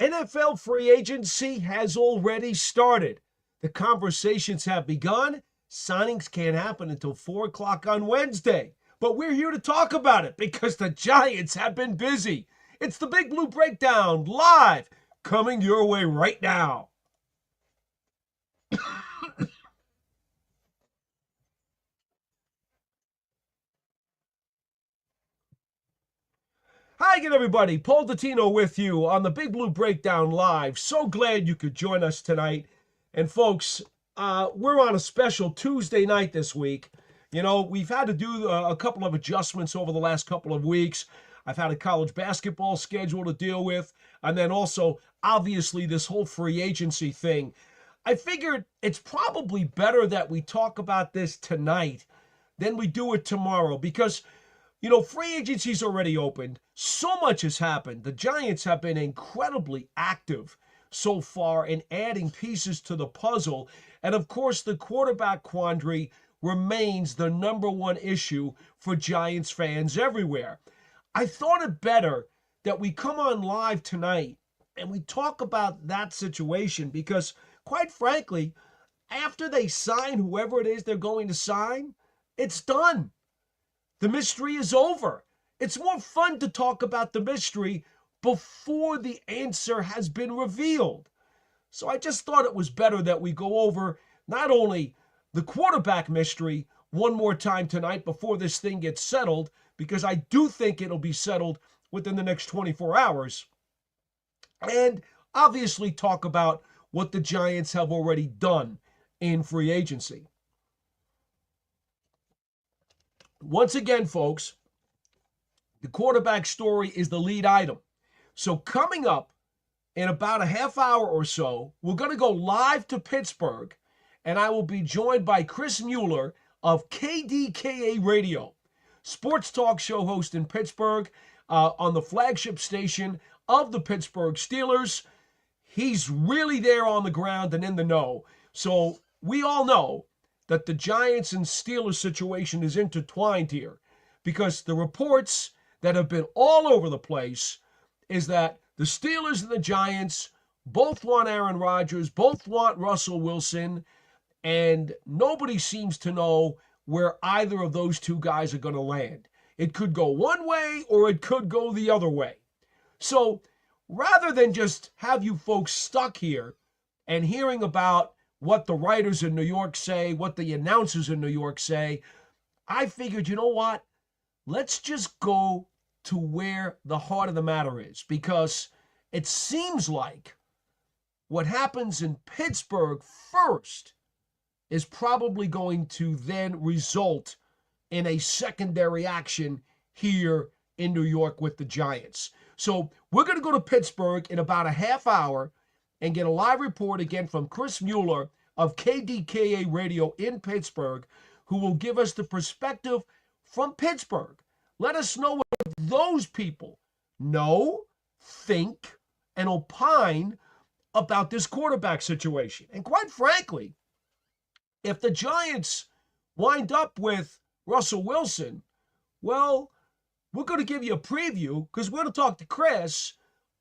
NFL free agency has already started. The conversations have begun. Signings can't happen until 4 o'clock on Wednesday. But we're here to talk about it because the Giants have been busy. It's the Big Blue Breakdown live, coming your way right now. Hi again, everybody. Paul Dottino with you on the Big Blue Breakdown Live. So glad you could join us tonight. And folks, we're on a special Tuesday night this week. You know, we've had to do a couple of adjustments over the last couple of weeks. I've had a college basketball schedule to deal with. And then also, obviously, this whole free agency thing. I figured it's probably better that we talk about this tonight than we do it tomorrow because, you know, free agency's already opened. So much has happened. The Giants have been incredibly active so far in adding pieces to the puzzle. And of course, the quarterback quandary remains the number one issue for Giants fans everywhere. I thought it better that we come on live tonight and we talk about that situation because, quite frankly, after they sign whoever it is they're going to sign, it's done. The mystery is over. It's more fun to talk about the mystery before the answer has been revealed. So I just thought it was better that we go over not only the quarterback mystery one more time tonight before this thing gets settled, because I do think it'll be settled within the next 24 hours, and obviously talk about what the Giants have already done in free agency. Once again, folks, the quarterback story is the lead item. So coming up in about a half hour or so, we're going to go live to Pittsburgh, and I will be joined by Chris Mueller of KDKA Radio, sports talk show host in Pittsburgh, on the flagship station of the Pittsburgh Steelers. He's really there on the ground and in the know. So we all know that the Giants and Steelers situation is intertwined here because the reports that have been all over the place is that the Steelers and the Giants both want Aaron Rodgers, both want Russell Wilson, and nobody seems to know where either of those two guys are going to land. It could go one way or it could go the other way. So rather than just have you folks stuck here and hearing about what the writers in New York say, what the announcers in New York say, I figured, you know what? Let's just go to where the heart of the matter is, because it seems like what happens in Pittsburgh first is probably going to then result in a secondary action here in New York with the Giants. So we're going to go to Pittsburgh in about a half hour and get a live report again from Chris Mueller of KDKA Radio in Pittsburgh, who will give us the perspective from Pittsburgh. Let us know what those people know, think, and opine about this quarterback situation. And quite frankly, if the Giants wind up with Russell Wilson, well, we're going to give you a preview because we're going to talk to Chris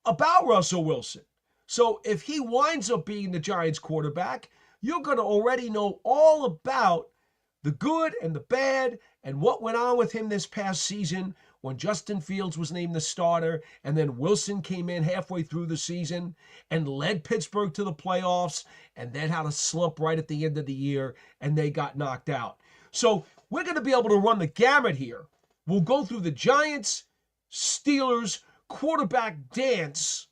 about Russell Wilson. So if he winds up being the Giants quarterback, you're going to already know all about the good and the bad and what went on with him this past season when Justin Fields was named the starter and then Wilson came in halfway through the season and led Pittsburgh to the playoffs and then had a slump right at the end of the year and they got knocked out. So we're going to be able to run the gamut here. We'll go through the Giants, Steelers, quarterback dance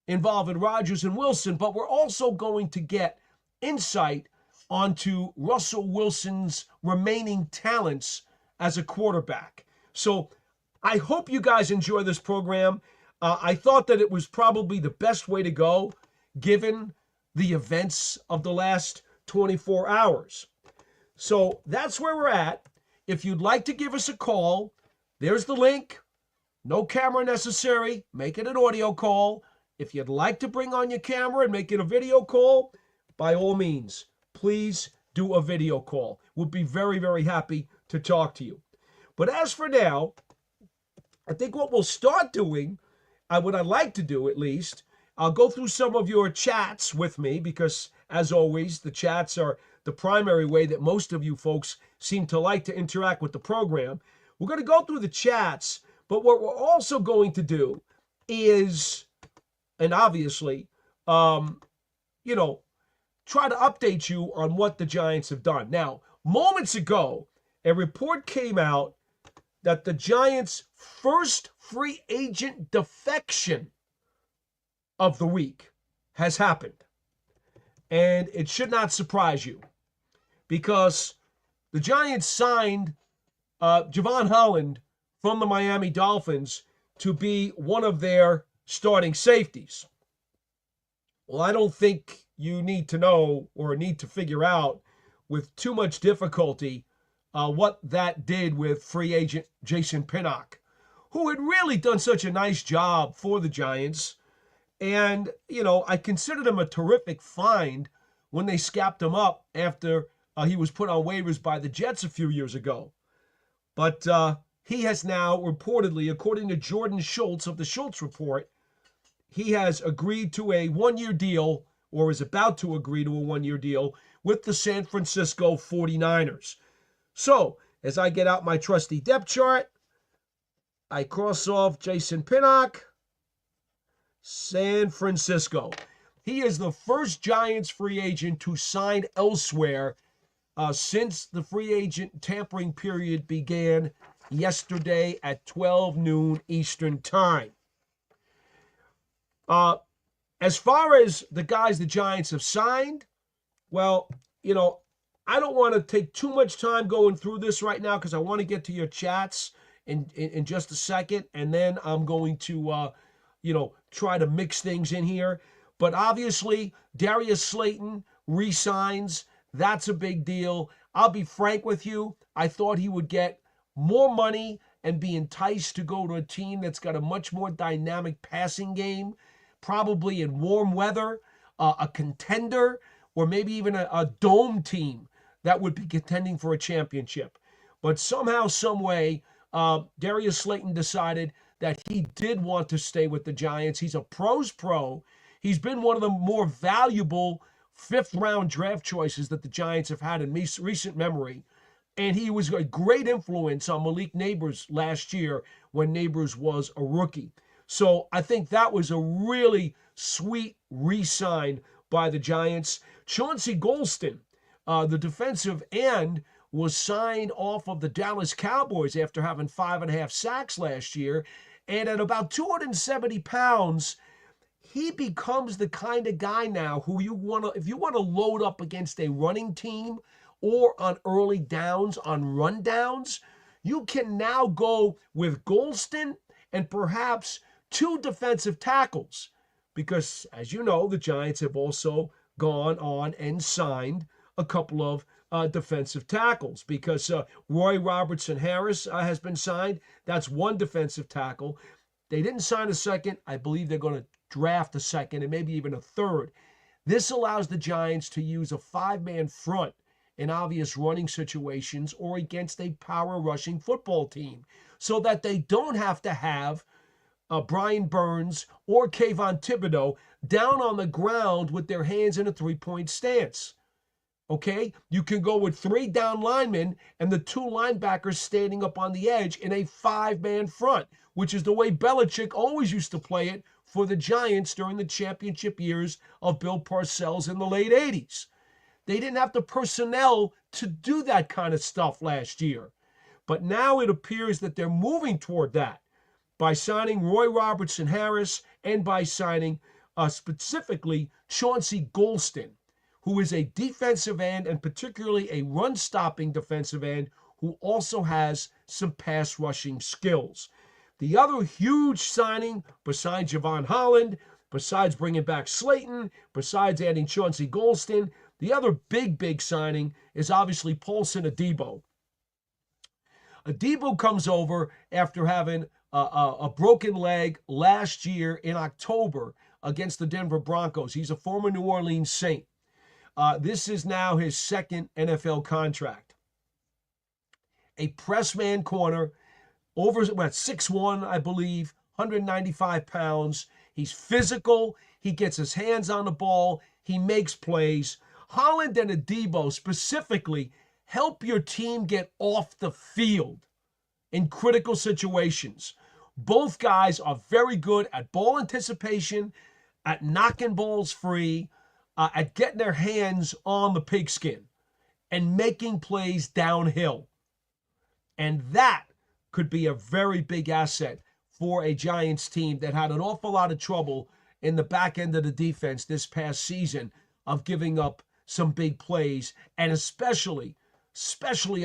involving Rodgers and Wilson, but we're also going to get insight onto Russell Wilson's remaining talents as a quarterback. So I hope you guys enjoy this program. I thought that it was probably the best way to go given the events of the last 24 hours. So that's where we're at. If you'd like to give us a call, there's the link. No camera necessary. Make it an audio call. If you'd like to bring on your camera and make it a video call, by all means, please do a video call. We'll be very, very happy to talk to you. But as for now, I think what we'll start doing, what I'd like to do at least, I'll go through some of your chats with me because, as always, the chats are the primary way that most of you folks seem to like to interact with the program. We're going to go through the chats, but what we're also going to do is, and obviously, you know, try to update you on what the Giants have done. Now, moments ago, a report came out that the Giants' first free agent defection of the week has happened. And it should not surprise you because the Giants signed Javon Holland from the Miami Dolphins to be one of their starting safeties. Well, I don't think you need to know or need to figure out with too much difficulty what that did with free agent Jason Pinnock, who had really done such a nice job for the Giants. And, you know, I considered him a terrific find when they scapped him up after he was put on waivers by the Jets a few years ago. But he has now reportedly, according to Jordan Schultz of the Schultz Report, he has agreed to a one-year deal, or is about to agree to a one-year deal with the San Francisco 49ers. So, as I get out my trusty depth chart, I cross off Jason Pinnock, San Francisco. He is the first Giants free agent to sign elsewhere since the free agent tampering period began yesterday at 12 noon Eastern Time. As far as the guys the Giants have signed, well, you know, I don't want to take too much time going through this right now because I want to get to your chats in just a second, and then I'm going to, you know, try to mix things in here. But obviously, Darius Slayton re-signs. That's a big deal. I'll be frank with you. I thought he would get more money and be enticed to go to a team that's got a much more dynamic passing game, probably in warm weather, a contender, or maybe even a dome team that would be contending for a championship. But somehow, some way, Darius Slayton decided that he did want to stay with the Giants. He's a pro's pro. He's been one of the more valuable fifth-round draft choices that the Giants have had in recent memory. And he was a great influence on Malik Neighbors last year when Neighbors was a rookie. So I think that was a really sweet re-sign by the Giants. Chauncey Golston, the defensive end, was signed off of the Dallas Cowboys after having 5.5 sacks last year. And at about 270 pounds, he becomes the kind of guy now who you want to, if you want to load up against a running team or on early downs, on run downs, you can now go with Golston and perhaps 2 defensive tackles. Because, as you know, the Giants have also gone on and signed a couple of defensive tackles because Roy Robertson Harris has been signed. That's 1 defensive tackle. They didn't sign a second. I believe they're going to draft a second and maybe even a third. This allows the Giants to use a 5-man front in obvious running situations or against a power rushing football team so that they don't have to have Brian Burns or Kayvon Thibodeau down on the ground with their hands in a 3-point stance. Okay? You can go with 3 down linemen and the 2 linebackers standing up on the edge in a 5-man front, which is the way Belichick always used to play it for the Giants during the championship years of Bill Parcells in the late 80s. They didn't have the personnel to do that kind of stuff last year. But now it appears that they're moving toward that by signing Roy Robertson Harris and by signing specifically Chauncey Golston, who is a defensive end and particularly a run-stopping defensive end who also has some pass rushing skills. The other huge signing, besides Javon Holland, besides bringing back Slayton, besides adding Chauncey Golston, the other big signing is obviously Paulson Adebo. Adebo comes over after having a broken leg last year in October against the Denver Broncos. He's a former New Orleans Saint. This is now his 2nd NFL contract. A press man corner, over 6'1", I believe, 195 pounds. He's physical. He gets his hands on the ball. He makes plays. Holland and Adebo specifically help your team get off the field in critical situations. Both guys are very good at ball anticipation, at knocking balls free, at getting their hands on the pigskin and making plays downhill. And that could be a very big asset for a Giants team that had an awful lot of trouble in the back end of the defense this past season of giving up some big plays, and especially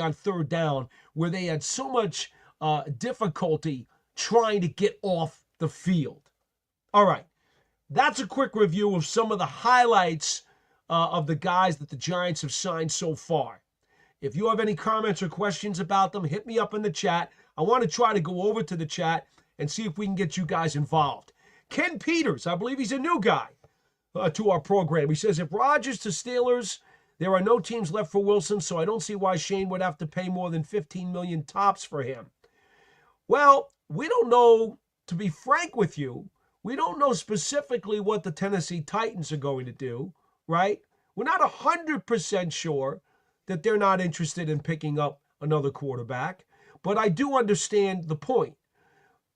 on third down where they had so much difficulty trying to get off the field. All right, that's a quick review of some of the highlights of the guys that the Giants have signed so far. If you have any comments or questions about them, hit me up in the chat. I want to try to go over to the chat and see if we can get you guys involved. Ken Peters, I believe he's a new guy to our program. He says, if Rodgers to Steelers, there are no teams left for Wilson, so I don't see why Shane would have to pay more than $15 million tops for him. Well, we don't know, to be frank with you, we don't know specifically what the Tennessee Titans are going to do, right? We're not 100% sure that they're not interested in picking up another quarterback, but I do understand the point.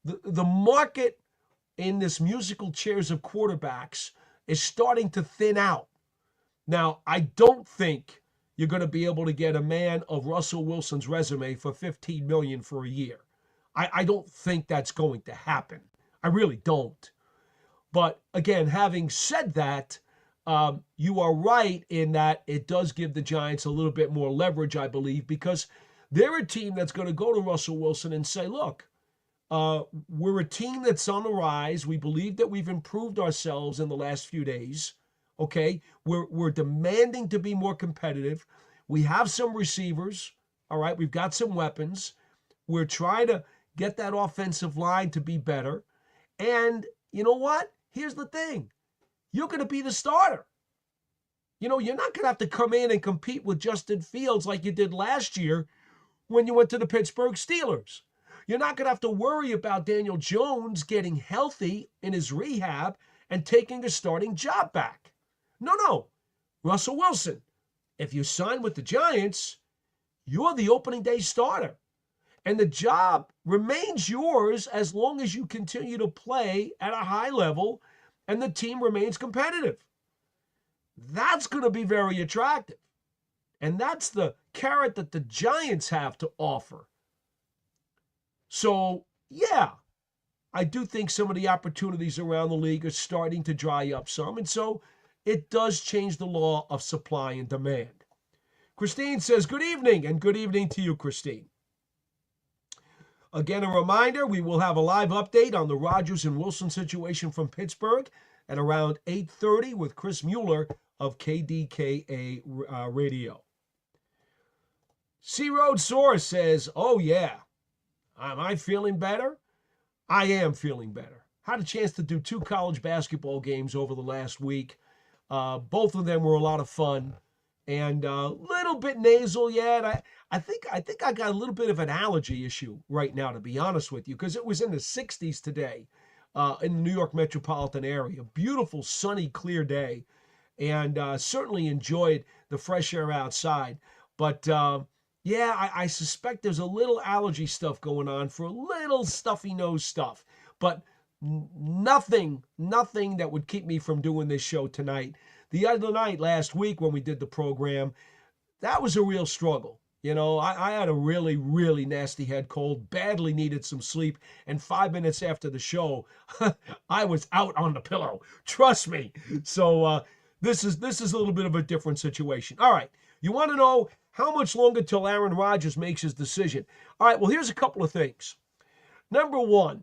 The market in this musical chairs of quarterbacks is starting to thin out. Now, I don't think you're going to be able to get a man of Russell Wilson's resume for $15 million for a year. I don't think that's going to happen. I really don't. But again, having said that, you are right in that it does give the Giants a little bit more leverage, I believe, because they're a team that's going to go to Russell Wilson and say, look, we're a team that's on the rise. We believe that we've improved ourselves in the last few days. Okay, we're demanding to be more competitive. We have some receivers. All right, we've got some weapons. We're trying to get that offensive line to be better. And you know what? Here's the thing. You're going to be the starter. You know, you're not going to have to come in and compete with Justin Fields like you did last year when you went to the Pittsburgh Steelers. You're not going to have to worry about Daniel Jones getting healthy in his rehab and taking a starting job back. No. Russell Wilson, if you sign with the Giants, you're the opening day starter. And the job remains yours as long as you continue to play at a high level and the team remains competitive. That's going to be very attractive. And that's the carrot that the Giants have to offer. So, yeah, I do think some of the opportunities around the league are starting to dry up some. And so it does change the law of supply and demand. Christine says, good evening, and good evening to you, Christine. Again, a reminder, we will have a live update on the Rodgers and Wilson situation from Pittsburgh at around 8:30 with Chris Mueller of KDKA Radio. C-Road Source says, oh yeah, am I feeling better? I am feeling better. Had a chance to do 2 college basketball games over the last week. Both of them were a lot of fun. And a little bit nasal yet. I think I got a little bit of an allergy issue right now, to be honest with you, because it was in the 60s today in the New York metropolitan area. Beautiful, sunny, clear day. And certainly enjoyed the fresh air outside. But yeah, I suspect there's a little allergy stuff going on for a little stuffy nose stuff. But nothing that would keep me from doing this show tonight. The other night, last week, when we did the program, that was a real struggle. You know, I had a really, really nasty head cold, badly needed some sleep, and 5 minutes after the show, I was out on the pillow. Trust me. So this is a little bit of a different situation. All right, you want to know how much longer till Aaron Rodgers makes his decision? All right, well, here's a couple of things. Number one,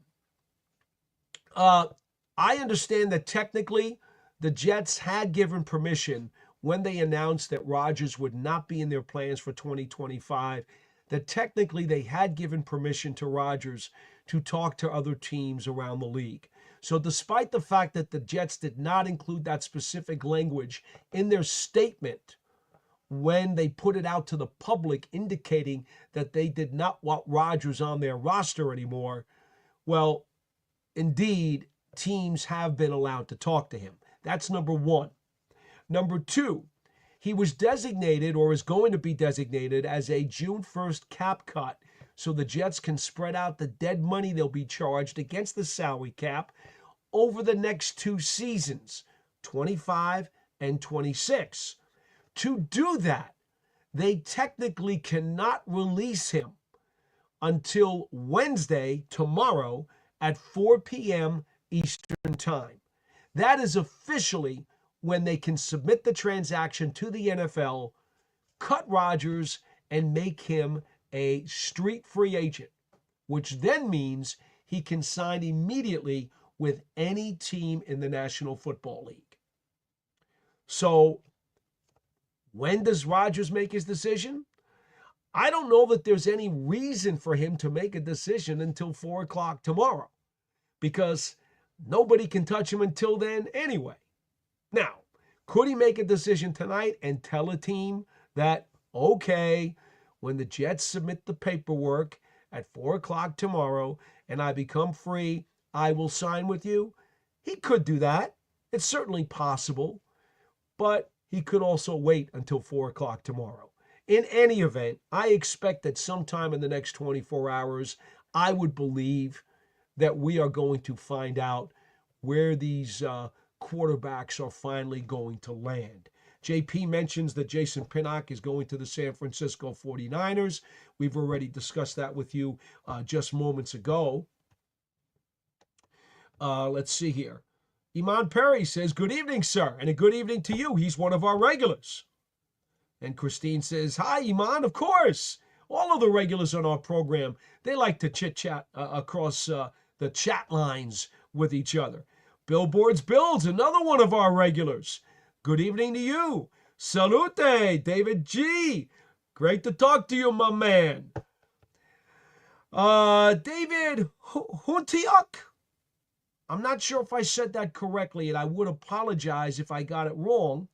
I understand that technically the Jets had given permission when they announced that Rodgers would not be in their plans for 2025, that technically they had given permission to Rodgers to talk to other teams around the league. So despite the fact that the Jets did not include that specific language in their statement when they put it out to the public indicating that they did not want Rodgers on their roster anymore, well, indeed, teams have been allowed to talk to him. That's number one. Number two, he was designated or is going to be designated as a June 1st cap cut so the Jets can spread out the dead money they'll be charged against the salary cap over the next 2 seasons, 25 and 26. To do that, they technically cannot release him until Wednesday, tomorrow, at 4 p.m. Eastern Time. That is officially when they can submit the transaction to the NFL, cut Rodgers, and make him a street free agent, which then means he can sign immediately with any team in the National Football League. So, when does Rodgers make his decision? I don't know that there's any reason for him to make a decision until 4 o'clock tomorrow, because nobody can touch him until then anyway. Now, could he make a decision tonight and tell a team that, okay, when the Jets submit the paperwork at 4 o'clock tomorrow and I become free, I will sign with you? He could do that. It's certainly possible, but he could also wait until 4 o'clock tomorrow. In any event, I expect that sometime in the next 24 hours, I would believe that we are going to find out where these quarterbacks are finally going to land. JP mentions that Jason Pinnock is going to the San Francisco 49ers. We've already discussed that with you just moments ago. Let's see here. Iman Perry says, good evening, sir, and a good evening to you. He's one of our regulars. And Christine says, hi, Iman, of course. All of the regulars on our program, they like to chit-chat across the chat lines with each other. Billboards Bills, another one of our regulars. Good evening to you. Salute, David G. Great to talk to you, my man. David Huntiuk. I'm not sure if I said that correctly, and I would apologize if I got it wrong.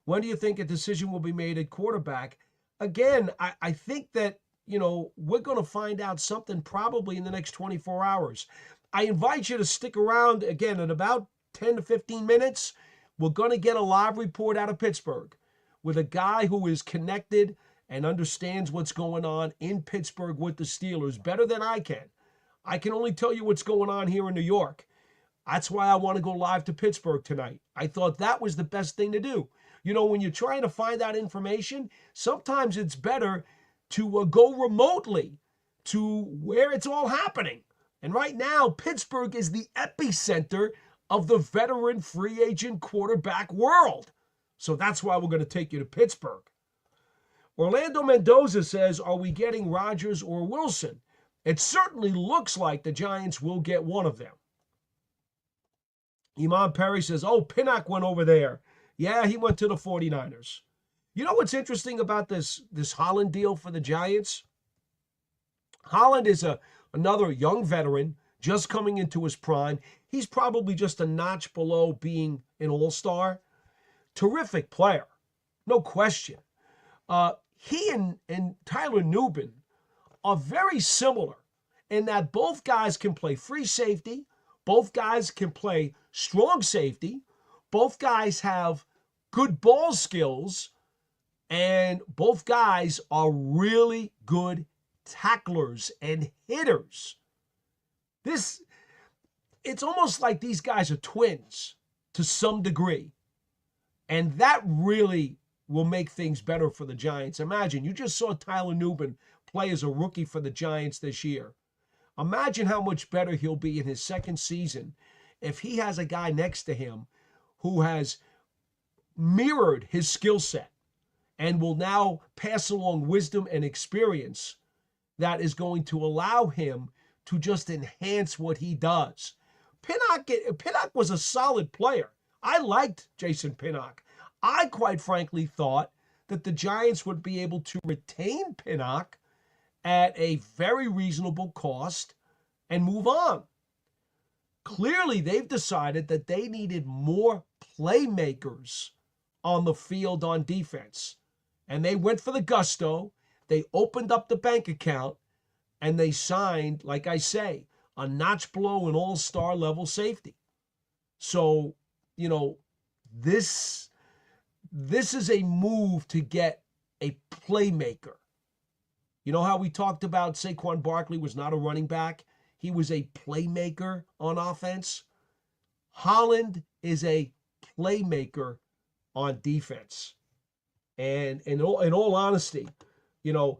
When do you think a decision will be made at quarterback? Again, I think that, we're going to find out something probably in the next 24 hours. I invite you to stick around again in about 10 to 15 minutes. We're going to get a live report out of Pittsburgh with a guy who is connected and understands what's going on in Pittsburgh with the Steelers better than I can. I can only tell you what's going on here in New York. That's why I want to go live to Pittsburgh tonight. I thought that was the best thing to do. When you're trying to find out information, sometimes it's better to go remotely to where it's all happening. And right now, Pittsburgh is the epicenter of the veteran free agent quarterback world. So that's why we're going to take you to Pittsburgh. Orlando Mendoza says, are we getting Rodgers or Wilson? It certainly looks like the Giants will get one of them. Iman Perry says, oh, Pinnock went over there. Yeah, he went to the 49ers. You know what's interesting about this Holland deal for the Giants? Holland is another young veteran just coming into his prime. He's probably just a notch below being an all-star. Terrific player, no question. He and Tyler Nubin are very similar in that both guys can play free safety. Both guys can play strong safety. Both guys have good ball skills. And both guys are really good tacklers and hitters. It's almost like these guys are twins to some degree. And that really will make things better for the Giants. Imagine, you just saw Tyler Nubin play as a rookie for the Giants this year. Imagine how much better he'll be in his second season if he has a guy next to him who has mirrored his skill set and will now pass along wisdom and experience that is going to allow him to just enhance what he does. Pinnock was a solid player. I liked Jason Pinnock. I quite frankly thought that the Giants would be able to retain Pinnock at a very reasonable cost and move on. Clearly, they've decided that they needed more playmakers on the field on defense. And they went for the gusto. They opened up the bank account, and they signed, like I say, a notch below an all-star level safety. So, you know, this is a move to get a playmaker. You know how we talked about Saquon Barkley was not a running back? He was a playmaker on offense. Holland is a playmaker on defense. And in all honesty, you know,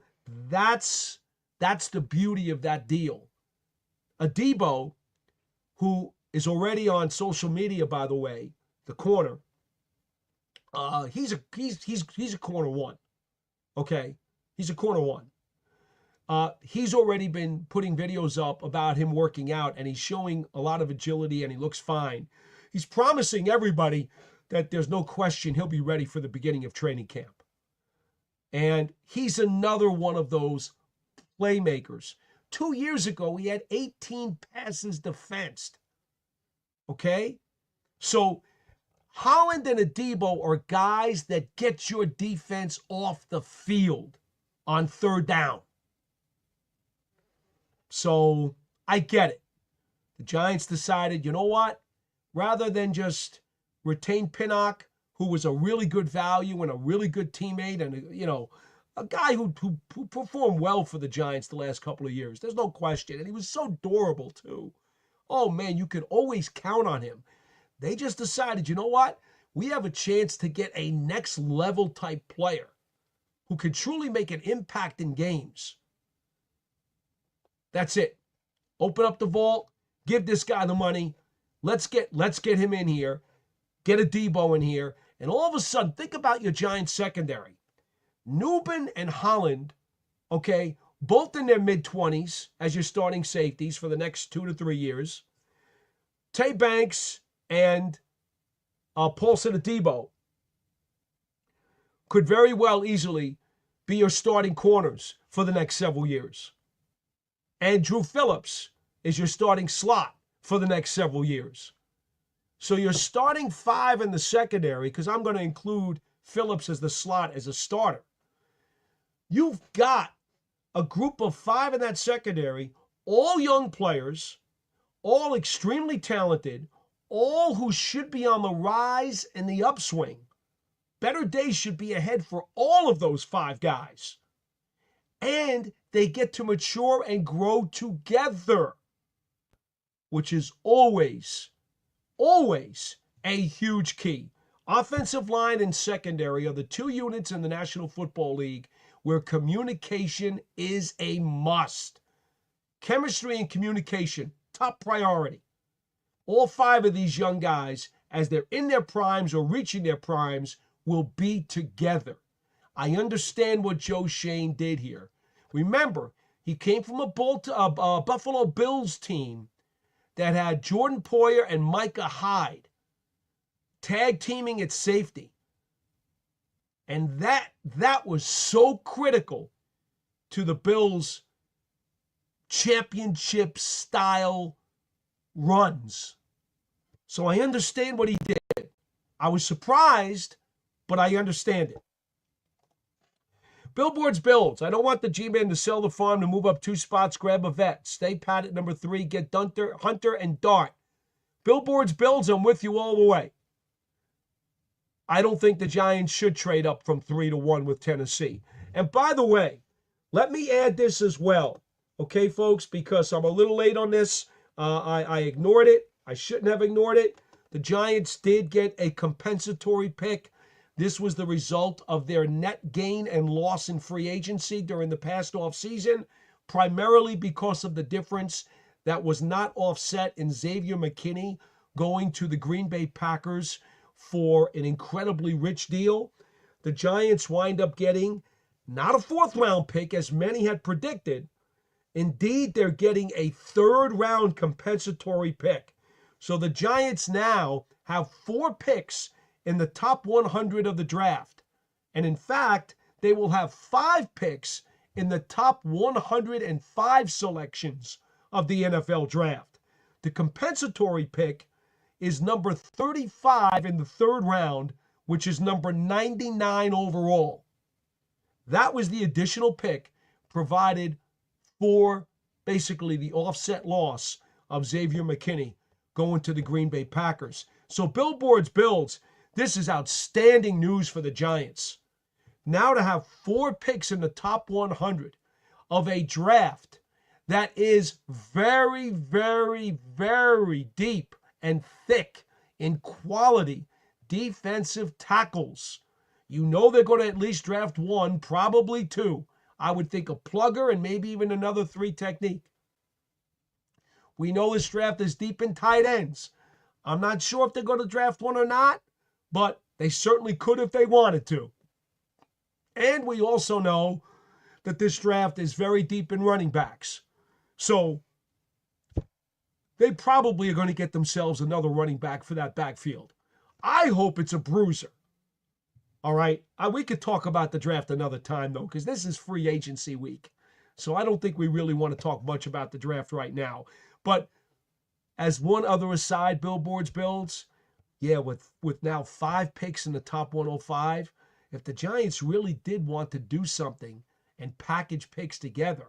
that's the beauty of that deal. Adebo, who is already on social media, by the way, the corner, he's a corner one. Okay? He's a corner one. He's already been putting videos up about him working out, and he's showing a lot of agility, and he looks fine. He's promising everybody that there's no question he'll be ready for the beginning of training camp. And he's another one of those playmakers. 2 years ago, he had 18 passes defensed. Okay? So Holland and Adebo are guys that get your defense off the field on third down. So I get it. The Giants decided, you know what? Rather than just retain Pinnock, who was a really good value and a really good teammate and, you know, a guy who performed well for the Giants the last couple of years. There's no question. And he was so durable, too. Oh, man, you could always count on him. They just decided, you know what? We have a chance to get a next-level type player who can truly make an impact in games. That's it. Open up the vault. Give this guy the money. Let's get him in here. Get Adebo in here. And all of a sudden, think about your Giants secondary. Newbin and Holland, okay, both in their mid-20s as your starting safeties for the next 2 to 3 years. Tay Banks and Paulson Adebo could very well easily be your starting corners for the next several years. And Drew Phillips is your starting slot for the next several years. So you're starting 5 in the secondary, because I'm going to include Phillips as the slot as a starter. You've got a group of 5 in that secondary, all young players, all extremely talented, all who should be on the rise and the upswing. Better days should be ahead for all of those 5 guys. And they get to mature and grow together, which is always a huge key. Offensive line and secondary are the 2 units in the National Football League where communication is a must. Chemistry and communication, top priority. All 5 of these young guys, as they're in their primes or reaching their primes, will be together. I understand what Joe Shane did here. Remember, he came from a Buffalo Bills team that had Jordan Poyer and Micah Hyde tag teaming at safety. And that was so critical to the Bills' championship-style runs. So I understand what he did. I was surprised, but I understand it. Billboard's builds. I don't want the G-Man to sell the farm to move up 2 spots, grab a vet. Stay pat at number 3, get Hunter and Dart. Billboard's builds, I'm with you all the way. I don't think the Giants should trade up from 3 to 1 with Tennessee. And by the way, let me add this as well. Okay, folks, because I'm a little late on this. I ignored it. I shouldn't have ignored it. The Giants did get a compensatory pick. This was the result of their net gain and loss in free agency during the past offseason, primarily because of the difference that was not offset in Xavier McKinney going to the Green Bay Packers for an incredibly rich deal. The Giants wind up getting not a 4th-round pick, as many had predicted. Indeed, they're getting a 3rd-round compensatory pick. So the Giants now have 4 picks in the top 100 of the draft. And in fact, they will have 5 picks in the top 105 selections of the NFL draft. The compensatory pick is number 35 in the 3rd round, which is number 99 overall. That was the additional pick provided for basically the offset loss of Xavier McKinney going to the Green Bay Packers. So Billboard's Bills, this is outstanding news for the Giants. Now to have 4 picks in the top 100 of a draft that is very, very, very deep and thick in quality defensive tackles. You know they're going to at least draft 1, probably 2. I would think a plugger and maybe even another 3 technique. We know this draft is deep in tight ends. I'm not sure if they're going to draft 1 or not, but they certainly could if they wanted to. And we also know that this draft is very deep in running backs. So they probably are going to get themselves another running back for that backfield. I hope it's a bruiser. All right. We could talk about the draft another time, though, because this is free agency week. So I don't think we really want to talk much about the draft right now. But as one other aside, Billboard's Bills, yeah, with now 5 picks in the top 105, if the Giants really did want to do something and package picks together,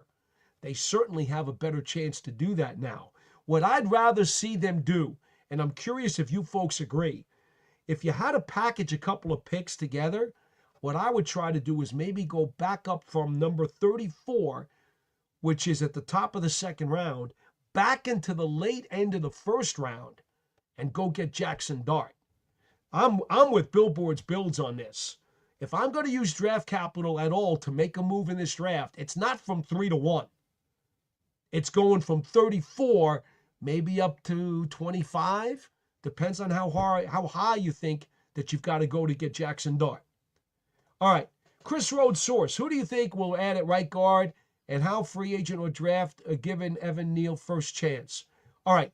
they certainly have a better chance to do that now. What I'd rather see them do, and I'm curious if you folks agree, if you had to package a couple of picks together, what I would try to do is maybe go back up from number 34, which is at the top of the second round, back into the late end of the first round and go get Jackson Dart. I'm with Billboard's Bills on this. If I'm going to use draft capital at all to make a move in this draft, it's not from 3 to 1. It's going from 34 maybe up to 25. Depends on how high you think that you've got to go to get Jackson Dart. All right, Chris Rhodes source. Who do you think will add at right guard, and how free agent or draft are given Evan Neal first chance? All right,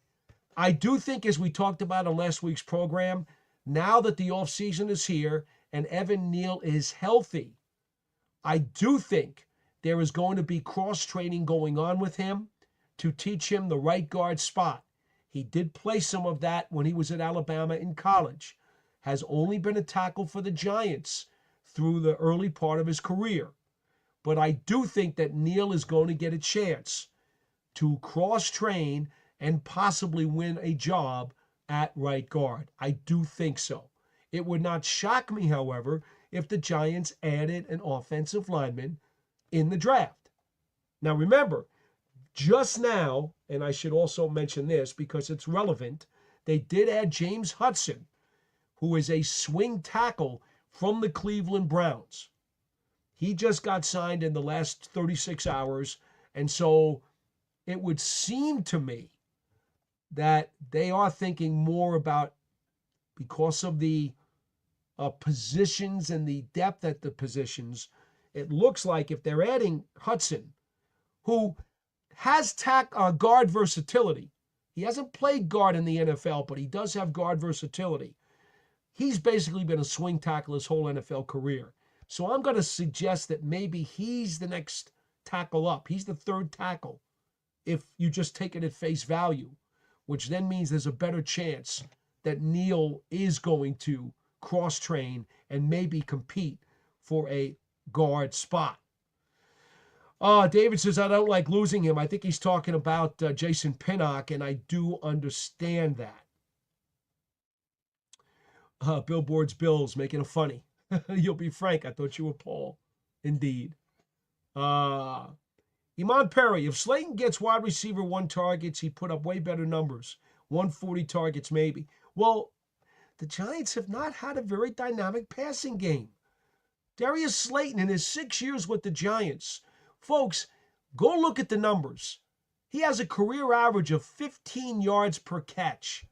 I do think, as we talked about on last week's program, now that the offseason is here and Evan Neal is healthy, I do think there is going to be cross-training going on with him to teach him the right guard spot. He did play some of that when he was at Alabama in college. Has only been a tackle for the Giants through the early part of his career. But I do think that Neal is going to get a chance to cross-train and possibly win a job at right guard. I do think so. It would not shock me, however, if the Giants added an offensive lineman in the draft. Now remember, just now, and I should also mention this because it's relevant, they did add James Hudson, who is a swing tackle from the Cleveland Browns. He just got signed in the last 36 hours, and so it would seem to me that they are thinking more about, because of the positions and the depth at the positions, it looks like if they're adding Hudson, who has guard versatility. He hasn't played guard in the NFL, but he does have guard versatility. He's basically been a swing tackle his whole NFL career. So I'm going to suggest that maybe he's the next tackle up. He's the third tackle if you just take it at face value, which then means there's a better chance that Neal is going to cross-train and maybe compete for a guard spot. David says, I don't like losing him. I think he's talking about Jason Pinnock, and I do understand that. Billboard's Bills, making it funny. You'll be frank. I thought you were Paul. Indeed. Iman Perry, if Slayton gets wide receiver 1 targets, he put up way better numbers. 140 targets maybe. Well, the Giants have not had a very dynamic passing game. Darius Slayton, in his 6 years with the Giants, folks, go look at the numbers. He has a career average of 15 yards per catch.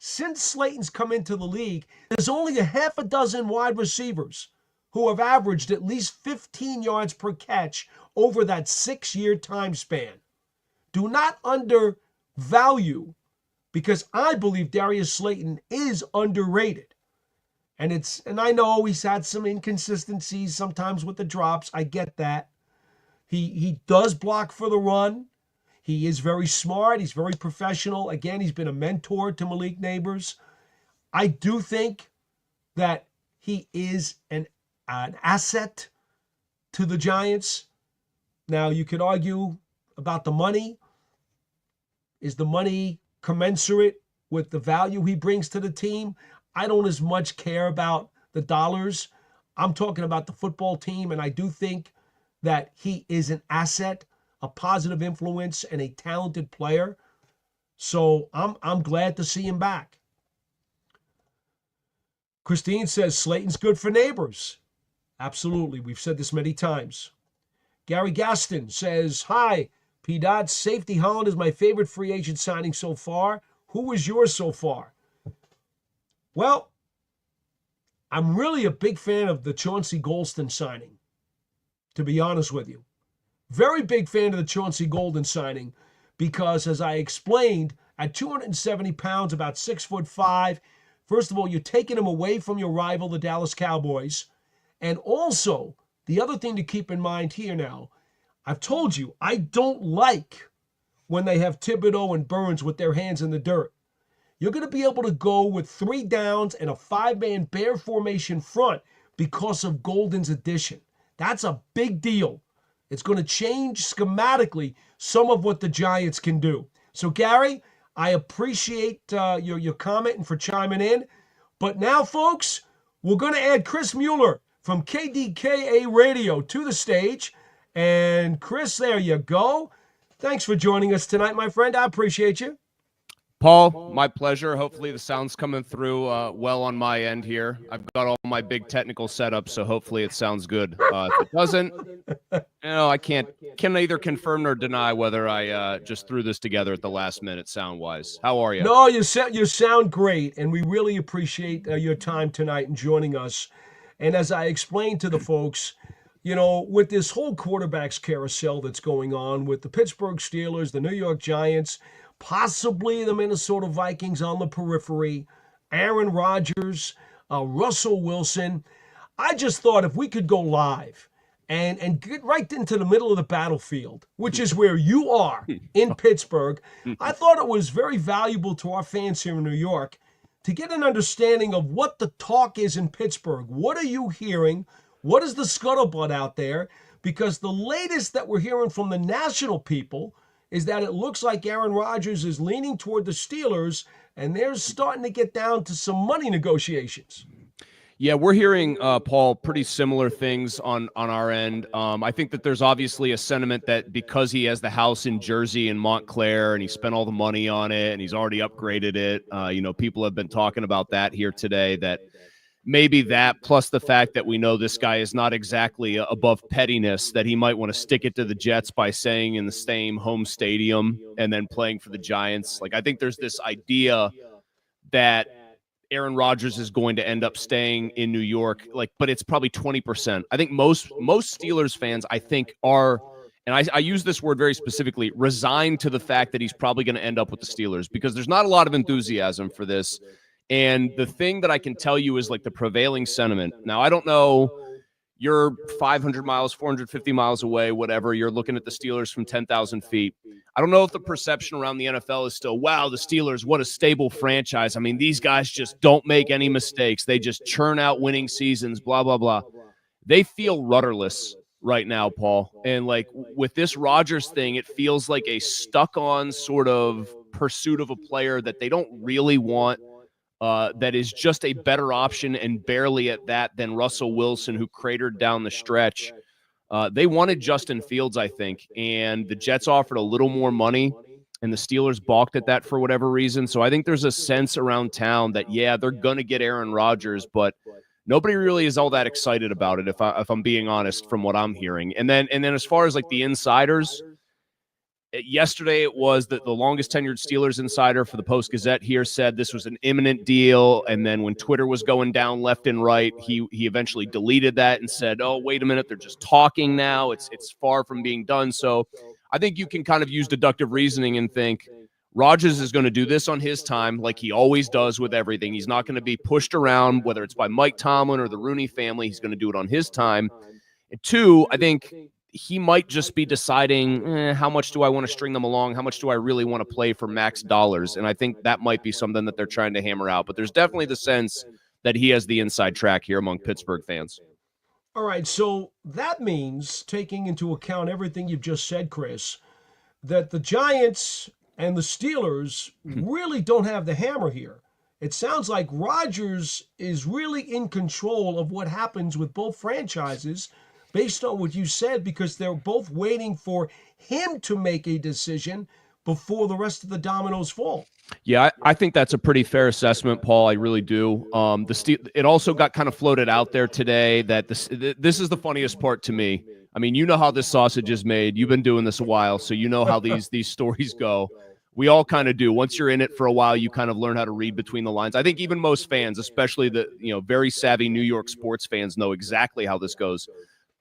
Since Slayton's come into the league, there's only a half a dozen wide receivers who have averaged at least 15 yards per catch over that 6-year time span. Do not undervalue, because I believe Darius Slayton is underrated. And I know he's had some inconsistencies sometimes with the drops. I get that. He does block for the run. He is very smart. He's very professional. Again, he's been a mentor to Malik Neighbors. I do think that he is an asset to the Giants. Now, you could argue about the money. Is the money commensurate with the value he brings to the team. I don't as much care about the dollars. I'm talking about the football team, and I do think that he is an asset, a positive influence, and a talented player. So I'm glad to see him back. Christine says Slayton's good for neighbors. Absolutely. We've said this many times. Gary Gaston says, hi, P-Dot, safety Holland is my favorite free agent signing so far. Who is yours so far? Well, I'm really a big fan of the Chauncey Golston signing, to be honest with you. Very big fan of the Chauncey Golden signing because, as I explained, at 270 pounds, about 6'5", first of all, you're taking him away from your rival, the Dallas Cowboys. And also, the other thing to keep in mind here now, I've told you, I don't like when they have Thibodeau and Burns with their hands in the dirt. You're going to be able to go with 3 downs and a 5-man bear formation front because of Golden's addition. That's a big deal. It's going to change schematically some of what the Giants can do. So, Gary, I appreciate your comment and for chiming in. But now, folks, we're going to add Chris Mueller from KDKA Radio to the stage. And, Chris, there you go. Thanks for joining us tonight, my friend. I appreciate you. Paul, my pleasure. Hopefully the sound's coming through well on my end here. I've got all my big technical setups, so hopefully it sounds good. If it doesn't, I can neither confirm nor deny whether I just threw this together at the last minute sound-wise. How are you? No, you sound great, and we really appreciate your time tonight and joining us. And as I explained to the folks, with this whole quarterbacks carousel that's going on with the Pittsburgh Steelers, the New York Giants, possibly the Minnesota Vikings on the periphery, Aaron Rodgers, Russell Wilson. I just thought if we could go live and get right into the middle of the battlefield, which is where you are in Pittsburgh, I thought it was very valuable to our fans here in New York to get an understanding of what the talk is in Pittsburgh. What are you hearing? What is the scuttlebutt out there? Because the latest that we're hearing from the national people is that it looks like Aaron Rodgers is leaning toward the Steelers, and they're starting to get down to some money negotiations. Yeah, we're hearing, Paul, pretty similar things on our end. I think that there's obviously a sentiment that because he has the house in Jersey and Montclair and he spent all the money on it and he's already upgraded it, people have been talking about that here today, that maybe that plus the fact that we know this guy is not exactly above pettiness, that he might want to stick it to the Jets by staying in the same home stadium and then playing for the Giants. Like, I think there's this idea that Aaron Rodgers is going to end up staying in New York, but it's probably 20%. I think most Steelers fans, I think, are, and I use this word very specifically, resigned to the fact that he's probably going to end up with the Steelers because there's not a lot of enthusiasm for this. And the thing that I can tell you is the prevailing sentiment. Now, I don't know, you're 500 miles, 450 miles away, whatever. You're looking at the Steelers from 10,000 feet. I don't know if the perception around the NFL is still, wow, the Steelers, what a stable franchise. I mean, these guys just don't make any mistakes. They just churn out winning seasons, blah, blah, blah. They feel rudderless right now, Paul. And with this Rodgers thing, it feels like a stuck-on sort of pursuit of a player that they don't really want. That is just a better option and barely at that than Russell Wilson, who cratered down the stretch. They wanted Justin Fields, I think, and the Jets offered a little more money, and the Steelers balked at that for whatever reason. So I think there's a sense around town that, yeah, they're going to get Aaron Rodgers, but nobody really is all that excited about it, if I'm being honest, from what I'm hearing. And then as far as the insiders, yesterday it was that the longest tenured Steelers insider for the Post-Gazette here said this was an imminent deal. And then when Twitter was going down left and right, he eventually deleted that and said, oh, wait a minute, they're just talking now. It's far from being done. So I think you can kind of use deductive reasoning and think Rodgers is going to do this on his time like he always does with everything. He's not going to be pushed around, whether it's by Mike Tomlin or the Rooney family. He's going to do it on his time. And two, I think he might just be deciding how much do I want to string them along? How much do I really want to play for max dollars? And I think that might be something that they're trying to hammer out. But there's definitely the sense that he has the inside track here among Pittsburgh fans. All right, so that means, taking into account everything you've just said, Chris, that the Giants and the Steelers really don't have the hammer here. It sounds like Rodgers is really in control of what happens with both franchises based on what you said, because they're both waiting for him to make a decision before the rest of the dominoes fall. Yeah, I think that's a pretty fair assessment, Paul. I really do. It also got kind of floated out there today that this is the funniest part to me. I mean, you know how this sausage is made. You've been doing this a while, so you know how these stories go. We all kind of do. Once you're in it for a while, you kind of learn how to read between the lines. I think even most fans, especially the very savvy New York sports fans, know exactly how this goes.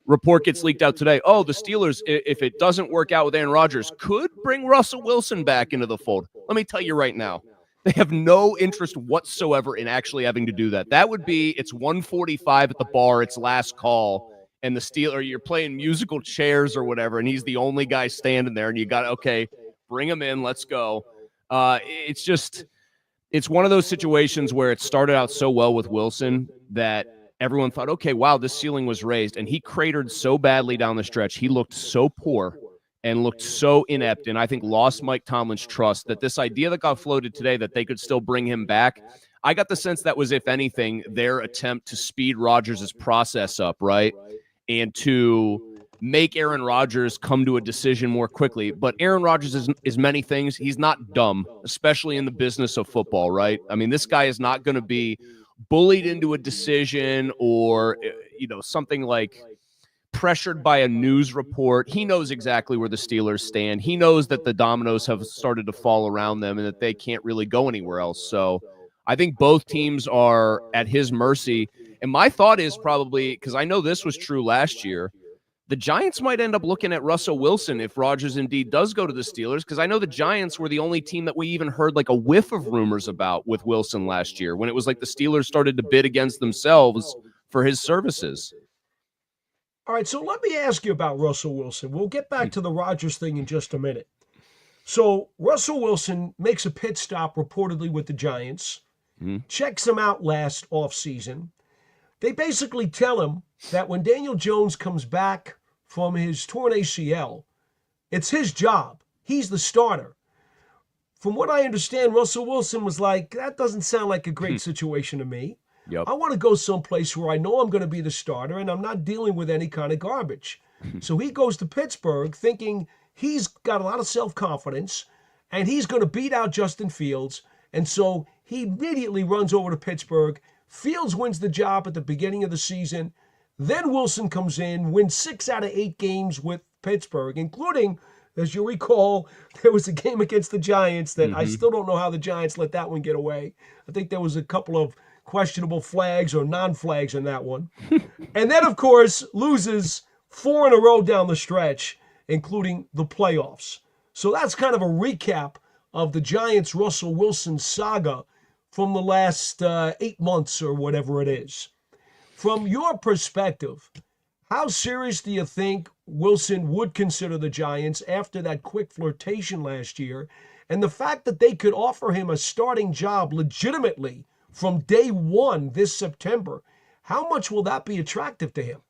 Report gets leaked out today. Oh, the Steelers, if it doesn't work out with Aaron Rodgers, could bring Russell Wilson back into the fold. Let me tell you right now, they have no interest whatsoever in actually having to do that. That would be, it's 1:45 at the bar, it's last call, and the Steelers, you're playing musical chairs or whatever, and he's the only guy standing there, and you got, okay, bring him in, let's go. It's one of those situations where it started out so well with Wilson that everyone thought, okay, wow, this ceiling was raised. And he cratered so badly down the stretch. He looked so poor and looked so inept, and I think lost Mike Tomlin's trust, that this idea that got floated today that they could still bring him back, I got the sense that was, if anything, their attempt to speed Rodgers' process up, right? And to make Aaron Rodgers come to a decision more quickly. But Aaron Rodgers is many things. He's not dumb, especially in the business of football, right? I mean, this guy is not going to be bullied into a decision or, something like pressured by a news report. He knows exactly where the Steelers stand. He knows that the dominoes have started to fall around them and that they can't really go anywhere else. So I think both teams are at his mercy. And my thought is probably, because I know this was true last year, the Giants might end up looking at Russell Wilson if Rodgers indeed does go to the Steelers, because I know the Giants were the only team that we even heard like a whiff of rumors about with Wilson last year, when it was like the Steelers started to bid against themselves for his services. All right, so let me ask you about Russell Wilson. We'll get back to the Rodgers thing in just a minute. So Russell Wilson makes a pit stop reportedly with the Giants, checks them out last offseason. They basically tell him that when Daniel Jones comes back from his torn ACL, it's his job. He's the starter. From what I understand, Russell Wilson was like, that doesn't sound like a great situation to me. Yep. I want to go someplace where I know I'm going to be the starter and I'm not dealing with any kind of garbage. So he goes to Pittsburgh thinking he's got a lot of self-confidence and he's going to beat out Justin Fields. And so he immediately runs over to Pittsburgh. Fields wins the job at the beginning of the season. Then Wilson comes in, wins 6 out of 8 games with Pittsburgh, including, as you recall, there was a game against the Giants that I still don't know how the Giants let that one get away. I think there was a couple of questionable flags or non-flags in that one. And then, of course, loses 4 in a row down the stretch, including the playoffs. So that's kind of a recap of the Giants-Russell Wilson saga from the last 8 months or whatever it is. From your perspective, how serious do you think Wilson would consider the Giants after that quick flirtation last year, and the fact that they could offer him a starting job legitimately from day one this September? How much will that be attractive to him?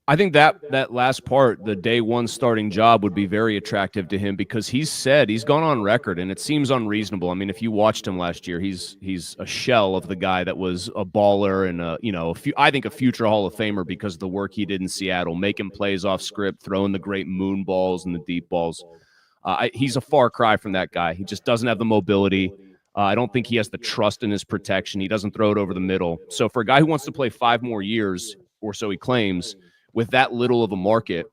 I think that last part, the day one starting job, would be very attractive to him, because he's gone on record, and it seems unreasonable. I mean, if you watched him last year, he's a shell of the guy that was a baller and I think a future Hall of Famer because of the work he did in Seattle, making plays off script, throwing the great moon balls and the deep balls. He's a far cry from that guy. He just doesn't have the mobility. I don't think he has the trust in his protection. He doesn't throw it over the middle. So for a guy who wants to play 5 more years, or so he claims, with that little of a market,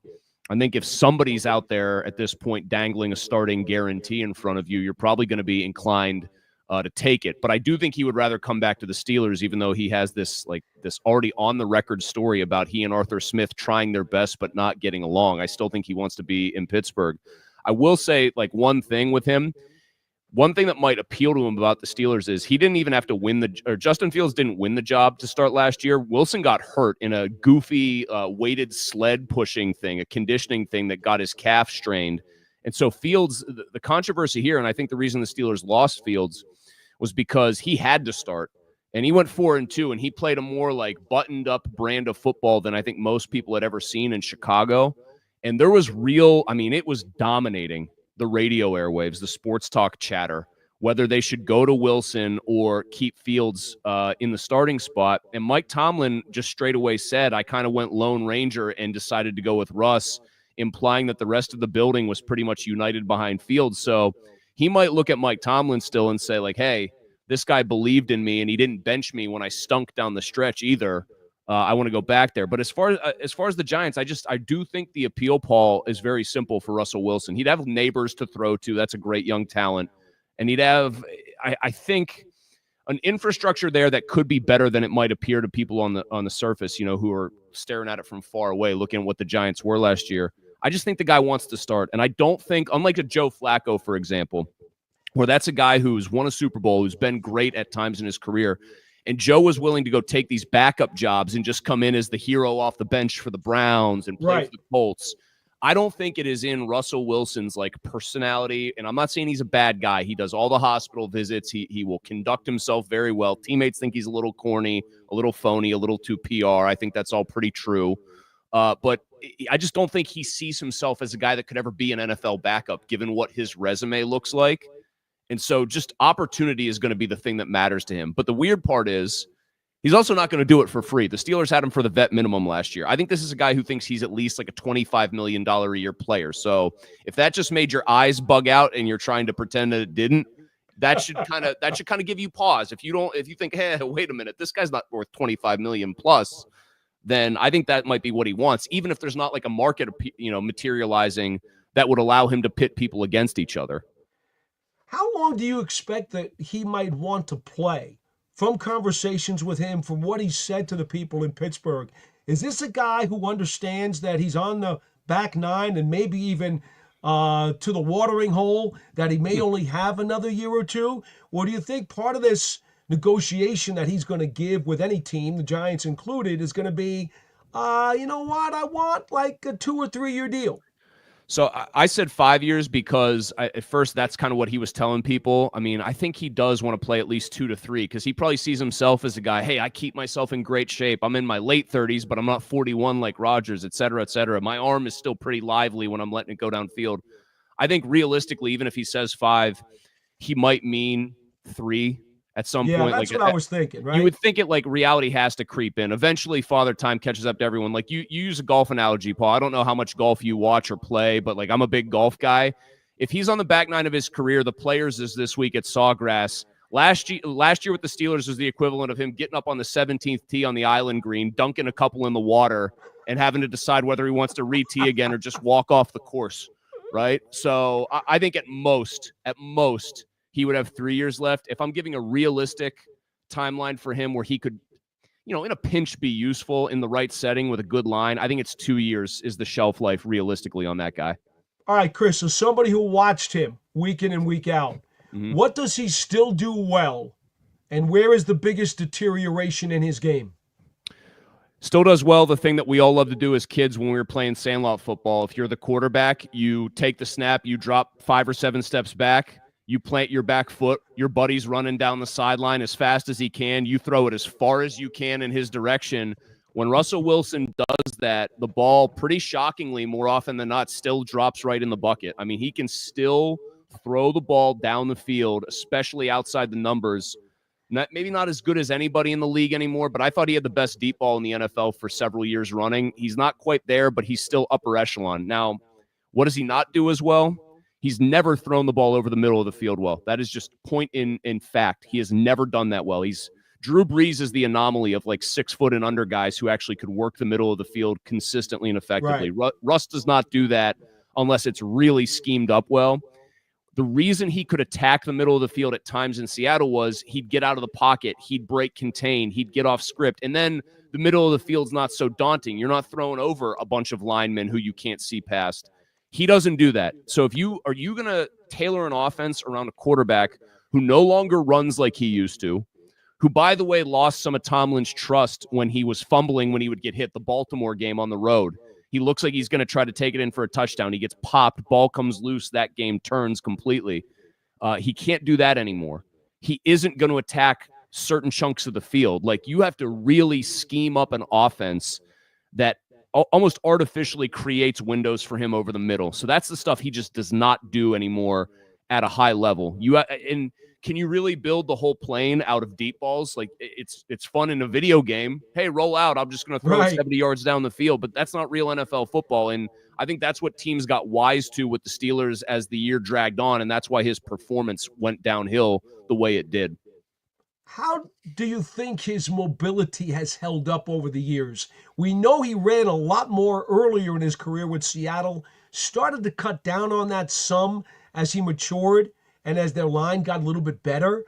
I think if somebody's out there at this point dangling a starting guarantee in front of you, you're probably going to be inclined to take it. But I do think he would rather come back to the Steelers, even though he has this already on the record story about he and Arthur Smith trying their best but not getting along. I still think he wants to be in Pittsburgh. I will say one thing with him. One thing that might appeal to him about the Steelers is he didn't even have to Justin Fields didn't win the job to start last year. Wilson got hurt in a goofy weighted sled pushing thing, a conditioning thing that got his calf strained. And so Fields, the controversy here, and I think the reason the Steelers lost Fields was because he had to start. And he went 4-2, and he played a more buttoned up brand of football than I think most people had ever seen in Chicago. And there was it was dominating. the radio airwaves, the sports talk chatter, whether they should go to Wilson or keep Fields in the starting spot. And Mike Tomlin just straight away said, I kind of went Lone Ranger and decided to go with Russ, implying that the rest of the building was pretty much united behind Fields. So he might look at Mike Tomlin still and say, like, hey, this guy believed in me and he didn't bench me when I stunk down the stretch either. I want to go back there. But as far as the Giants, I do think the appeal, Paul, is very simple for Russell Wilson. He'd have neighbors to throw to. That's a great young talent. And he'd have, I think, an infrastructure there that could be better than it might appear to people on the surface, who are staring at it from far away, looking at what the Giants were last year. I just think the guy wants to start. And I don't think, unlike a Joe Flacco, for example, where that's a guy who's won a Super Bowl, who's been great at times in his career, and Joe was willing to go take these backup jobs and just come in as the hero off the bench for the Browns and play for the Colts. I don't think it is in Russell Wilson's personality, and I'm not saying he's a bad guy. He does all the hospital visits. He will conduct himself very well. Teammates think he's a little corny, a little phony, a little too PR. I think that's all pretty true. But I just don't think he sees himself as a guy that could ever be an NFL backup, given what his resume looks like. And so just opportunity is going to be the thing that matters to him. But the weird part is he's also not going to do it for free. The Steelers had him for the vet minimum last year. I think this is a guy who thinks he's at least like a $25 million a year player. So if that just made your eyes bug out and you're trying to pretend that it didn't, that should kind of give you pause. If you think, hey, wait a minute, this guy's not worth 25 million plus, then I think that might be what he wants, even if there's not like a market, materializing that would allow him to pit people against each other. How long do you expect that he might want to play? From conversations with him, from what he said to the people in Pittsburgh, is this a guy who understands that he's on the back nine and maybe even to the watering hole, that he may only have another year or two? Or do you think part of this negotiation that he's going to give with any team, the Giants included, is going to be, you know what, I want like a 2 or 3 year deal? So I said 5 years because at first that's kind of what he was telling people. I mean, I think he does want to play at least 2 to 3 because he probably sees himself as a guy, hey, I keep myself in great shape. I'm in my late 30s, but I'm not 41 like Rodgers, et cetera, et cetera. My arm is still pretty lively when I'm letting it go downfield. I think realistically, even if he says 5, he might mean 3 at some point. Yeah, that's what I was thinking, right? You would think reality has to creep in. Eventually, Father Time catches up to everyone. Like you use a golf analogy, Paul. I don't know how much golf you watch or play, but I'm a big golf guy. If he's on the back nine of his career, the Players is this week at Sawgrass. Last year with the Steelers was the equivalent of him getting up on the 17th tee on the island green, dunking a couple in the water, and having to decide whether he wants to re-tee again or just walk off the course, right? So I think at most, he would have 3 years left. If I'm giving a realistic timeline for him where he could, in a pinch be useful in the right setting with a good line, I think it's 2 years is the shelf life realistically on that guy. All right, Chris, so somebody who watched him week in and week out, what does he still do well, and where is the biggest deterioration in his game? Still does well the thing that we all love to do as kids when we were playing sandlot football. If you're the quarterback, you take the snap, you drop 5 or 7 steps back, you plant your back foot, your buddy's running down the sideline as fast as he can. You throw it as far as you can in his direction. When Russell Wilson does that, the ball, pretty shockingly, more often than not, still drops right in the bucket. I mean, he can still throw the ball down the field, especially outside the numbers. Maybe not as good as anybody in the league anymore, but I thought he had the best deep ball in the NFL for several years running. He's not quite there, but he's still upper echelon. Now, what does he not do as well? He's never thrown the ball over the middle of the field well. That is just point in fact. He has never done that well. Drew Brees is the anomaly of 6 foot and under guys who actually could work the middle of the field consistently and effectively. Right. Russ does not do that unless it's really schemed up well. The reason he could attack the middle of the field at times in Seattle was he'd get out of the pocket, he'd break contain, he'd get off script, and then the middle of the field's not so daunting. You're not throwing over a bunch of linemen who you can't see past. He doesn't do that. So are you going to tailor an offense around a quarterback who no longer runs like he used to, who, by the way, lost some of Tomlin's trust when he was fumbling when he would get hit the Baltimore game on the road? He looks like he's going to try to take it in for a touchdown. He gets popped, ball comes loose, that game turns completely. He can't do that anymore. He isn't going to attack certain chunks of the field. You have to really scheme up an offense that almost artificially creates windows for him over the middle. So that's the stuff he just does not do anymore at a high level. And can you really build the whole plane out of deep balls? Like, it's fun in a video game. Hey, roll out. I'm just going to throw 70 yards down the field, but that's not real NFL football. And I think that's what teams got wise to with the Steelers as the year dragged on, and that's why his performance went downhill the way it did. How do you think his mobility has held up over the years? We know he ran a lot more earlier in his career with Seattle, started to cut down on that some as he matured and as their line got a little bit better.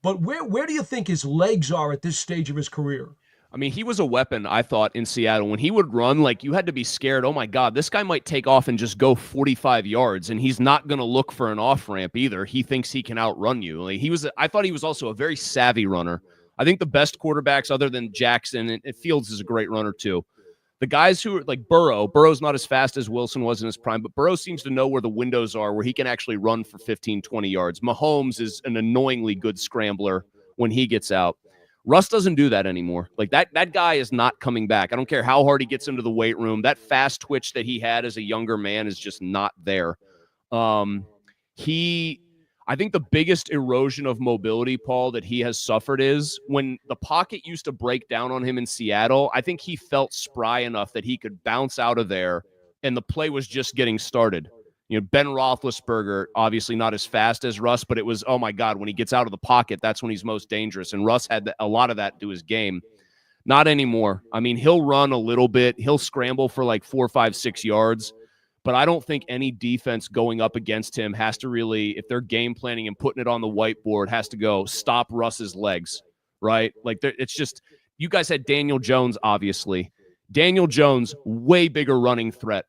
But where do you think his legs are at this stage of his career? I mean, he was a weapon, I thought, in Seattle. When he would run, like, you had to be scared. Oh, my God, this guy might take off and just go 45 yards, and he's not going to look for an off-ramp either. He thinks he can outrun you. Like, I thought he was also a very savvy runner. I think the best quarterbacks other than Jackson, and Fields is a great runner too. The guys who are like Burrow's not as fast as Wilson was in his prime, but Burrow seems to know where the windows are where he can actually run for 15, 20 yards. Mahomes is an annoyingly good scrambler when he gets out. Russ doesn't do that anymore. Like that guy is not coming back. I don't care how hard he gets into the weight room. That fast twitch that he had as a younger man is just not there. I think the biggest erosion of mobility, Paul, that he has suffered is when the pocket used to break down on him in Seattle. I think he felt spry enough that he could bounce out of there and the play was just getting started. You know, Ben Roethlisberger, obviously not as fast as Russ, but it was, oh my God, when he gets out of the pocket, that's when he's most dangerous. And Russ had a lot of that to his game. Not anymore. I mean, he'll run a little bit. He'll scramble for like 4, 5, 6 yards. But I don't think any defense going up against him has to really, if they're game planning and putting it on the whiteboard, has to go stop Russ's legs, right? Like, it's just, you guys had Daniel Jones, obviously. Daniel Jones, way bigger running threat.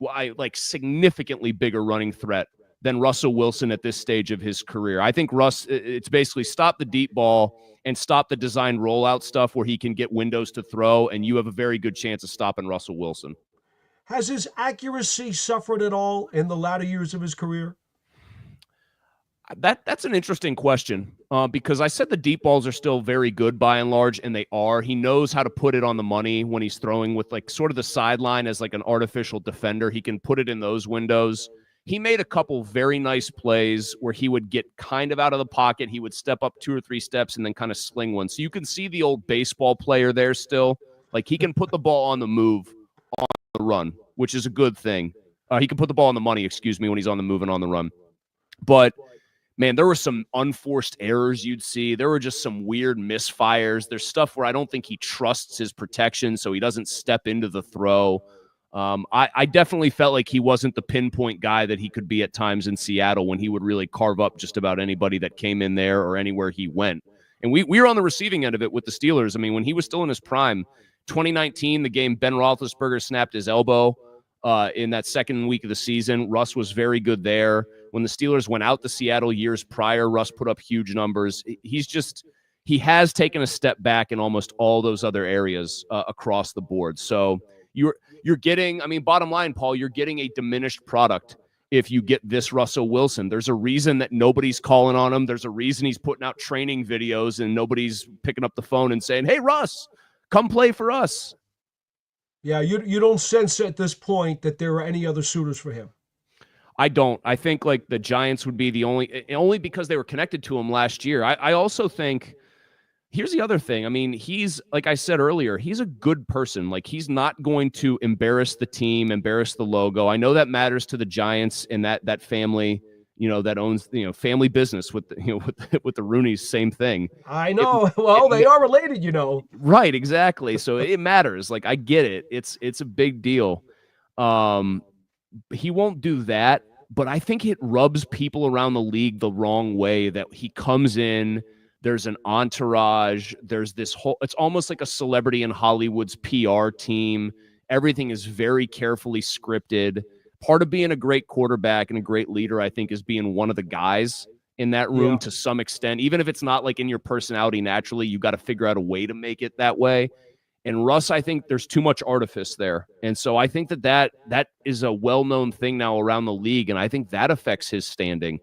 Like significantly bigger running threat than Russell Wilson at this stage of his career. I think Russ, it's basically stop the deep ball and stop the design rollout stuff where he can get windows to throw, and you have a very good chance of stopping Russell Wilson. Has his accuracy suffered at all in the latter years of his career? That's an interesting question because I said the deep balls are still very good by and large, and they are. He knows how to put it on the money when he's throwing with like sort of the sideline as like an artificial defender. He can put it in those windows. He made a couple very nice plays where he would get kind of out of the pocket. He would step up 2 or 3 steps and then kind of sling one. So you can see the old baseball player there still. Like he can put the ball on the move on the run, which is a good thing. He can put the ball on the money, when he's on the move and on the run. But man, there were some unforced errors you'd see. There were just some weird misfires. There's stuff where I don't think he trusts his protection, so he doesn't step into the throw. I definitely felt like he wasn't the pinpoint guy that he could be at times in Seattle when he would really carve up just about anybody that came in there or anywhere he went. And we were on the receiving end of it with the Steelers. I mean, when he was still in his prime, 2019, the game Ben Roethlisberger snapped his elbow in that second week of the season. Russ was very good there. When the Steelers went out to Seattle years prior, Russ put up huge numbers. He has taken a step back in almost all those other areas across the board. So you're getting, I mean, bottom line, Paul, you're getting a diminished product if you get this Russell Wilson. There's a reason that nobody's calling on him. There's a reason he's putting out training videos and nobody's picking up the phone and saying, hey, Russ, come play for us. Yeah, you don't sense at this point that there are any other suitors for him. I don't. I think like the Giants would be the only because they were connected to him last year. I also think here's the other thing. I mean, he's, like I said earlier, he's a good person. Like he's not going to embarrass the team, embarrass the logo. I know that matters to the Giants and that family, that owns, family business with with the Rooneys, same thing. I know. They are related, Right, exactly. So it matters. Like I get it. It's a big deal. He won't do that. But I think it rubs people around the league the wrong way that he comes in, there's an entourage, there's this whole, it's almost like a celebrity in Hollywood's PR team. Everything is very carefully scripted. Part of being a great quarterback and a great leader, I think, is being one of the guys in that room to some extent. Even if it's not like in your personality naturally, you got to figure out a way to make it that way. And Russ, I think there's too much artifice there. And so I think that is a well-known thing now around the league, and I think that affects his standing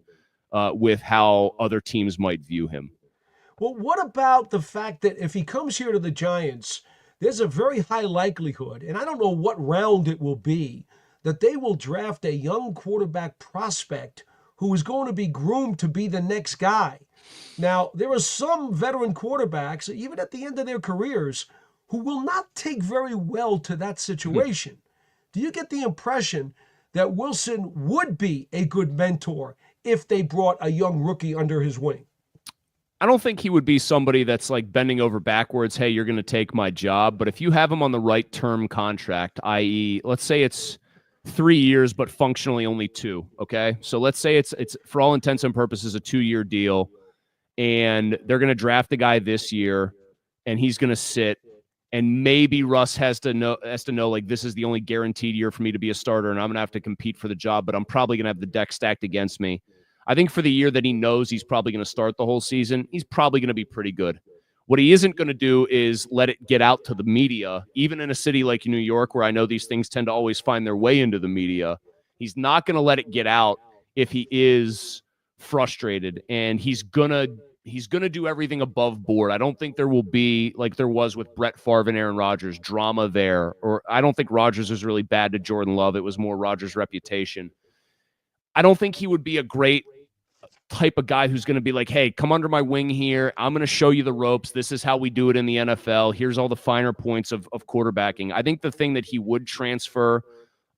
with how other teams might view him. Well, what about the fact that if he comes here to the Giants, there's a very high likelihood, and I don't know what round it will be, that they will draft a young quarterback prospect who is going to be groomed to be the next guy. Now, there are some veteran quarterbacks, even at the end of their careers, who will not take very well to that situation. Do you get the impression that Wilson would be a good mentor if they brought a young rookie under his wing? I don't think he would be somebody that's like bending over backwards, hey, you're going to take my job. But if you have him on the right term contract, i.e., let's say it's 3 years, but functionally only 2, okay? So let's say it's for all intents and purposes a 2-year deal, and they're going to draft the guy this year, and he's going to sit, and maybe Russ has to know like this is the only guaranteed year for me to be a starter, and I'm going to have to compete for the job, but I'm probably going to have the deck stacked against me. I think for the year that he knows he's probably going to start the whole season, he's probably going to be pretty good. What he isn't going to do is let it get out to the media, even in a city like New York, where I know these things tend to always find their way into the media. He's not going to let it get out if he is frustrated, and he's going to do everything above board. I don't think there will be, like there was with Brett Favre and Aaron Rodgers, drama there. Or I don't think Rodgers was really bad to Jordan Love. It was more Rodgers' reputation. I don't think he would be a great type of guy who's going to be like, hey, come under my wing here. I'm going to show you the ropes. This is how we do it in the NFL. Here's all the finer points of quarterbacking. I think the thing that he would transfer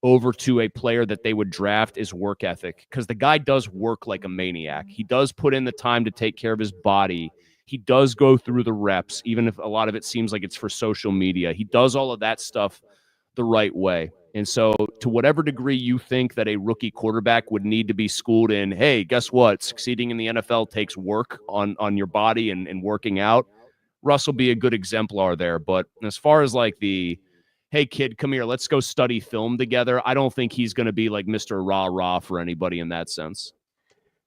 over to a player that they would draft is work ethic, because the guy does work like a maniac. He does put in the time to take care of his body. He does go through the reps, even if a lot of it seems like it's for social media. He does all of that stuff the right way. And so to whatever degree you think that a rookie quarterback would need to be schooled in, hey, guess what? Succeeding in the NFL takes work on your body and working out. Russ will be a good exemplar there. But as far as like the, hey, kid, come here, let's go study film together, I don't think he's going to be like Mr. Rah-Rah for anybody in that sense.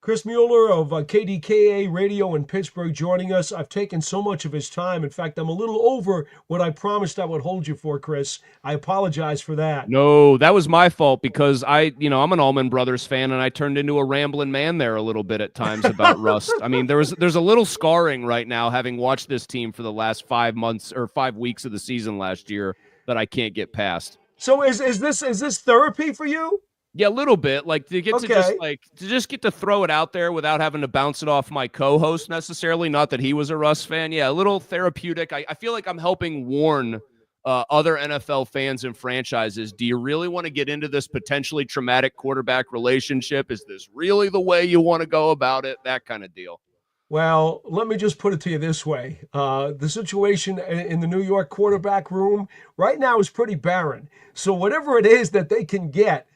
Chris Mueller of KDKA Radio in Pittsburgh joining us. I've taken so much of his time. In fact, I'm a little over what I promised I would hold you for, Chris. I apologize for that. No, that was my fault because I'm an Allman Brothers fan, and I turned into a rambling man there a little bit at times about Rust. I mean, there's a little scarring right now having watched this team for the last 5 months or 5 weeks of the season last year that I can't get past. So is this therapy for you? Yeah, a little bit. Like to get to just get to throw it out there without having to bounce it off my co-host necessarily. Not that he was a Russ fan. Yeah, a little therapeutic. I feel like I'm helping warn other NFL fans and franchises. Do you really want to get into this potentially traumatic quarterback relationship? Is this really the way you want to go about it? That kind of deal. Well, let me just put it to you this way. The situation in the New York quarterback room right now is pretty barren. So whatever it is that they can get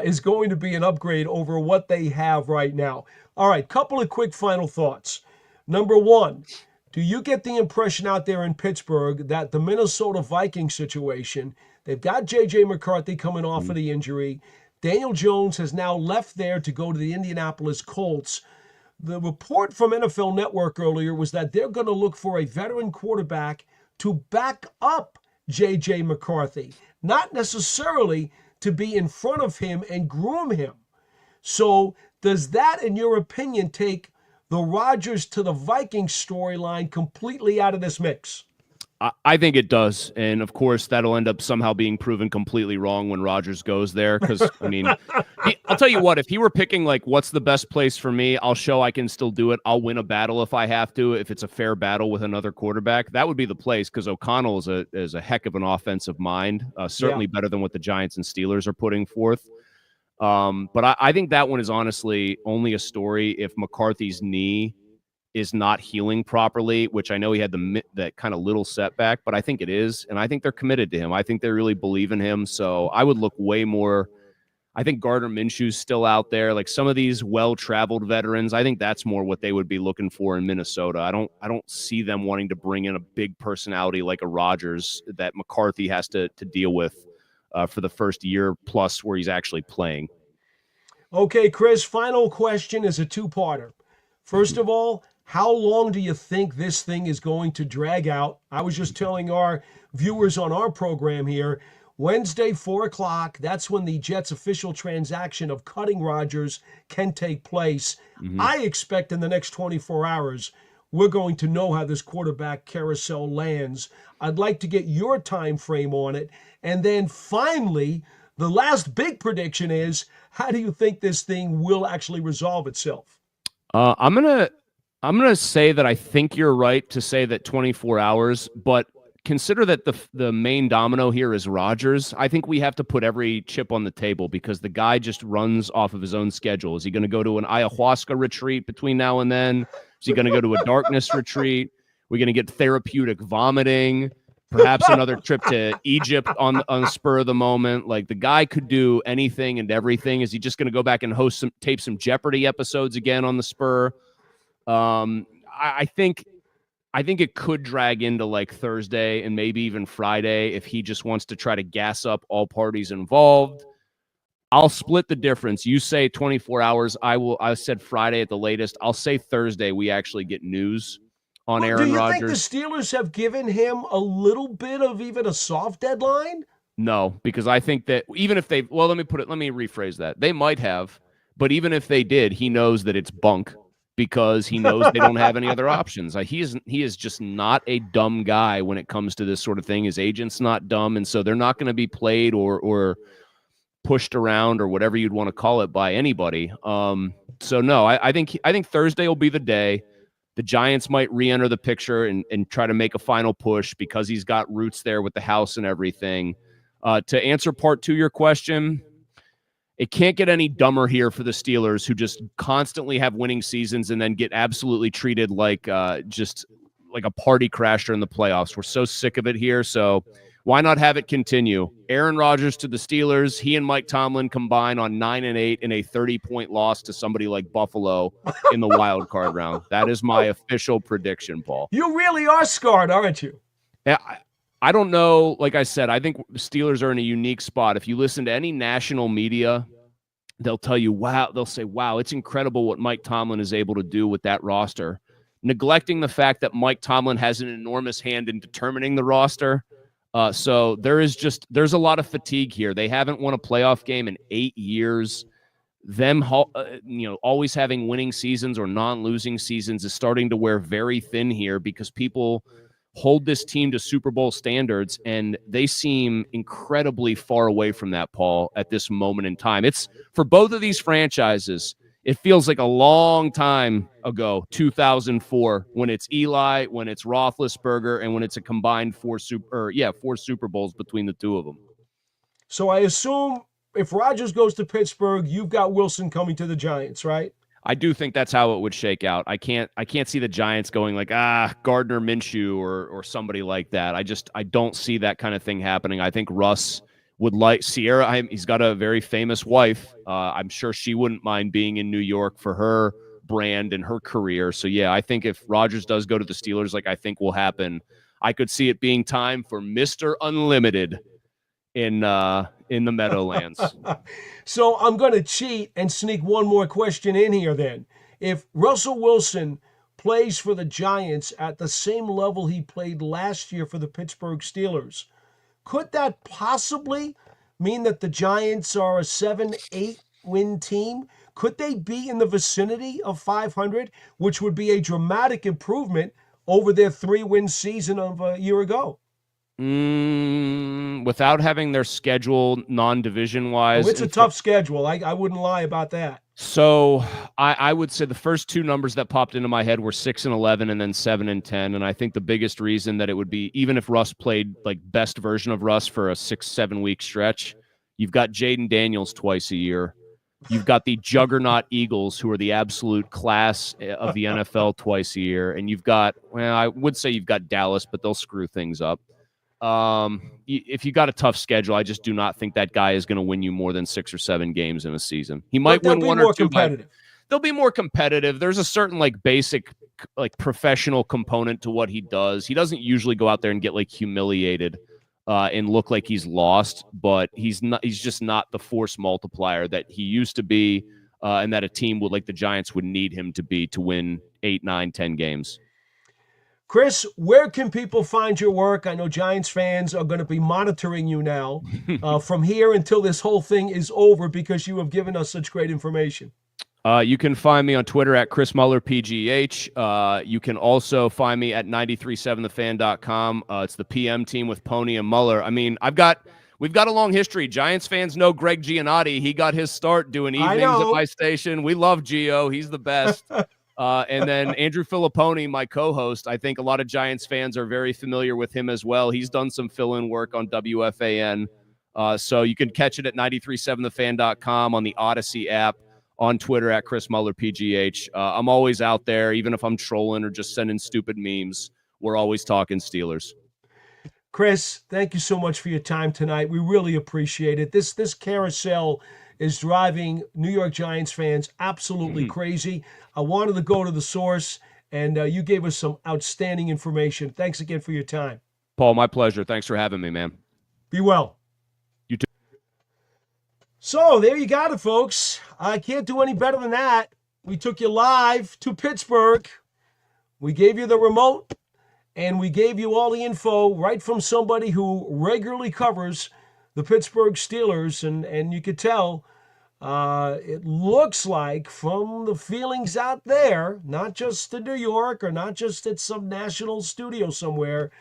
is going to be an upgrade over what they have right now. All right, couple of quick final thoughts. Number one, do you get the impression out there in Pittsburgh that the Minnesota Vikings situation, they've got J.J. McCarthy coming off of the injury. Daniel Jones has now left there to go to the Indianapolis Colts. The report from NFL Network earlier was that they're going to look for a veteran quarterback to back up J.J. McCarthy, not necessarily to be in front of him and groom him. So does that, in your opinion, take the Rodgers to the Vikings storyline completely out of this mix? I think it does. And, of course, that'll end up somehow being proven completely wrong when Rodgers goes there. Because, I mean, I'll tell you what, if he were picking, like, what's the best place for me, I'll show I can still do it. I'll win a battle if I have to, if it's a fair battle with another quarterback. That would be the place because O'Connell is a heck of an offensive mind, certainly better than what the Giants and Steelers are putting forth. But I think that one is honestly only a story if McCarthy's knee is not healing properly, which I know he had that kind of little setback, but I think it is. And I think they're committed to him. I think they really believe in him. So I would look way more. I think Gardner Minshew's still out there. Like some of these well-traveled veterans, I think that's more what they would be looking for in Minnesota. I don't see them wanting to bring in a big personality like a Rodgers that McCarthy has to deal with for the first year plus where he's actually playing. Okay, Chris, final question is a two-parter. First of all, how long do you think this thing is going to drag out? I was just telling our viewers on our program here, Wednesday, 4 o'clock, that's when the Jets' official transaction of cutting Rodgers can take place. I expect in the next 24 hours, we're going to know how this quarterback carousel lands. I'd like to get your time frame on it. And then finally, the last big prediction is, how do you think this thing will actually resolve itself? I'm gonna say that I think you're right to say that 24 hours, but consider that the main domino here is Rodgers. I think we have to put every chip on the table because the guy just runs off of his own schedule. Is he going to go to an ayahuasca retreat between now and then? Is he going to go to a darkness retreat? We're going to get therapeutic vomiting, perhaps another trip to Egypt on the spur of the moment. Like, the guy could do anything and everything. Is he just going to go back and tape some Jeopardy episodes again on the spur? I think it could drag into like Thursday and maybe even Friday if he just wants to try to gas up all parties involved. I'll split the difference. You say 24 hours. I said Friday at the latest. I'll say Thursday we actually get news on Aaron Rodgers. Do you think the Steelers have given him a little bit of even a soft deadline? No, because I think that even if they, well, let me rephrase that. They might have, but even if they did, he knows that it's bunk. Because he knows they don't have any other options. He is just not a dumb guy when it comes to this sort of thing. His agent's not dumb, and so they're not going to be played or pushed around or whatever you'd want to call it by anybody. So no, I think Thursday will be the day. The Giants might re-enter the picture and try to make a final push because he's got roots there with the house and everything. To answer part 2 of your question, it can't get any dumber here for the Steelers, who just constantly have winning seasons and then get absolutely treated like just like a party crasher in the playoffs. We're so sick of it here, so why not have it continue? Aaron Rodgers to the Steelers. He and Mike Tomlin combine on 9-8 in a 30-point loss to somebody like Buffalo in the wild card round. That is my official prediction, Paul. You really are scarred, aren't you? Yeah. I don't know. Like I said, I think the Steelers are in a unique spot. If you listen to any national media, they'll tell you, wow, they'll say, wow, it's incredible what Mike Tomlin is able to do with that roster, neglecting the fact that Mike Tomlin has an enormous hand in determining the roster. So there's a lot of fatigue here. They haven't won a playoff game in 8 years. Them, always having winning seasons or non-losing seasons is starting to wear very thin here because people hold this team to Super Bowl standards, and they seem incredibly far away from that, Paul, at this moment in time. It's for both of these franchises, it feels like a long time ago, 2004, when it's Eli, when it's Roethlisberger, and when it's a combined four Super Bowls between the two of them. So I assume if Rodgers goes to Pittsburgh, you've got Wilson coming to the Giants, right? I do think that's how it would shake out. I can't see the Giants going like, Gardner Minshew or somebody like that. I don't see that kind of thing happening. I think Russ would like Sierra. He's got a very famous wife. I'm sure she wouldn't mind being in New York for her brand and her career. So yeah, I think if Rodgers does go to the Steelers, like I think will happen, I could see it being time for Mr. Unlimited in the Meadowlands. So I'm going to cheat and sneak one more question in here then. If Russell Wilson plays for the Giants at the same level he played last year for the Pittsburgh Steelers, could that possibly mean that the Giants are a 7-8 win team? Could they be in the vicinity of 500, which would be a dramatic improvement over their 3-win season of a year ago? Without having their schedule non-division wise. It's a tough schedule. I wouldn't lie about that. So I would say the first two numbers that popped into my head were 6-11 and then 7-10. And I think the biggest reason that it would be, even if Russ played like best version of Russ for a 6-7 week stretch, you've got Jaden Daniels twice a year. You've got the juggernaut Eagles, who are the absolute class of the NFL twice a year. And you've got, well, I would say you've got Dallas, but they'll screw things up. If you got a tough schedule, I just do not think that guy is going to win you more than 6 or 7 games in a season. He might win one or two. They'll be more competitive. There's a certain like basic like professional component to what he does. He doesn't usually go out there and get like humiliated and look like he's lost, but he's just not the force multiplier that he used to be, and that a team would like the Giants would need him to be to win 8, 9, 10 games. Chris, where can people find your work? I know Giants fans are going to be monitoring you now from here until this whole thing is over because you have given us such great information. You can find me on Twitter at Chris Mueller PGH. You can also find me at 937thefan.com. It's the PM team with Pony and Mueller. I mean, we've got a long history. Giants fans know Greg Giannotti. He got his start doing evenings at my station. We love Gio. He's the best. And then Andrew Filipponi, my co-host. I think a lot of Giants fans are very familiar with him as well. He's done some fill-in work on WFAN. So you can catch it at 937thefan.com, on the Odyssey app, on Twitter at Chris Mueller PGH. I'm always out there, even if I'm trolling or just sending stupid memes. We're always talking Steelers. Chris, thank you so much for your time tonight. We really appreciate it. This carousel is driving New York Giants fans absolutely crazy. I wanted to go to the source, and you gave us some outstanding information. Thanks again for your time. Paul, my pleasure. Thanks for having me, man. Be well. You too. So there you got it, folks. I can't do any better than that. We took you live to Pittsburgh. We gave you the remote, and we gave you all the info right from somebody who regularly covers the Pittsburgh Steelers, and you could tell it looks like from the feelings out there, not just in New York or not just at some national studio somewhere,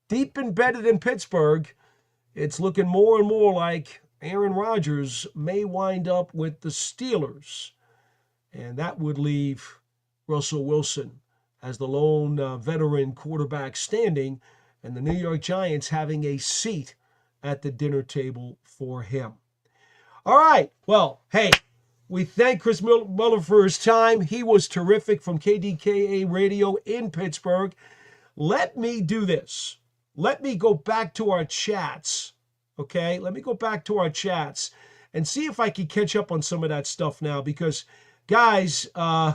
deep embedded in Pittsburgh, it's looking more and more like Aaron Rodgers may wind up with the Steelers. And that would leave Russell Wilson as the lone veteran quarterback standing, and the New York Giants having a seat at the dinner table for him. All right. Well, hey, we thank Chris Mueller for his time. He was terrific from KDKA Radio in Pittsburgh. Let me do this. Let me go back to our chats. Okay? Let me go back to our chats and see if I can catch up on some of that stuff now, because, guys, I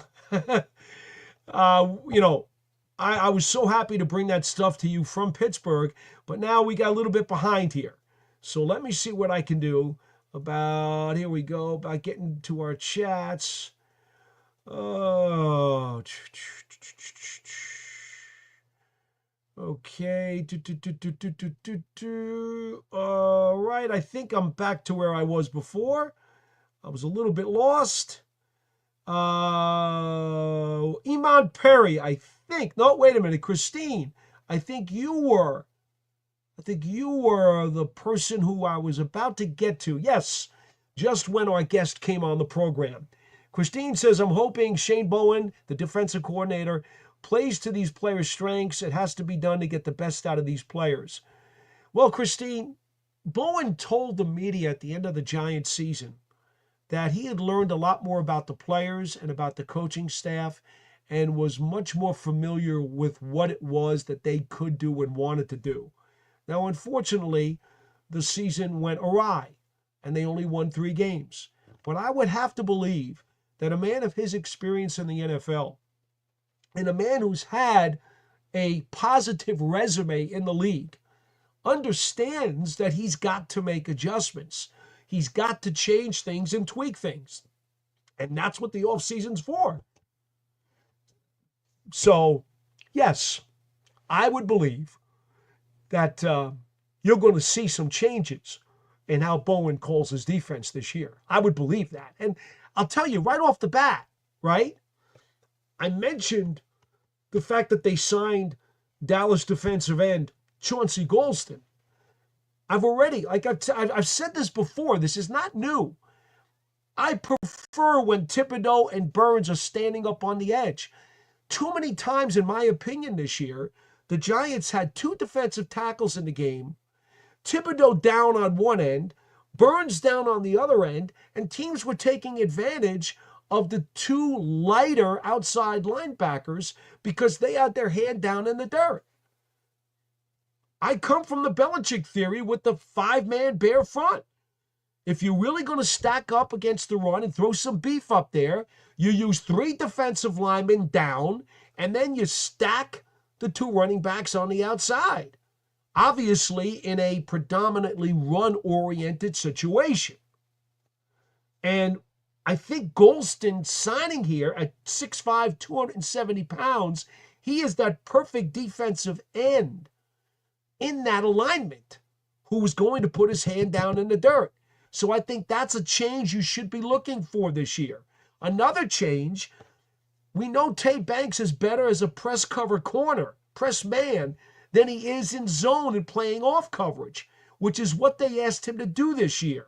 was so happy to bring that stuff to you from Pittsburgh, but now we got a little bit behind here. So let me see what I can do about, here we go, about getting to our chats. Oh, okay. All right, I think I'm back to where I was before. I was a little bit lost. Iman Perry, I think. No, wait a minute. Christine, I think you were the person who I was about to get to. Yes, just when our guest came on the program. Christine says, I'm hoping Shane Bowen, the defensive coordinator, plays to these players' strengths. It has to be done to get the best out of these players. Well, Christine, Bowen told the media at the end of the Giants season that he had learned a lot more about the players and about the coaching staff and was much more familiar with what it was that they could do and wanted to do. Now, unfortunately, the season went awry, and they only won 3 games. But I would have to believe that a man of his experience in the NFL, and a man who's had a positive resume in the league, understands that he's got to make adjustments. He's got to change things and tweak things. And that's what the offseason's for. So, yes, I would believe that you're going to see some changes in how Bowen calls his defense this year. I would believe that. And I'll tell you right off the bat, right? I mentioned the fact that they signed Dallas defensive end Chauncey Golston. I've said this before. This is not new. I prefer when Thibodeau and Burns are standing up on the edge. Too many times, in my opinion, this year, the Giants had 2 defensive tackles in the game, Thibodeau down on one end, Burns down on the other end, and teams were taking advantage of the 2 lighter outside linebackers because they had their hand down in the dirt. I come from the Belichick theory with the 5-man bare front. If you're really going to stack up against the run and throw some beef up there, you use 3 defensive linemen down, and then you stack the 2 running backs on the outside. Obviously, in a predominantly run-oriented situation. And I think Golston signing here at 6'5", 270 pounds, he is that perfect defensive end in that alignment who was going to put his hand down in the dirt. So I think that's a change you should be looking for this year. Another change, we know Tay Banks is better as a press cover corner, press man, than he is in zone and playing off coverage, which is what they asked him to do this year.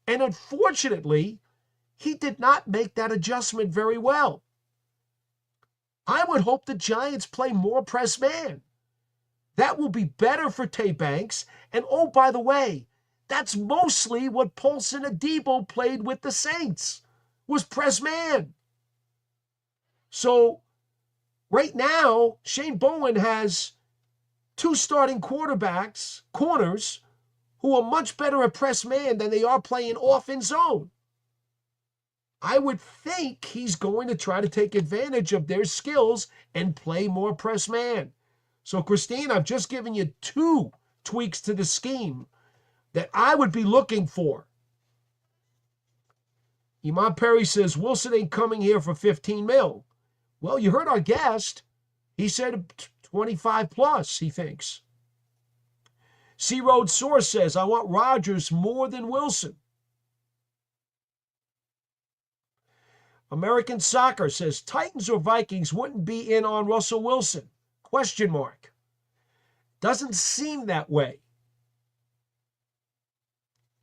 And unfortunately, he did not make that adjustment very well. I would hope the Giants play more press man. That will be better for Tay Banks. And oh, by the way, that's mostly what Paulson Adebo played with the Saints, was press man. So right now, Shane Bowen has two starting corners, who are much better at press man than they are playing off in zone. I would think he's going to try to take advantage of their skills and play more press man. So, Christine, I've just given you two tweaks to the scheme that I would be looking for. Iman Perry says, Wilson ain't coming here for 15 mil. Well, you heard our guest. He said 25 plus, he thinks. C. Road Source says, I want Rodgers more than Wilson. American Soccer says, Titans or Vikings wouldn't be in on Russell Wilson? Question mark. Doesn't seem that way.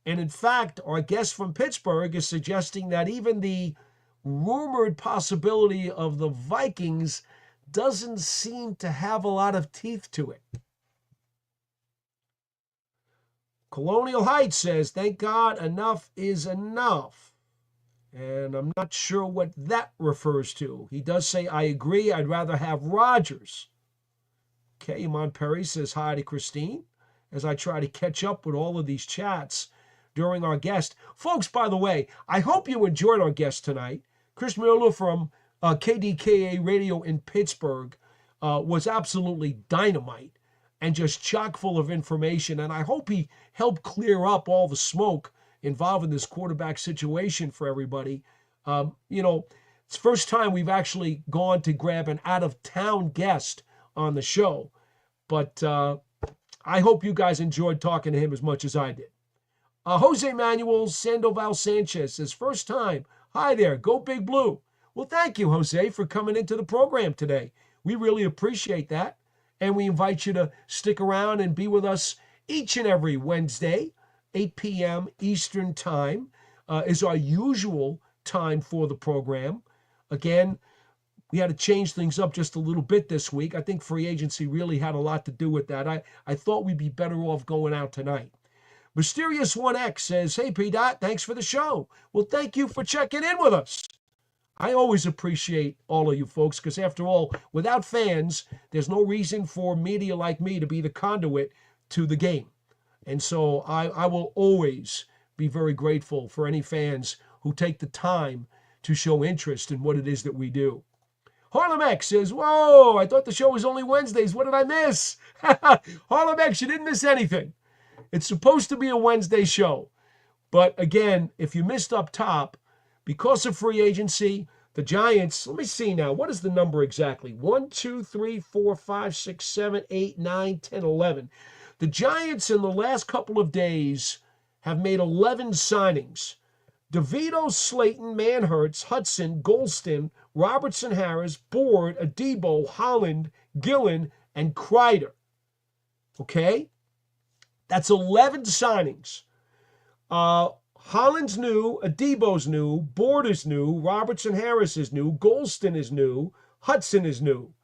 And in fact, our guest from Pittsburgh is suggesting that even the rumored possibility of the Vikings doesn't seem to have a lot of teeth to it. Colonial Heights says, thank God enough is enough. And I'm not sure what that refers to. He does say, I agree, I'd rather have Rodgers. Okay, Iman Perry says hi to Christine as I try to catch up with all of these chats during our guest. Folks, by the way, I hope you enjoyed our guest tonight. Chris Mueller from KDKA Radio in Pittsburgh was absolutely dynamite and just chock full of information. And I hope he helped clear up all the smoke involving this quarterback situation for everybody. It's the first time we've actually gone to grab an out-of-town guest on the show. But I hope you guys enjoyed talking to him as much as I did. Jose Manuel Sandoval Sanchez says, first time. Hi there, go Big Blue. Well, thank you, Jose, for coming into the program today. We really appreciate that. And we invite you to stick around and be with us each and every Wednesday, 8 p.m. Eastern Time is our usual time for the program. Again, we had to change things up just a little bit this week. I think free agency really had a lot to do with that. I thought we'd be better off going out tonight. Mysterious 1X says, hey, P-Dot, thanks for the show. Well, thank you for checking in with us. I always appreciate all of you folks because, after all, without fans, there's no reason for media like me to be the conduit to the game. And so I will always be very grateful for any fans who take the time to show interest in what it is that we do. Harlem X says, whoa, I thought the show was only Wednesdays. What did I miss? Harlem X, you didn't miss anything. It's supposed to be a Wednesday show. But again, if you missed up top, because of free agency, the Giants, let me see now, what is the number exactly? 1, 2, 3, 4, 5, 6, 7, 8, 9, 10, 11. The Giants in the last couple of days have made 11 signings. DeVito, Slayton, Manhurts, Hudson, Golston, Robertson Harris, Board, Adebo, Holland, Gillen, and Kreider. Okay? That's 11 signings. Holland's new, Adebo's new, Board is new, Robertson Harris is new, Golston is new, Hudson is new.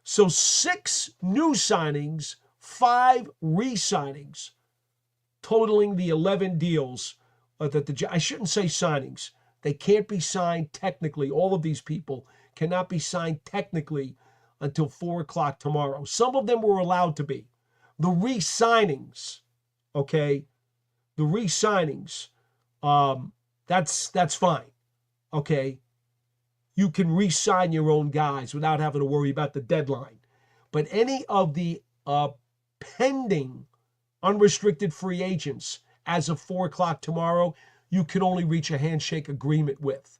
So 6 new signings, 5 re-signings, totaling the 11 deals that I shouldn't say signings. They can't be signed technically. All of these people cannot be signed technically until 4 o'clock tomorrow. Some of them were allowed to be. The re-signings, okay, the re-signings, that's fine, okay? You can re-sign your own guys without having to worry about the deadline. But any of the pending unrestricted free agents as of 4 o'clock tomorrow, you can only reach a handshake agreement with.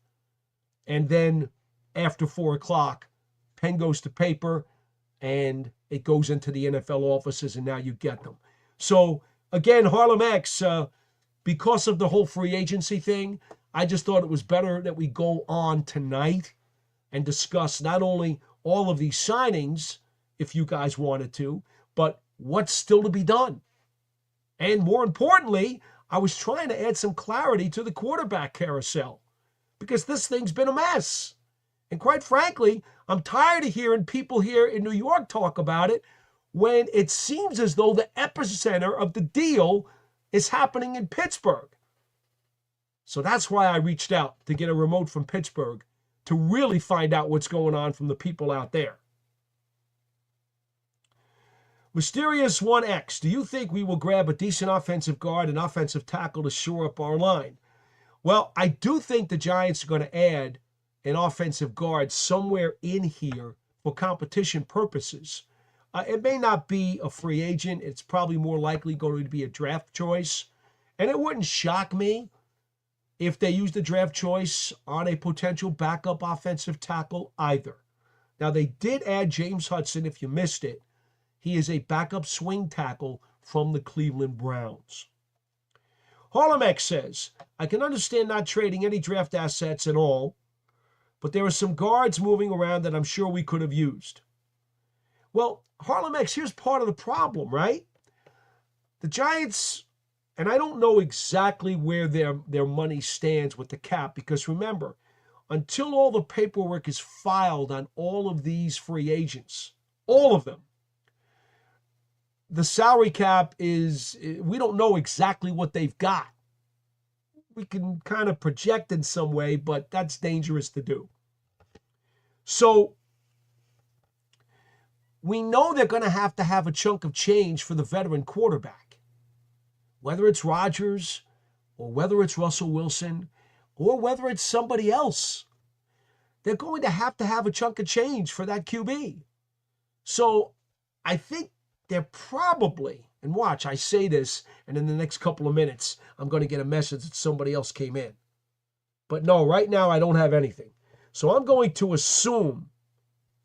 And then after 4 o'clock, pen goes to paper and it goes into the NFL offices, and now you get them. So again, Harlem X, because of the whole free agency thing, I just thought it was better that we go on tonight and discuss not only all of these signings, if you guys wanted to, but what's still to be done. And more importantly, I was trying to add some clarity to the quarterback carousel because this thing's been a mess. And quite frankly, I'm tired of hearing people here in New York talk about it when it seems as though the epicenter of the deal is happening in Pittsburgh. So that's why I reached out to get a remote from Pittsburgh to really find out what's going on from the people out there. Mysterious 1X, do you think we will grab a decent offensive guard and offensive tackle to shore up our line? Well, I do think the Giants are going to add an offensive guard somewhere in here for competition purposes. It may not be a free agent. It's probably more likely going to be a draft choice. And it wouldn't shock me if they used the draft choice on a potential backup offensive tackle either. Now, they did add James Hudson, if you missed it. He is a backup swing tackle from the Cleveland Browns. Harlemex says, I can understand not trading any draft assets at all, but there are some guards moving around that I'm sure we could have used. Well, Harlemex, here's part of the problem, right? The Giants, and I don't know exactly where their money stands with the cap, because remember, until all the paperwork is filed on all of these free agents, all of them, the salary cap is, we don't know exactly what they've got. We can kind of project in some way, but that's dangerous to do. So we know they're going to have a chunk of change for the veteran quarterback. Whether it's Rodgers or whether it's Russell Wilson or whether it's somebody else, they're going to have a chunk of change for that QB. So I think they're probably, and watch, I say this, and in the next couple of minutes, I'm going to get a message that somebody else came in. But no, right now I don't have anything. So I'm going to assume,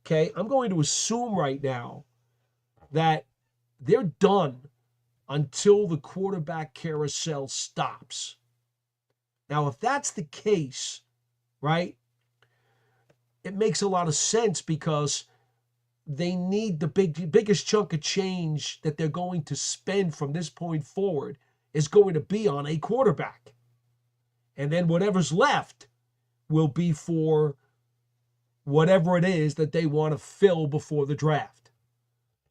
okay, I'm going to assume right now that they're done until the quarterback carousel stops. Now, if that's the case, right, it makes a lot of sense because they need the biggest chunk of change that they're going to spend from this point forward is going to be on a quarterback. And then whatever's left will be for whatever it is that they want to fill before the draft.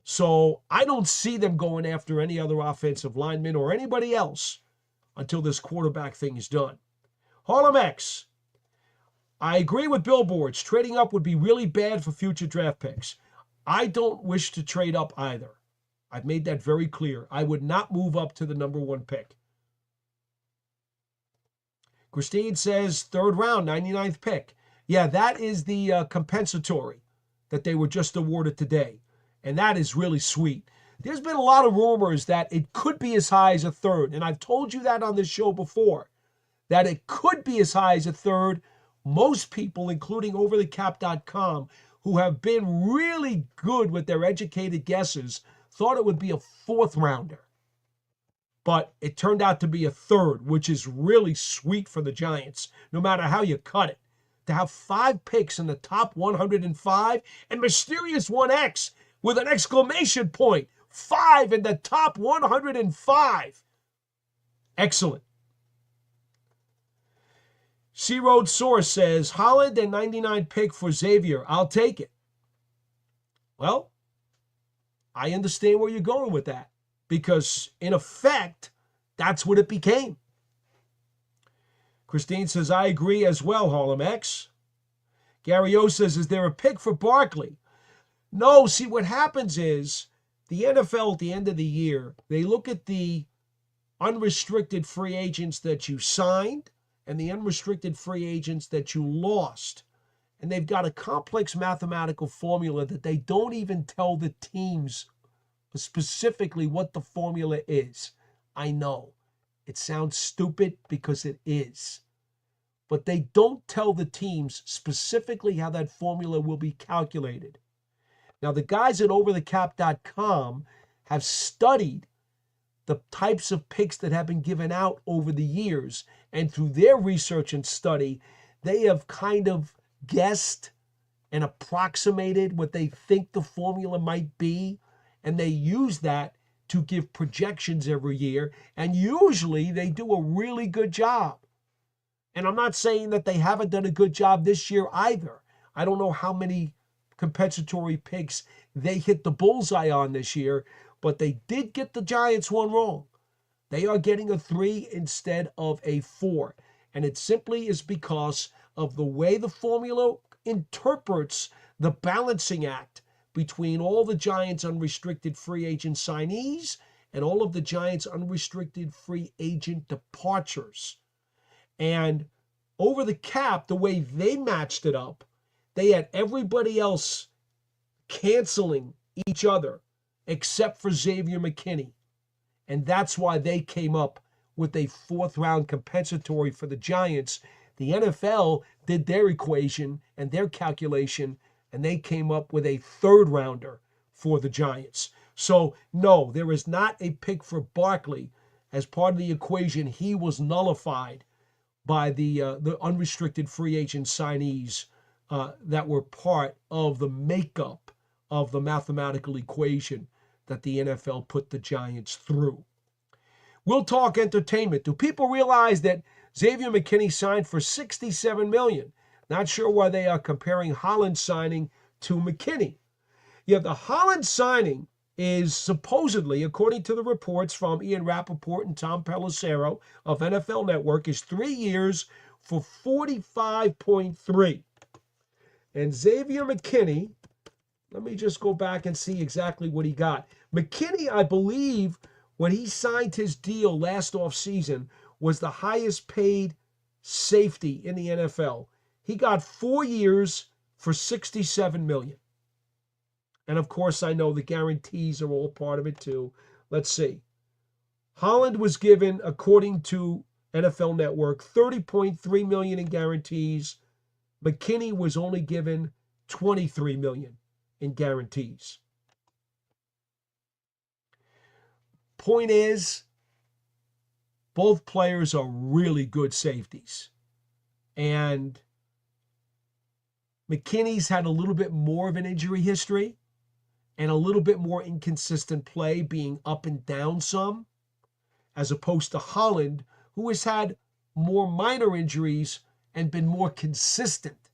So I don't see them going after any other offensive lineman or anybody else until this quarterback thing is done. Harlem X, I agree with billboards. Trading up would be really bad for future draft picks. I don't wish to trade up either. I've made that very clear. I would not move up to the number 1 pick. Christine says, 3rd round, 99th pick. Yeah, that is the compensatory that they were just awarded today. And that is really sweet. There's been a lot of rumors that it could be as high as a 3rd. And I've told you that on this show before, that it could be as high as a 3rd. Most people, including overthecap.com, who have been really good with their educated guesses, thought it would be a 4th rounder. But it turned out to be a 3rd, which is really sweet for the Giants, no matter how you cut it. To have 5 picks in the top 105 and mysterious 1X with an exclamation point. 5 in the top 105. Excellent. C-Road Source says, Holland and 99 pick for Xavier. I'll take it. Well, I understand where you're going with that because, in effect, that's what it became. Christine says, I agree as well, Harlem X. Gary O says, is there a pick for Barkley? No, see, what happens is the NFL at the end of the year, they look at the unrestricted free agents that you signed and the unrestricted free agents that you lost. And they've got a complex mathematical formula that they don't even tell the teams specifically what the formula is. I know. It sounds stupid because it is. But they don't tell the teams specifically how that formula will be calculated. Now, the guys at overthecap.com have studied the types of picks that have been given out over the years, and through their research and study, they have kind of guessed and approximated what they think the formula might be, and they use that to give projections every year, and usually they do a really good job. And I'm not saying that they haven't done a good job this year either. I don't know how many compensatory picks they hit the bullseye on this year, but they did get the Giants one wrong. They are getting a 3 instead of a 4. And it simply is because of the way the formula interprets the balancing act between all the Giants' unrestricted free agent signees and all of the Giants' unrestricted free agent departures. And over the cap, the way they matched it up, they had everybody else canceling each other except for Xavier McKinney. And that's why they came up with a 4th-round compensatory for the Giants. The NFL did their equation and their calculation, and they came up with a 3rd-rounder for the Giants. So, no, there is not a pick for Barkley. As part of the equation, he was nullified by the unrestricted free agent signees that were part of the makeup of the mathematical equation that the NFL put the Giants through. We'll talk entertainment. Do people realize that Xavier McKinney signed for $67 million? Not sure why they are comparing Holland's signing to McKinney. Yeah, the Holland signing is supposedly, according to the reports from Ian Rappaport and Tom Pelissero of NFL Network, is 3 years for $45.3. And Xavier McKinney, let me just go back and see exactly what he got. McKinney, I believe, when he signed his deal last offseason, was the highest paid safety in the NFL. He got 4 years for $67 million. And of course, I know the guarantees are all part of it too. Let's see. Holland was given, according to NFL Network, $30.3 million in guarantees. McKinney was only given $23 million in guarantees. Point is, both players are really good safeties. And McKinney's had a little bit more of an injury history and a little bit more inconsistent play, being up and down some, as opposed to Holland, who has had more minor injuries and been more consistent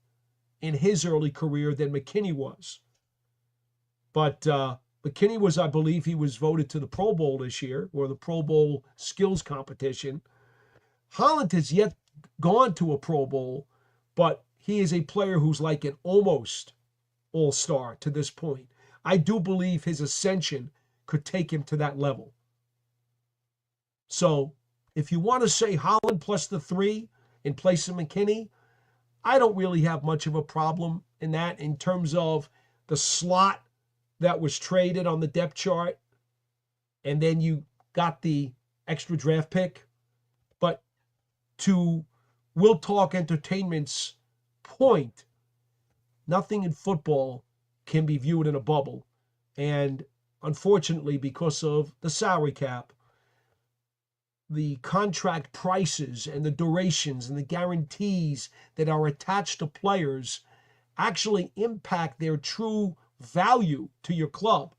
in his early career than McKinney was. But McKinney was, I believe, he was voted to the Pro Bowl this year, or the Pro Bowl skills competition. Holland has yet gone to a Pro Bowl, but he is a player who's like an almost all-star to this point. I do believe his ascension could take him to that level. So if you want to say Holland plus the 3 in place of McKinney, I don't really have much of a problem in that in terms of the slot that was traded on the depth chart, and then you got the extra draft pick. But to Will Talk Entertainment's point, nothing in football can be viewed in a bubble. And unfortunately, because of the salary cap, the contract prices and the durations and the guarantees that are attached to players actually impact their true value to your club,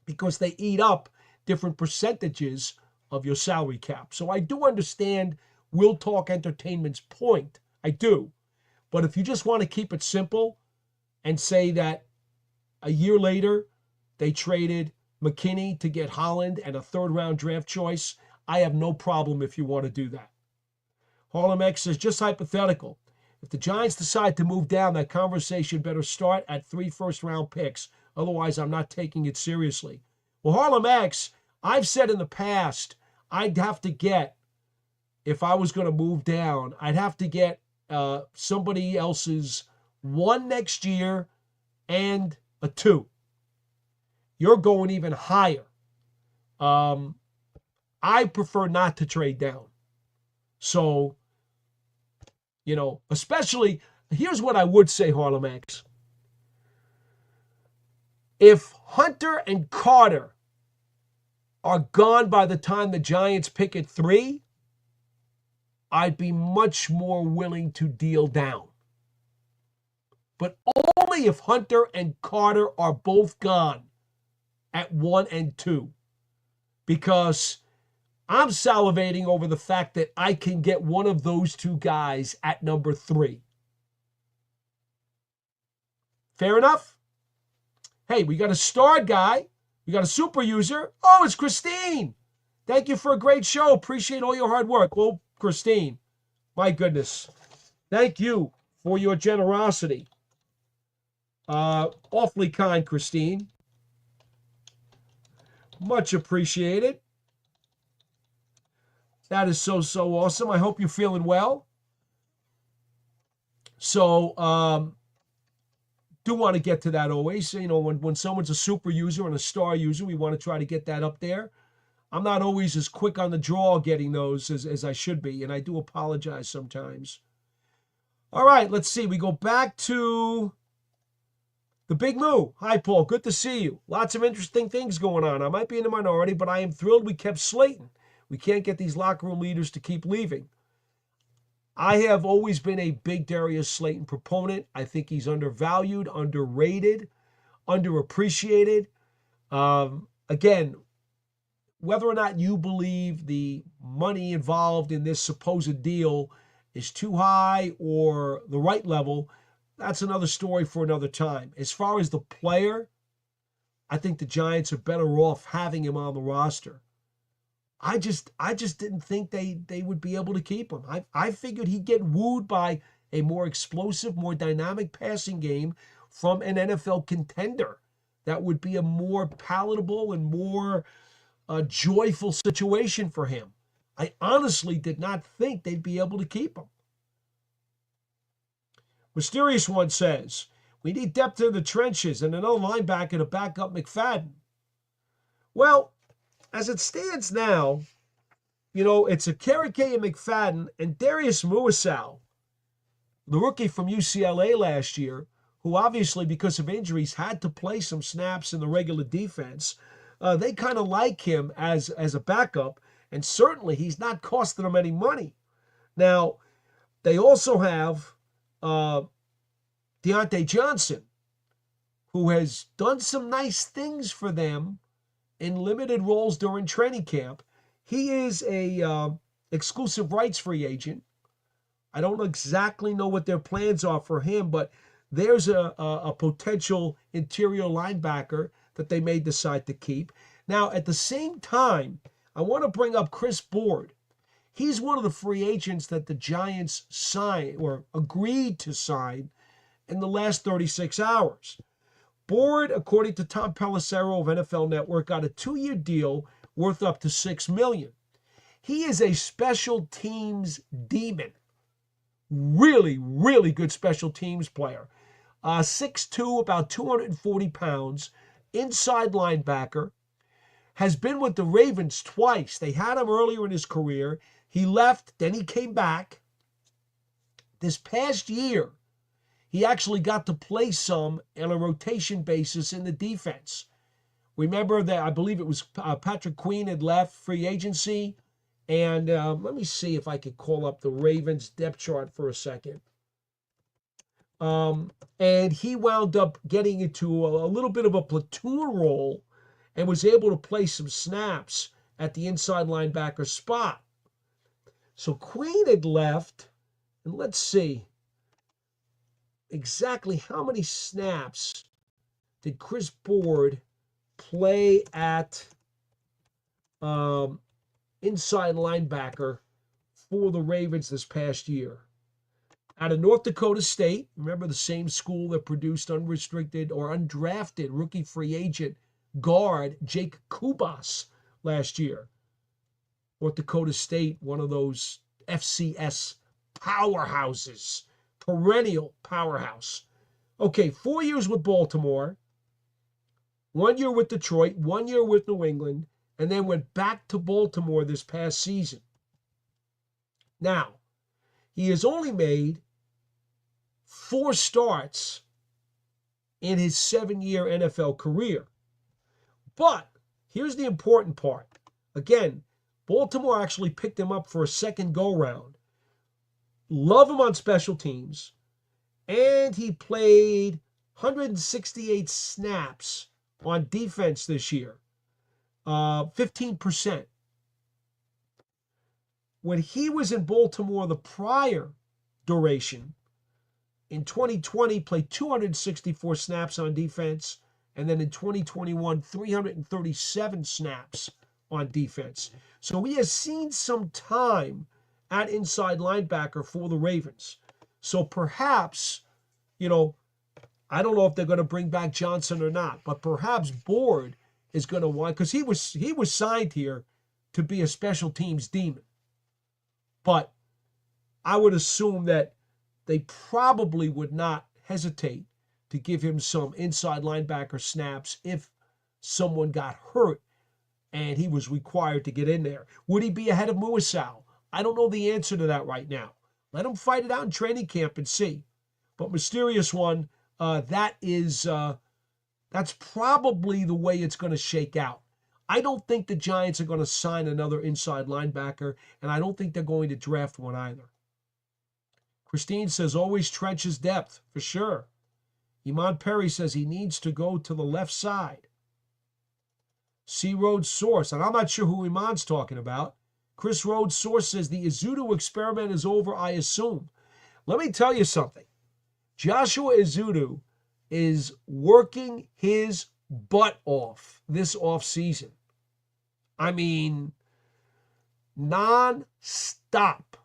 because they eat up different percentages of your salary cap. So I do understand Will Talk Entertainment's point. I do. But if you just want to keep it simple and say that a year later they traded McKinney to get Holland and a 3rd-round draft choice, I have no problem if you want to do that. Harlem X says, just hypothetical. If the Giants decide to move down, that conversation better start at 3 first-round picks. Otherwise, I'm not taking it seriously. Well, Harlem X, I've said in the past, I'd have to get, if I was going to move down, I'd have to get somebody else's 1 next year and a 2. You're going even higher. I prefer not to trade down. So, especially, here's what I would say, Harlem X. If Hunter and Carter are gone by the time the Giants pick at 3, I'd be much more willing to deal down. But only if Hunter and Carter are both gone at 1 and 2. Because I'm salivating over the fact that I can get one of those two guys at number 3. Fair enough? Hey, we got a star guy. We got a super user. Oh, it's Christine. Thank you for a great show. Appreciate all your hard work. Well, Christine, my goodness. Thank you for your generosity. Awfully kind, Christine. Much appreciated. That is so awesome. I hope you're feeling well. So, do want to get to that always. You know, when someone's a super user and a star user, we want to try to get that up there. I'm not always as quick on the draw getting those as I should be, and I do apologize sometimes. All right, let's see. We go back to the Big Moo. Hi, Paul. Good to see you. Lots of interesting things going on. I might be in the minority, but I am thrilled we kept Slayton. We can't get these locker room leaders to keep leaving. I have always been a big Darius Slayton proponent. I think he's undervalued, underrated, underappreciated. Again, whether or not you believe the money involved in this supposed deal is too high or the right level, that's another story for another time. As far as the player, I think the Giants are better off having him on the roster. I just didn't think they would be able to keep him. I figured he'd get wooed by a more explosive, more dynamic passing game from an NFL contender. That would be a more palatable and more joyful situation for him. I honestly did not think they'd be able to keep him. Mysterious One says, we need depth in the trenches and another linebacker to back up McFadden. Well, as it stands now, you know, it's a KDKA and McFadden and Darius Muasau, the rookie from UCLA last year, who obviously because of injuries had to play some snaps in the regular defense. They kind of like him as a backup, and certainly he's not costing them any money. Now, they also have Deontay Johnson, who has done some nice things for them in limited roles during training camp. He is a exclusive rights free agent. I don't exactly know what their plans are for him, but there's a potential interior linebacker that they may decide to keep. Now, at the same time, I want to bring up Chris Board. He's one of the free agents that the Giants signed or agreed to sign in the last 36 hours. Board, according to Tom Pelissero of NFL Network, got a 2-year deal worth up to $6 million. He is a special teams demon. Really, really good special teams player. 6'2", about 240 pounds, inside linebacker. Has been with the Ravens twice. They had him earlier in his career. He left, then he came back. This past year, he actually got to play some on a rotation basis in the defense. Remember that I believe it was Patrick Queen had left free agency. And let me see if I could call up the Ravens depth chart for a second. And he wound up getting into a little bit of a platoon role and was able to play some snaps at the inside linebacker spot. So Queen had left, and let's see exactly how many snaps did Chris Board play at inside linebacker for the Ravens this past year. Out of North Dakota State, remember the same school that produced unrestricted or undrafted rookie free agent guard Jake Kubas last year. North Dakota State, one of those FCS powerhouses, perennial powerhouse. Okay, 4 years with Baltimore, 1 year with Detroit, 1 year with New England, and then went back to Baltimore this past season. Now, he has only made 4 starts in his 7-year NFL career. But here's the important part. Again, Baltimore actually picked him up for a second go-round. Love him on special teams. And he played 168 snaps on defense this year. 15%. When he was in Baltimore the prior duration, in 2020, played 264 snaps on defense. And then in 2021, 337 snaps on defense. So he has seen some time at inside linebacker for the Ravens. So perhaps, I don't know if they're going to bring back Johnson or not, but perhaps Board is going to want, because he was signed here to be a special teams demon. But I would assume that they probably would not hesitate to give him some inside linebacker snaps if someone got hurt and he was required to get in there. Would he be ahead of Muasau? I don't know the answer to that right now. Let him fight it out in training camp and see. But Mysterious One, that's probably the way it's going to shake out. I don't think the Giants are going to sign another inside linebacker, and I don't think they're going to draft one either. Christine says, always trenches depth, for sure. Iman Perry says he needs to go to the left side. C. Road Source, and I'm not sure who Iman's talking about. Chris Rhodes Source says the Izzudu experiment is over, I assume. Let me tell you something. Joshua Izzudu is working his butt off this offseason. I mean, non-stop.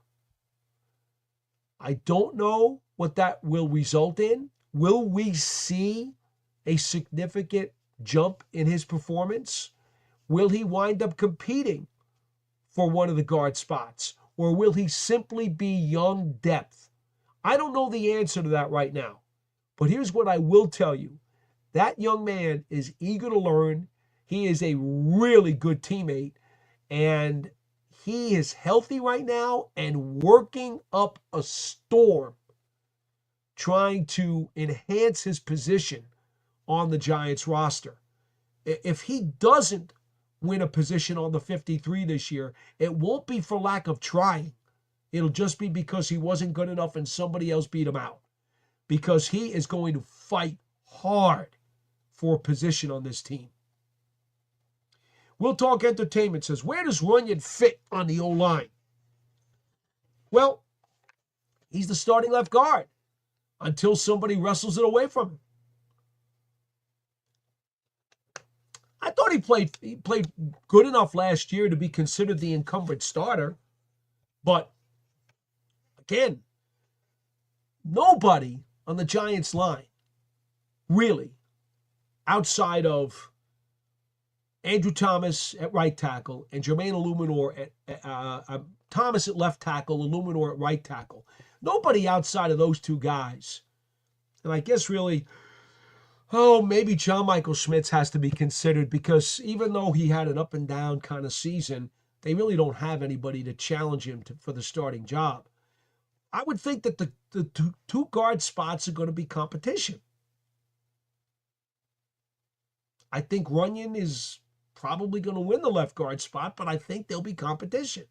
I don't know what that will result in. Will we see a significant jump in his performance? Will he wind up competing for one of the guard spots? Or will he simply be young depth? I don't know the answer to that right now. But here's what I will tell you. That young man is eager to learn. He is a really good teammate. And he is healthy right now and working up a storm, trying to enhance his position on the Giants roster. If he doesn't win a position on the 53 this year, it won't be for lack of trying. It'll just be because he wasn't good enough and somebody else beat him out. Because he is going to fight hard for a position on this team. We'll Talk Entertainment says, where does Runyon fit on the O-line? Well, he's the starting left guard until somebody wrestles it away from him. I thought he played good enough last year to be considered the incumbent starter. But, again, nobody on the Giants line, really, outside of Andrew Thomas at right tackle and Jermaine Illuminor at Thomas at left tackle, Illuminor at right tackle. Nobody outside of those two guys. And I guess really, maybe John Michael Schmitz has to be considered because even though he had an up and down kind of season, they really don't have anybody to challenge him for the starting job. I would think that the two guard spots are going to be competition. I think Runyon is probably going to win the left guard spot, but I think there'll be competition.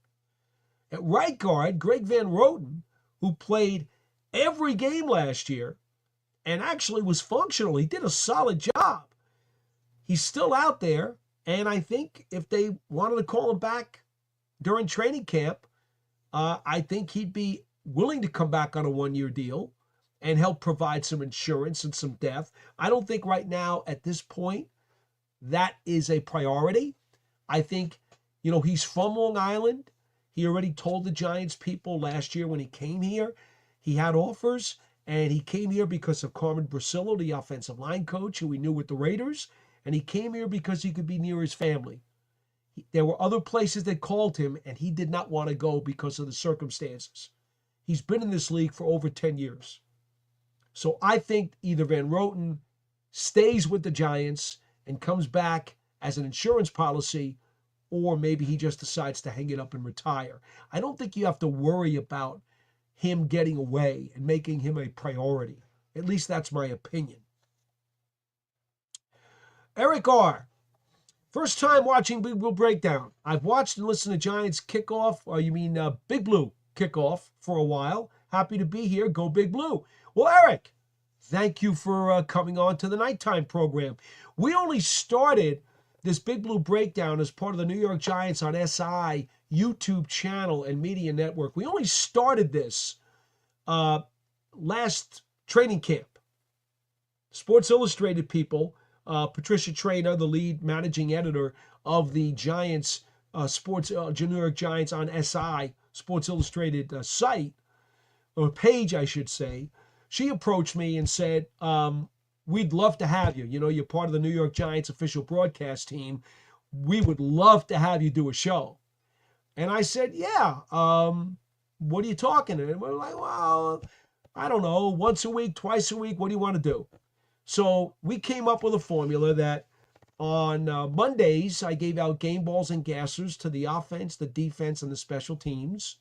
At right guard, Greg Van Roten, who played every game last year and actually was functional, he did a solid job. He's still out there, and I think if they wanted to call him back during training camp, I think he'd be willing to come back on a one-year deal and help provide some insurance and some depth. I don't think right now at this point that is a priority. I think, he's from Long Island. He already told the Giants people last year when he came here, he had offers, and he came here because of Carmen Brasillo, the offensive line coach, who he knew with the Raiders, and he came here because he could be near his family. There were other places that called him, and he did not want to go because of the circumstances. He's been in this league for over 10 years. So I think either Van Roten stays with the Giants and comes back as an insurance policy, or maybe he just decides to hang it up and retire. I don't think you have to worry about him getting away and making him a priority. At least that's my opinion. Eric R. First time watching Big Blue Breakdown. I've watched and listened to Giants kickoff, Big Blue kickoff for a while. Happy to be here. Go Big Blue. Well, Eric, thank you for coming on to the nighttime program. We only started this Big Blue Breakdown as part of the New York Giants on SI YouTube channel and media network. We only started this last training camp. Sports Illustrated people, Patricia Traynor, the lead managing editor of the Giants, New York Giants on SI, Sports Illustrated site, or page, I should say, she approached me and said, we'd love to have you. You know, you're part of the New York Giants official broadcast team. We would love to have you do a show. And I said, yeah, what are you talking? And we're like, well, I don't know, once a week, twice a week, what do you want to do? So we came up with a formula that on Mondays, I gave out game balls and gassers to the offense, the defense, and the special teams.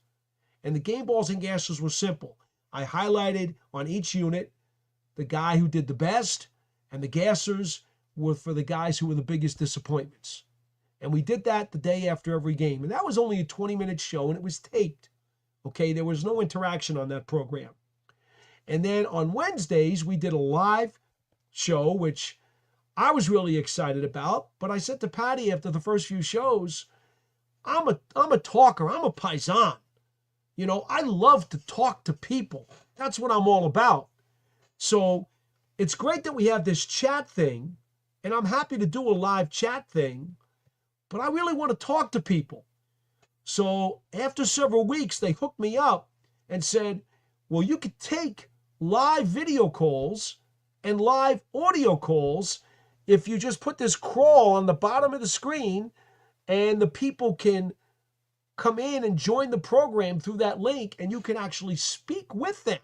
And the game balls and gassers were simple. I highlighted on each unit the guy who did the best, and the gassers were for the guys who were the biggest disappointments. And we did that the day after every game. And that was only a 20-minute show, and it was taped. Okay, there was no interaction on that program. And then on Wednesdays, we did a live show, which I was really excited about. But I said to Patty after the first few shows, I'm a talker. I'm a paisan. You know, I love to talk to people. That's what I'm all about. So it's great that we have this chat thing, and I'm happy to do a live chat thing, but I really want to talk to people. So after several weeks, they hooked me up and said, well, you could take live video calls and live audio calls if you just put this crawl on the bottom of the screen, and the people can come in and join the program through that link, and you can actually speak with them.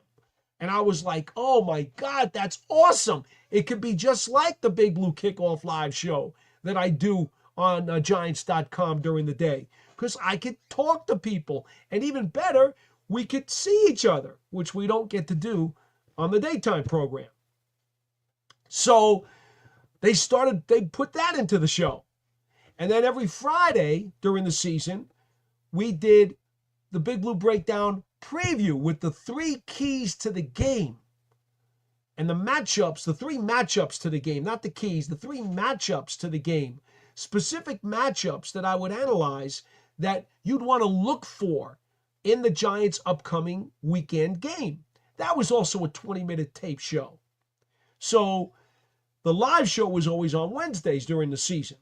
And I was like, oh my God, that's awesome. It could be just like the Big Blue Kickoff live show that I do on Giants.com during the day, because I could talk to people, and even better, we could see each other, which we don't get to do on the daytime program. So they put that into the show. And then every Friday during the season, we did the Big Blue Breakdown preview with the 3 keys to the game. And the matchups, the 3 matchups to the game, not the keys, the 3 matchups to the game. Specific matchups that I would analyze that you'd want to look for in the Giants' upcoming weekend game. That was also a 20-minute tape show. So the live show was always on Wednesdays during the season.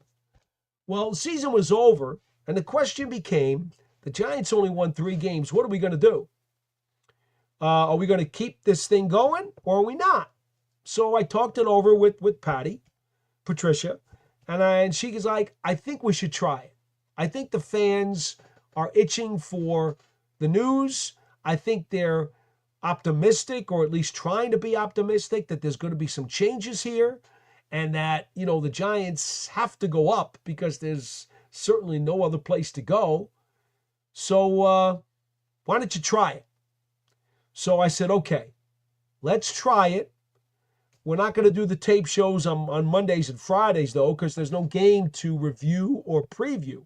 Well, the season was over, and the question became, the Giants only won 3 games. What are we going to do? Are we going to keep this thing going, or are we not? So I talked it over with Patty, Patricia, and she was like, I think we should try it. I think the fans are itching for the news. I think they're optimistic, or at least trying to be optimistic, that there's going to be some changes here, and that, you know, the Giants have to go up because there's certainly no other place to go. So why don't you try it? So I said, okay, let's try it. We're not going to do the tape shows on Mondays and Fridays, though, because there's no game to review or preview.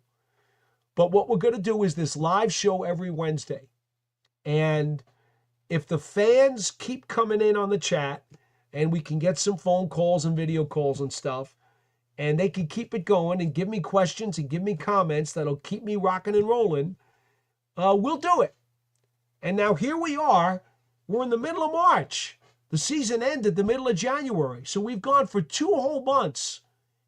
But what we're going to do is this live show every Wednesday. And if the fans keep coming in on the chat, and we can get some phone calls and video calls and stuff, and they can keep it going and give me questions and give me comments that'll keep me rocking and rolling, we'll do it. And now here we are. We're in the middle of March. The season ended the middle of January. So we've gone for 2 whole months,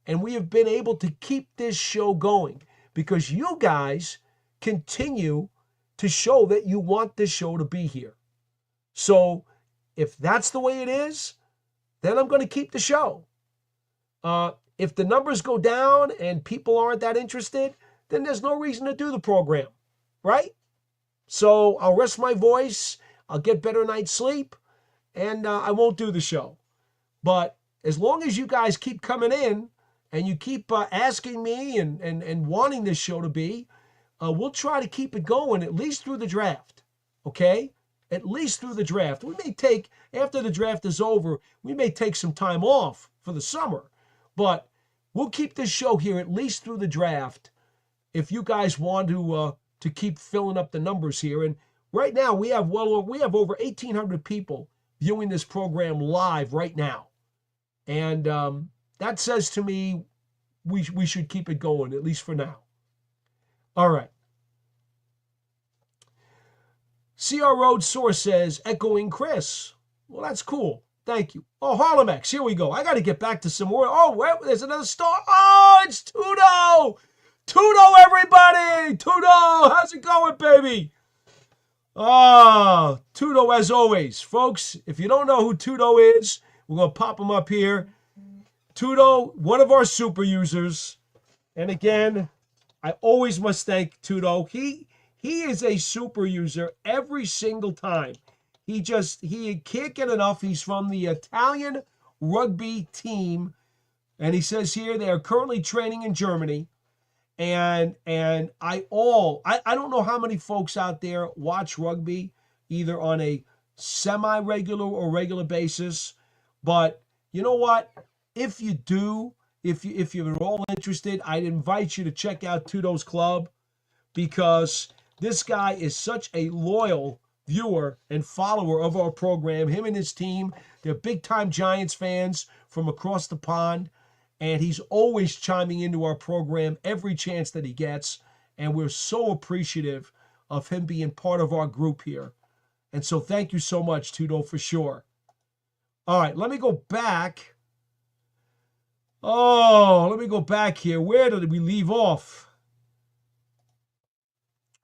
and we have been able to keep this show going because you guys continue to show that you want this show to be here. So if that's the way it is, then I'm going to keep the show. If the numbers go down and people aren't that interested, then there's no reason to do the program, right? So I'll rest my voice, I'll get better night's sleep, and I won't do the show. But as long as you guys keep coming in and you keep asking me and wanting this show to be, we'll try to keep it going at least through the draft, okay? At least through the draft. We may take, after the draft is over, we may take some time off for the summer. But we'll keep this show here at least through the draft if you guys want to keep filling up the numbers here. And right now we have over 1,800 people viewing this program live right now. And that says to me we should keep it going, at least for now. All right. CR Road Source says, echoing Chris. Well, that's cool. Thank you. Oh, Harlem X, here we go. I got to get back to some more. Oh, wait, there's another star. Oh, it's Tudo. Tudo, everybody. Tudo, how's it going, baby? Ah, Tudo, as always. Folks, if you don't know who Tudo is, we're going to pop him up here. Tudo, one of our super users. And again, I always must thank Tudo. He is a super user every single time. He can't get enough. He's from the Italian rugby team. And he says here they are currently training in Germany. And I don't know how many folks out there watch rugby either on a semi-regular or regular basis. But you know what? If you do, if you're at all interested, I'd invite you to check out Tudo's Club, because this guy is such a loyal viewer and follower of our program. Him and his team, they're big-time Giants fans from across the pond, and he's always chiming into our program every chance that he gets, and we're so appreciative of him being part of our group here. And so thank you so much, Tudo, for sure. All right, let me go back. Oh, let me go back here. Where did we leave off?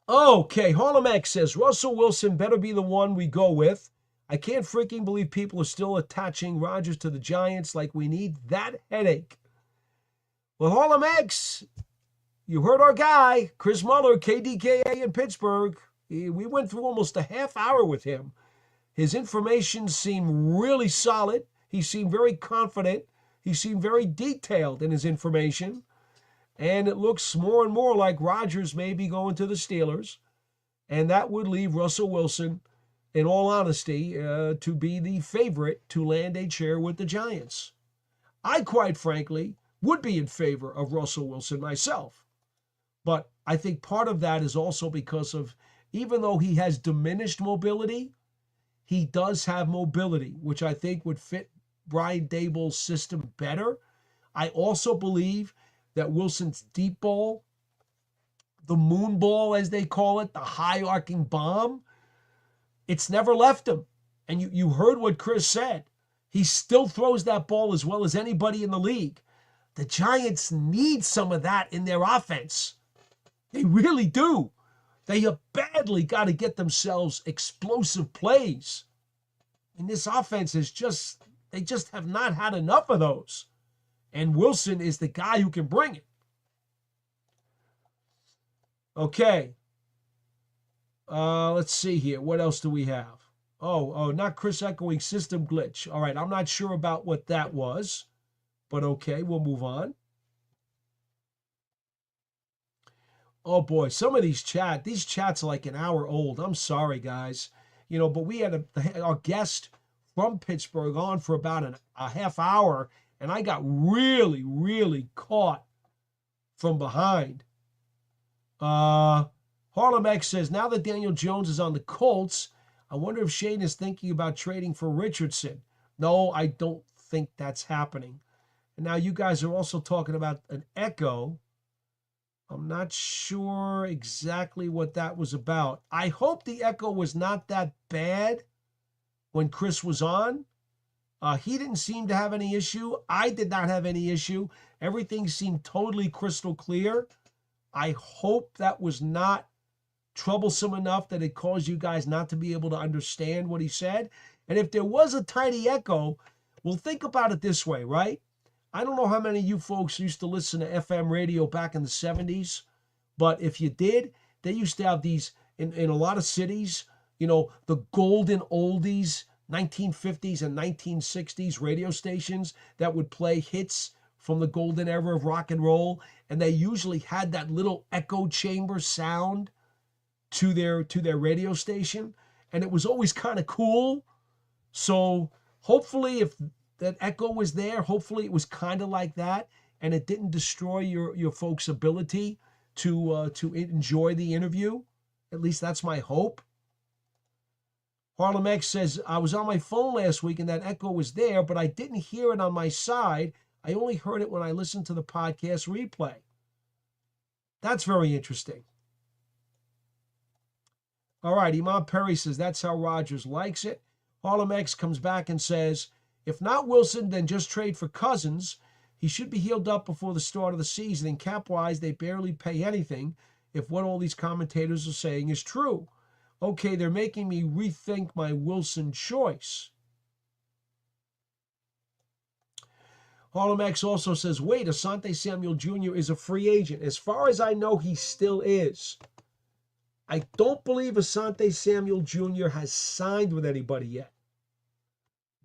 Okay, Harlem X says, Russell Wilson better be the one we go with. I can't freaking believe people are still attaching Rodgers to the Giants like we need that headache. Well, Harlem X, you heard our guy, Chris Mueller, KDKA in Pittsburgh. We went through almost a half hour with him. His information seemed really solid. He seemed very confident. He seemed very detailed in his information. And it looks more and more like Rodgers may be going to the Steelers. And that would leave Russell Wilson, in all honesty, to be the favorite to land a chair with the Giants. I, quite frankly, would be in favor of Russell Wilson myself. But I think part of that is also because of, even though he has diminished mobility, he does have mobility, which I think would fit Brian Daboll's system better. I also believe that Wilson's deep ball, the moon ball as they call it, the high arcing bomb, it's never left him. And you heard what Chris said. He still throws that ball as well as anybody in the league. The Giants need some of that in their offense. They really do. They have badly got to get themselves explosive plays. And this offense is they just have not had enough of those. And Wilson is the guy who can bring it. Okay. Let's see here. What else do we have? Oh, not Chris echoing system glitch. All right, I'm not sure about what that was. But okay, we'll move on. Oh boy, some of these chats are like an hour old. I'm sorry, guys. But we had our guest from Pittsburgh on for about a half hour, and I got really, really caught from behind. Harlem X says, now that Daniel Jones is on the Colts, I wonder if Shane is thinking about trading for Richardson. No, I don't think that's happening. And now you guys are also talking about an echo. I'm not sure exactly what that was about. I hope the echo was not that bad when Chris was on. He didn't seem to have any issue. I did not have any issue. Everything seemed totally crystal clear. I hope that was not troublesome enough that it caused you guys not to be able to understand what he said. And if there was a tiny echo, well, think about it this way, right? I don't know how many of you folks used to listen to FM radio back in the 70s, but if you did, they used to have these in a lot of cities, the golden oldies, 1950s and 1960s radio stations that would play hits from the golden era of rock and roll. And they usually had that little echo chamber sound to their radio station. And it was always kind of cool. So hopefully if that echo was there, hopefully it was kind of like that. and it didn't destroy your folks' ability to enjoy the interview. At least that's my hope. Harlem X says, I was on my phone last week and that echo was there, but I didn't hear it on my side. I only heard it when I listened to the podcast replay. That's very interesting. All right, Iman Perry says, that's how Rodgers likes it. Harlem X comes back and says, if not Wilson, then just trade for Cousins. He should be healed up before the start of the season, and cap-wise, they barely pay anything if what all these commentators are saying is true. Okay, they're making me rethink my Wilson choice. Harlem X also says, wait, Asante Samuel Jr. is a free agent. As far as I know, he still is. I don't believe Asante Samuel Jr. has signed with anybody yet.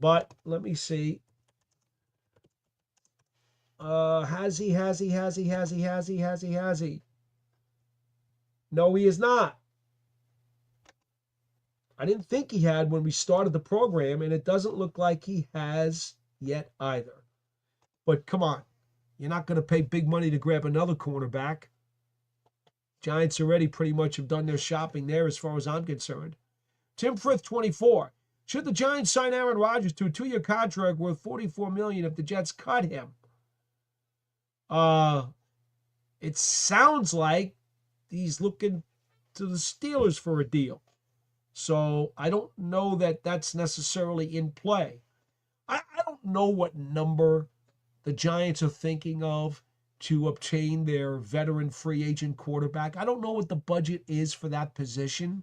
But let me see. Has he? No, he is not. I didn't think he had when we started the program, and it doesn't look like he has yet either. But come on. You're not going to pay big money to grab another cornerback. Giants already pretty much have done their shopping there as far as I'm concerned. Tim Frith, 24. Should the Giants sign Aaron Rodgers to a 2-year contract worth $44 million if the Jets cut him? It sounds like he's looking to the Steelers for a deal. So I don't know that that's necessarily in play. I don't know what number the Giants are thinking of to obtain their veteran free agent quarterback. I don't know what the budget is for that position.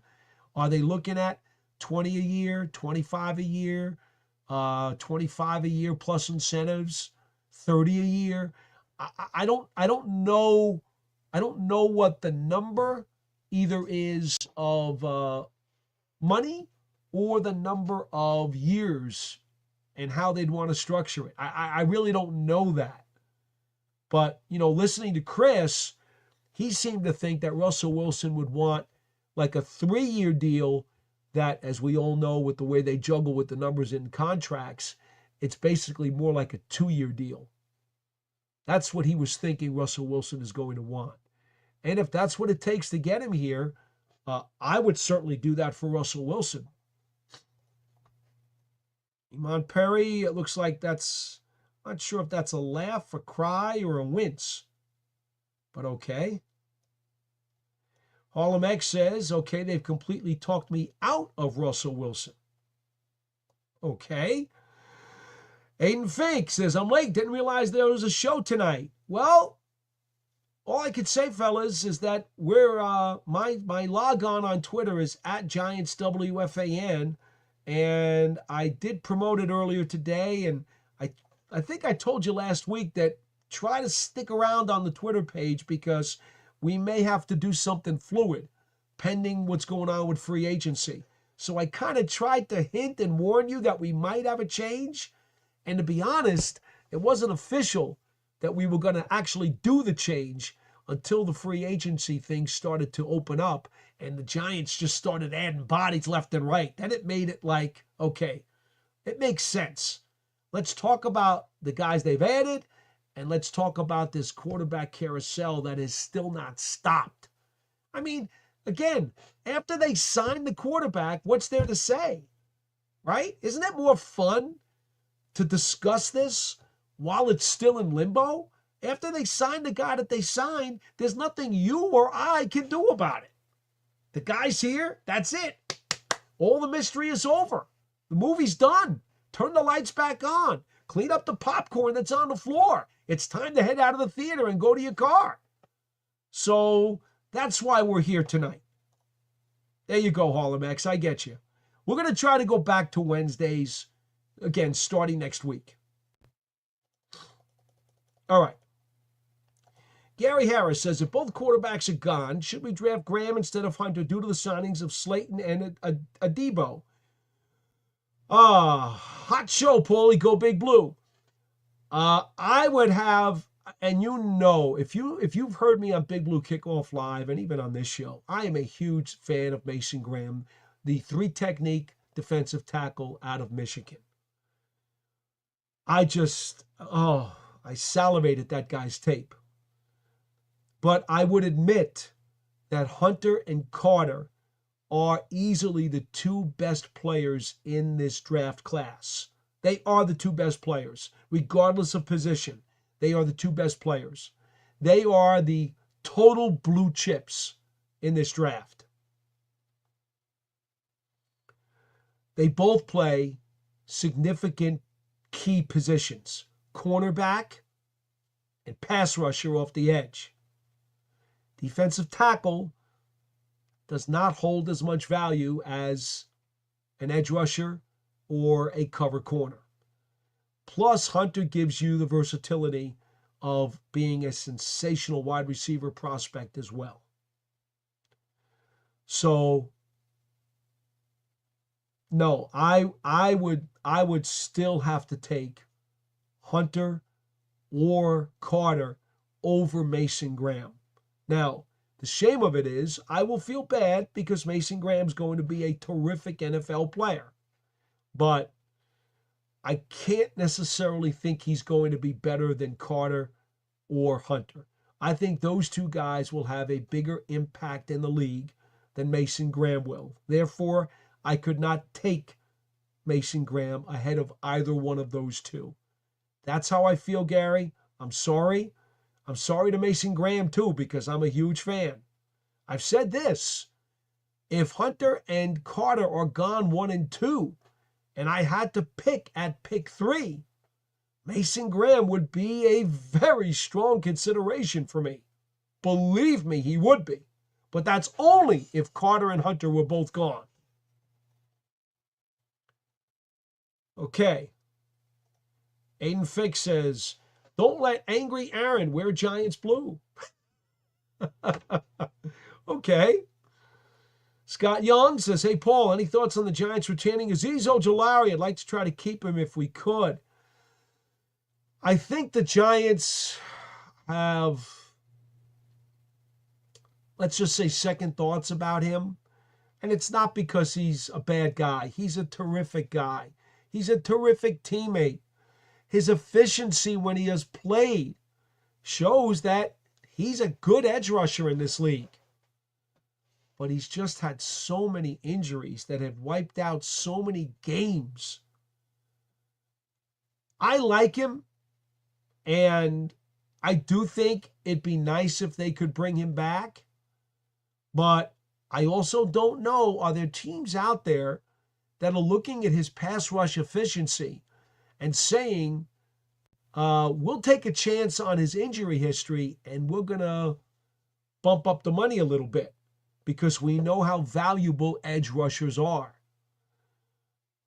Are they looking at 20 a year, 25 a year, 25 a year plus incentives, 30 a year? I don't know. I don't know what the number either is of money or the number of years and how they'd want to structure it. I really don't know that. But, listening to Chris, he seemed to think that Russell Wilson would want like a 3-year deal that, as we all know, with the way they juggle with the numbers in contracts, it's basically more like a 2-year deal. That's what he was thinking Russell Wilson is going to want. And if that's what it takes to get him here, I would certainly do that for Russell Wilson. Iman Perry, it looks like that's, not sure if that's a laugh, a cry, or a wince. But okay. Harlem X says, okay, they've completely talked me out of Russell Wilson. Okay. Aiden Fink says, I'm late, didn't realize there was a show tonight. Well, all I could say, fellas, is that we're my log on Twitter is @GiantsWFAN, and I did promote it earlier today, and I think I told you last week that try to stick around on the Twitter page because we may have to do something fluid pending what's going on with free agency. So I kind of tried to hint and warn you that we might have a change. And to be honest, it wasn't official that we were going to actually do the change until the free agency thing started to open up and the Giants just started adding bodies left and right. Then it made it like, okay, it makes sense. Let's talk about the guys they've added, and let's talk about this quarterback carousel that is still not stopped. I mean, again, after they sign the quarterback, what's there to say? Right? Isn't it more fun to discuss this while it's still in limbo? After they sign the guy that they signed, there's nothing you or I can do about it. The guy's here, that's it. All the mystery is over. The movie's done. Turn the lights back on. Clean up the popcorn that's on the floor. It's time to head out of the theater and go to your car. So that's why we're here tonight. There you go, Harlem X. I get you. We're going to try to go back to Wednesdays, again, starting next week. All right. Gary Harris says, if both quarterbacks are gone, should we draft Graham instead of Hunter due to the signings of Slayton and Adebo? Hot show, Paulie. Go Big Blue. I would have, and if you've heard me on Big Blue Kickoff Live and even on this show, I am a huge fan of Mason Graham, the 3-technique defensive tackle out of Michigan. I salivate at that guy's tape. But I would admit that Hunter and Carter are easily the two best players in this draft class. They are the two best players, regardless of position. They are the two best players. They are the total blue chips in this draft. They both play significant key positions, cornerback and pass rusher off the edge. Defensive tackle does not hold as much value as an edge rusher or a cover corner. Plus, Hunter gives you the versatility of being a sensational wide receiver prospect as well. So, no, I would still have to take Hunter or Carter over Mason Graham. Now, the shame of it is I will feel bad because Mason Graham's going to be a terrific NFL player. But I can't necessarily think he's going to be better than Carter or Hunter. I think those two guys will have a bigger impact in the league than Mason Graham will. Therefore, I could not take Mason Graham ahead of either one of those two. That's how I feel, Gary. I'm sorry. I'm sorry to Mason Graham, too, because I'm a huge fan. I've said this. If Hunter and Carter are gone 1 and 2, and I had to pick at pick 3, Mason Graham would be a very strong consideration for me. Believe me, he would be. But that's only if Carter and Hunter were both gone. Okay. Aiden Fick says, don't let angry Aaron wear Giants blue. Okay. Scott Young says, hey, Paul, any thoughts on the Giants retaining Azeez Ojulari? I'd like to try to keep him if we could. I think the Giants have, let's just say, second thoughts about him. And it's not because he's a bad guy. He's a terrific guy. He's a terrific teammate. His efficiency when he has played shows that he's a good edge rusher in this league. But he's just had so many injuries that have wiped out so many games. I like him, and I do think it'd be nice if they could bring him back. But I also don't know, are there teams out there that are looking at his pass rush efficiency and saying, we'll take a chance on his injury history and we're going to bump up the money a little bit because we know how valuable edge rushers are.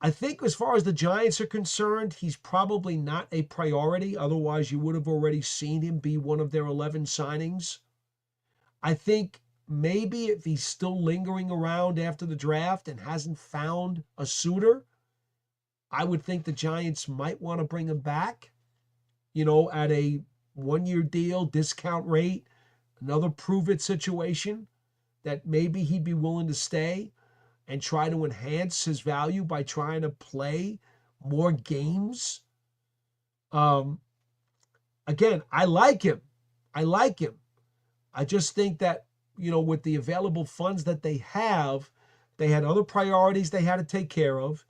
I think as far as the Giants are concerned, he's probably not a priority. Otherwise, you would have already seen him be one of their 11 signings. I think maybe if he's still lingering around after the draft and hasn't found a suitor, I would think the Giants might want to bring him back, at a 1-year deal, discount rate, another prove-it situation that maybe he'd be willing to stay and try to enhance his value by trying to play more games. Again, I like him. I just think that, with the available funds that they have, they had other priorities they had to take care of.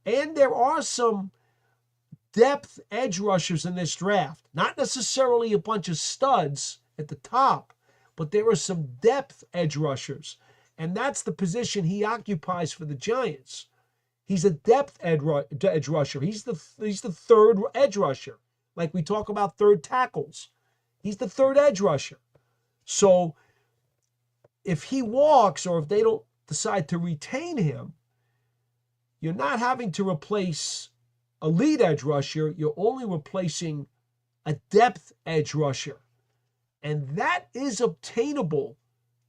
And there are some depth edge rushers in this draft. Not necessarily a bunch of studs at the top, but there are some depth edge rushers. And that's the position he occupies for the Giants. He's a depth edge rusher. He's the third edge rusher. Like we talk about third tackles. He's the third edge rusher. So if he walks or if they don't decide to retain him, you're not having to replace a lead edge rusher. You're only replacing a depth edge rusher. And that is obtainable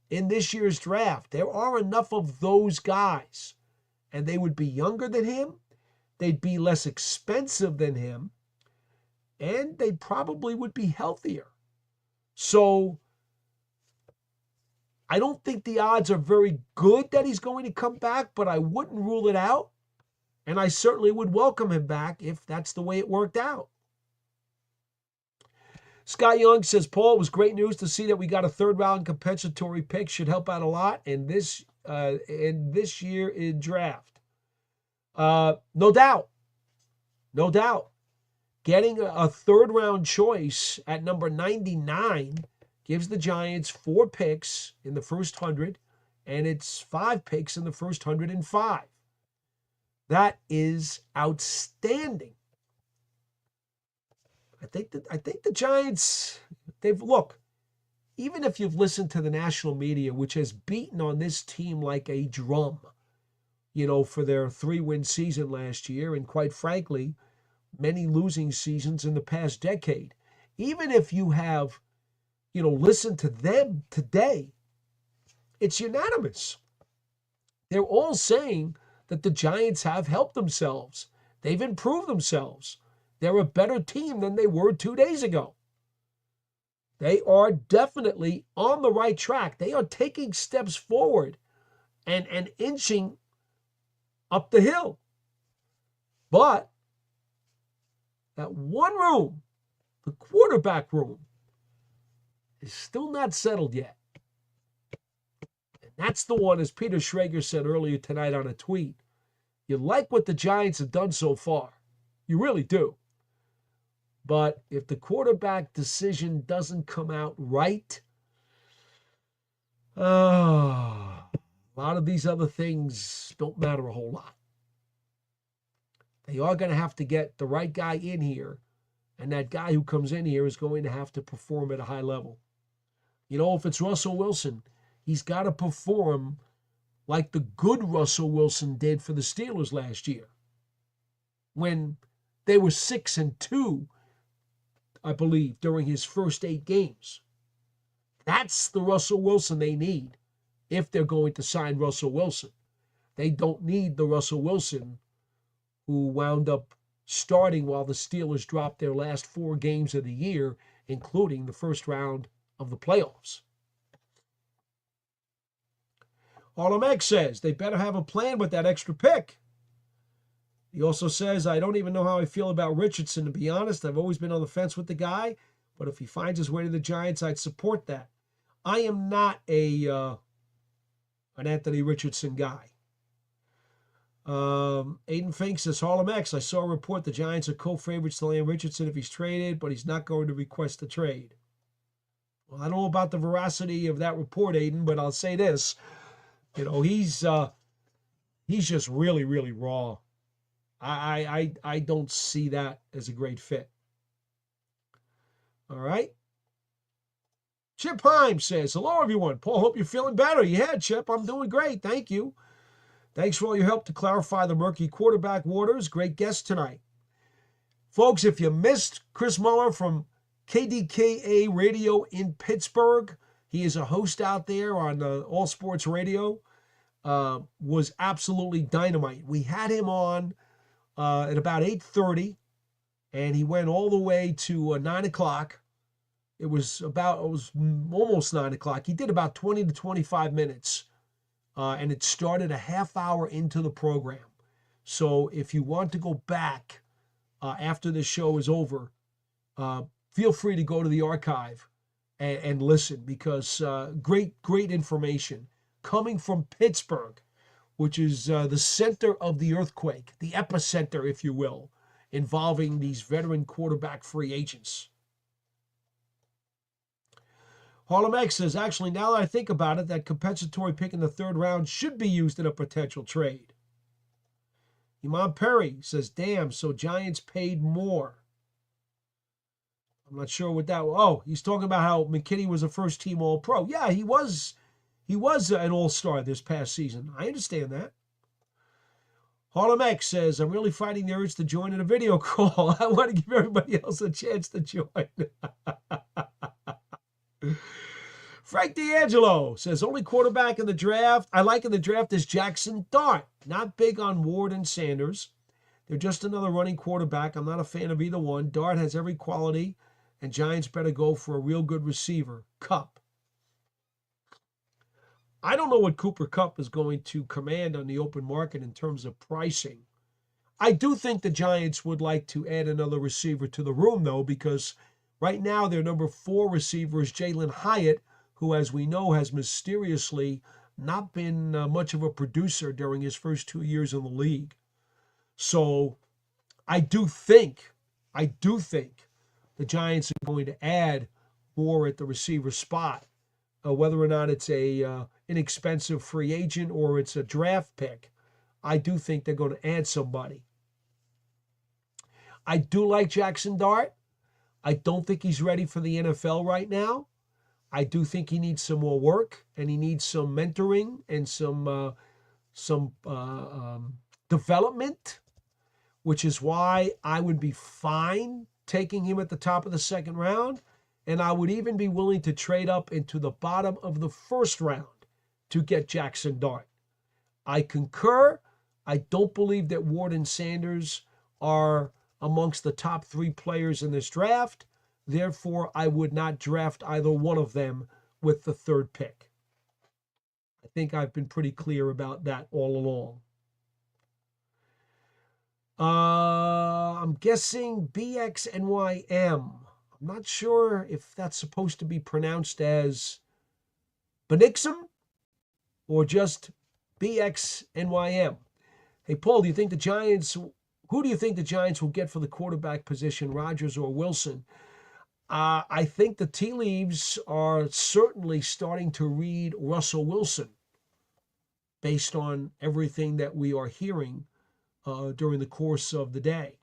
in this year's draft. There are enough of those guys. And they would be younger than him. They'd be less expensive than him. And they probably would be healthier. So I don't think the odds are very good that he's going to come back, but I wouldn't rule it out. And I certainly would welcome him back if that's the way it worked out. Scott Young says, Paul, it was great news to see that we got a third-round compensatory pick. Should help out a lot in this year in draft. No doubt. No doubt. Getting a third-round choice at number 99 gives the Giants 4 picks in the first 100, and it's 5 picks in the first 105. That is outstanding. I think the Giants, look, even if you've listened to the national media, which has beaten on this team like a drum, for their 3-win season last year, and quite frankly, many losing seasons in the past decade. Even if you have, listened to them today, it's unanimous. They're all saying that the Giants have helped themselves. They've improved themselves. They're a better team than they were 2 days ago. They are definitely on the right track. They are taking steps forward and inching up the hill. But that one room, the quarterback room, is still not settled yet. And that's the one, as Peter Schrager said earlier tonight on a tweet, you like what the Giants have done so far. You really do. But if the quarterback decision doesn't come out right, a lot of these other things don't matter a whole lot. They are going to have to get the right guy in here, and that guy who comes in here is going to have to perform at a high level. If it's Russell Wilson, he's got to perform like the good Russell Wilson did for the Steelers last year, when they were 6-2, I believe, during his first 8 games. That's the Russell Wilson they need if they're going to sign Russell Wilson. They don't need the Russell Wilson who wound up starting while the Steelers dropped their last 4 games of the year, including the first round of the playoffs. Harlem X says they better have a plan with that extra pick. He also says, I don't even know how I feel about Richardson, to be honest. I've always been on the fence with the guy, but if he finds his way to the Giants, I'd support that. I am not an Anthony Richardson guy. Aiden Fink says, Harlem X, I saw a report the Giants are co-favorites to land Richardson if he's traded, but he's not going to request a trade. Well, I don't know about the veracity of that report, Aiden, but I'll say this. He's just really, really raw. I don't see that as a great fit. All right. Chip Heim says, hello, everyone. Paul, hope you're feeling better. Yeah, Chip, I'm doing great. Thank you. Thanks for all your help to clarify the murky quarterback waters. Great guest tonight. Folks, if you missed Chris Mueller from KDKA Radio in Pittsburgh, he is a host out there on All Sports Radio, was absolutely dynamite. We had him on at about 8:30, and he went all the way to 9 o'clock. It was almost 9 o'clock. He did about 20 to 25 minutes, and it started a half hour into the program. So if you want to go back after the show is over, feel free to go to the archive and listen, because great information coming from Pittsburgh, which is the center of the earthquake, the epicenter, if you will, involving these veteran quarterback free agents. Harlem X says, actually, now that I think about it, that compensatory pick in the 3rd round should be used in a potential trade. Iman Perry says, damn, so Giants paid more. I'm not sure what that, oh, he's talking about how McKinney was a first-team All-Pro. Yeah, he was an all-star this past season. I understand that. Harlem X says, I'm really fighting the urge to join in a video call. I want to give everybody else a chance to join. Frank D'Angelo says, only quarterback in the draft I like in the draft is Jackson Dart. Not big on Ward and Sanders. They're just another running quarterback. I'm not a fan of either one. Dart has every quality, and Giants better go for a real good receiver. Kupp. I don't know what Cooper Kupp is going to command on the open market in terms of pricing. I do think the Giants would like to add another receiver to the room, though, because Right now, their number 4 receiver is Jalen Hyatt, who, as we know, has mysteriously not been much of a producer during his first 2 years in the league. So I do think the Giants are going to add more at the receiver spot, whether or not it's a inexpensive free agent or it's a draft pick. I do think they're going to add somebody. I do like Jackson Dart. I don't think he's ready for the NFL right now. I do think he needs some more work, and he needs some mentoring and some development, which is why I would be fine taking him at the top of the second round, and I would even be willing to trade up into the bottom of the first round to get Jackson Dart. I concur. I don't believe that Ward and Sanders are amongst the top 3 players in this draft. Therefore, I would not draft either one of them with the 3rd pick. I think I've been pretty clear about that all along. I'm guessing BXNYM. I'm not sure if that's supposed to be pronounced as Benixum or just BXNYM. Hey, Paul, do you think the Giants... Who do you think the Giants will get for the quarterback position, Rodgers or Wilson? I think the tea leaves are certainly starting to read Russell Wilson based on everything that we are hearing during the course of the day.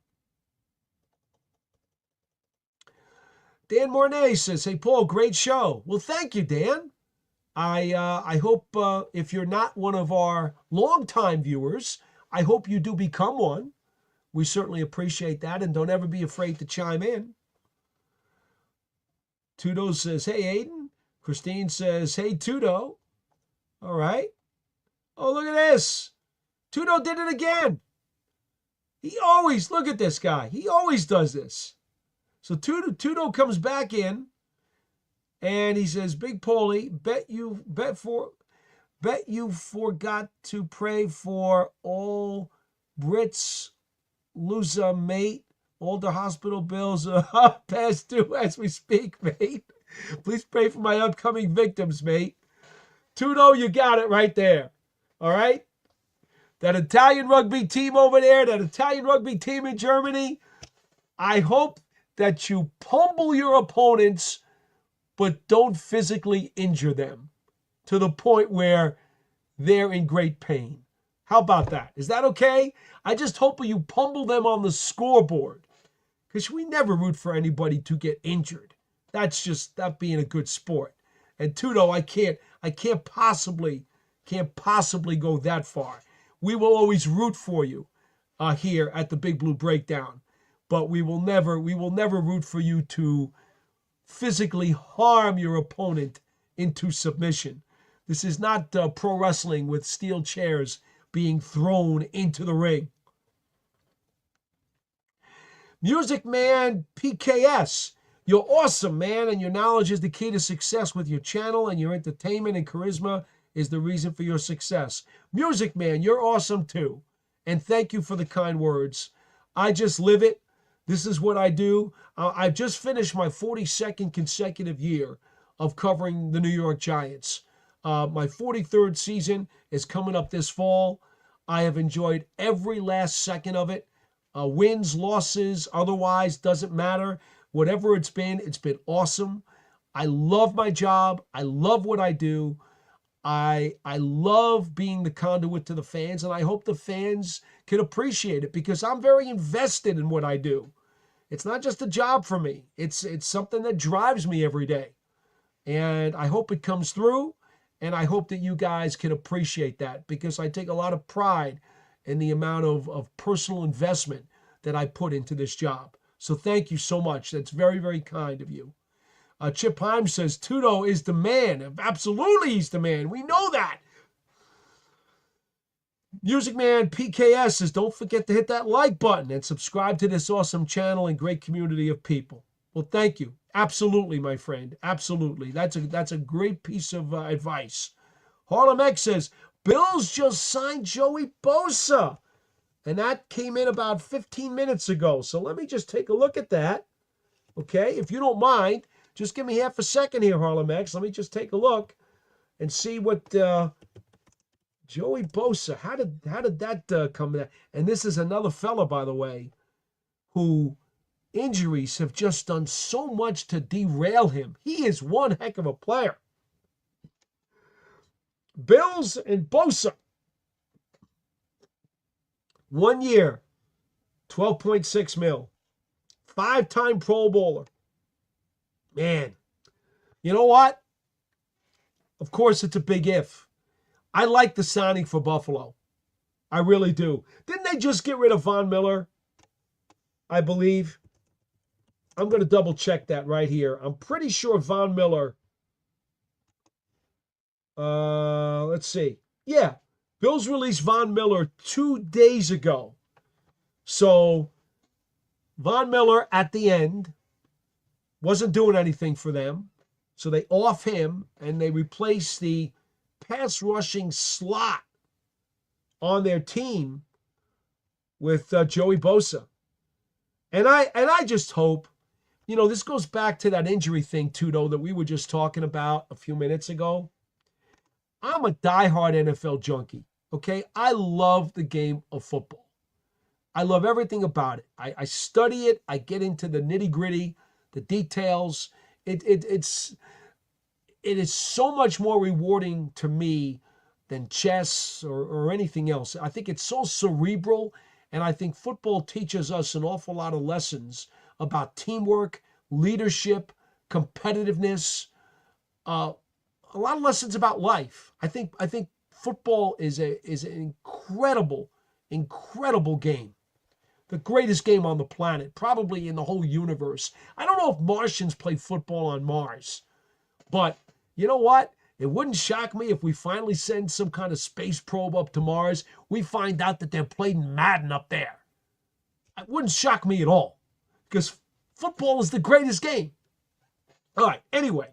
Dan Mornay says, hey, Paul, great show. Well, thank you, Dan. I hope if you're not one of our longtime viewers, I hope you do become one. We certainly appreciate that, and don't ever be afraid to chime in. Tudo says, hey, Aiden. Christine says, hey, Tudo. All right. Oh, look at this. Tudo did it again. Look at this guy. He always does this. So Tudo comes back in, and he says, Big Paulie, bet you forgot to pray for all Brits loser, mate. All the hospital bills are past due as we speak, mate. Please pray for my upcoming victims, mate. Tudo, you got it right there. All right? That Italian rugby team over there, that Italian rugby team in Germany, I hope that you pummel your opponents, but don't physically injure them to the point where they're in great pain. How about that? Is that okay? I just hope you pummel them on the scoreboard, because we never root for anybody to get injured. That's just that being a good sport. And Tudo, I can't possibly go that far. We will always root for you here at the Big Blue Breakdown, but we will never root for you to physically harm your opponent into submission. This is not pro wrestling with steel chairs being thrown into the ring. Music Man PKS, you're awesome, man, and your knowledge is the key to success with your channel, and your entertainment and charisma is the reason for your success. Music Man, you're awesome too, and thank you for the kind words. I just live it. This is what I do. I've just finished my 42nd consecutive year of covering the New York Giants. My 43rd season is coming up this fall. I have enjoyed every last second of it. Wins, losses, otherwise, doesn't matter. Whatever it's been awesome. I love my job. I love what I do. I love being the conduit to the fans, and I hope the fans can appreciate it because I'm very invested in what I do. It's not just a job for me. It's something that drives me every day. And I hope it comes through, and I hope that you guys can appreciate that because I take a lot of pride in the amount of personal investment that I put into this job. So thank you so much. That's very, very kind of you. Chip Heim says, Tudo is the man. Absolutely, he's the man. We know that. Music Man PKS says, don't forget to hit that like button and subscribe to this awesome channel and great community of people. Well, thank you. Absolutely, my friend. Absolutely. That's a great piece of advice. Harlem X says, Bills just signed Joey Bosa. And that came in about 15 minutes ago. So let me just take a look at that. Okay, if you don't mind, just give me half a second here, Harlem X. Let me just take a look and see what Joey Bosa. How did that come in? And this is another fella, by the way, who injuries have just done so much to derail him. He is one heck of a player. Bills and Bosa. 1 year, $12.6 million. 5-time Pro Bowler. Man, you know what? Of course, it's a big if. I like the signing for Buffalo. I really do. Didn't they just get rid of Von Miller? I believe. I'm going to double check that right here. I'm pretty sure Von Miller. Let's see. Yeah. Bills released Von Miller 2 days ago. So Von Miller at the end wasn't doing anything for them. So they off him and they replace the pass rushing slot on their team with Joey Bosa. And I just hope, this goes back to that injury thing too, though, that we were just talking about a few minutes ago. I'm a diehard NFL junkie, okay? I love the game of football. I love everything about it. I study it. I get into the nitty-gritty, the details. It is so much more rewarding to me than chess or anything else. I think it's so cerebral, and I think football teaches us an awful lot of lessons about teamwork, leadership, competitiveness, a lot of lessons about life. I think football is an incredible game. The greatest game on the planet, probably in the whole universe. I don't know if Martians play football on Mars, but you know what? It wouldn't shock me if we finally send some kind of space probe up to Mars. We find out that they're playing Madden up there. It wouldn't shock me at all because football is the greatest game. All right, anyway.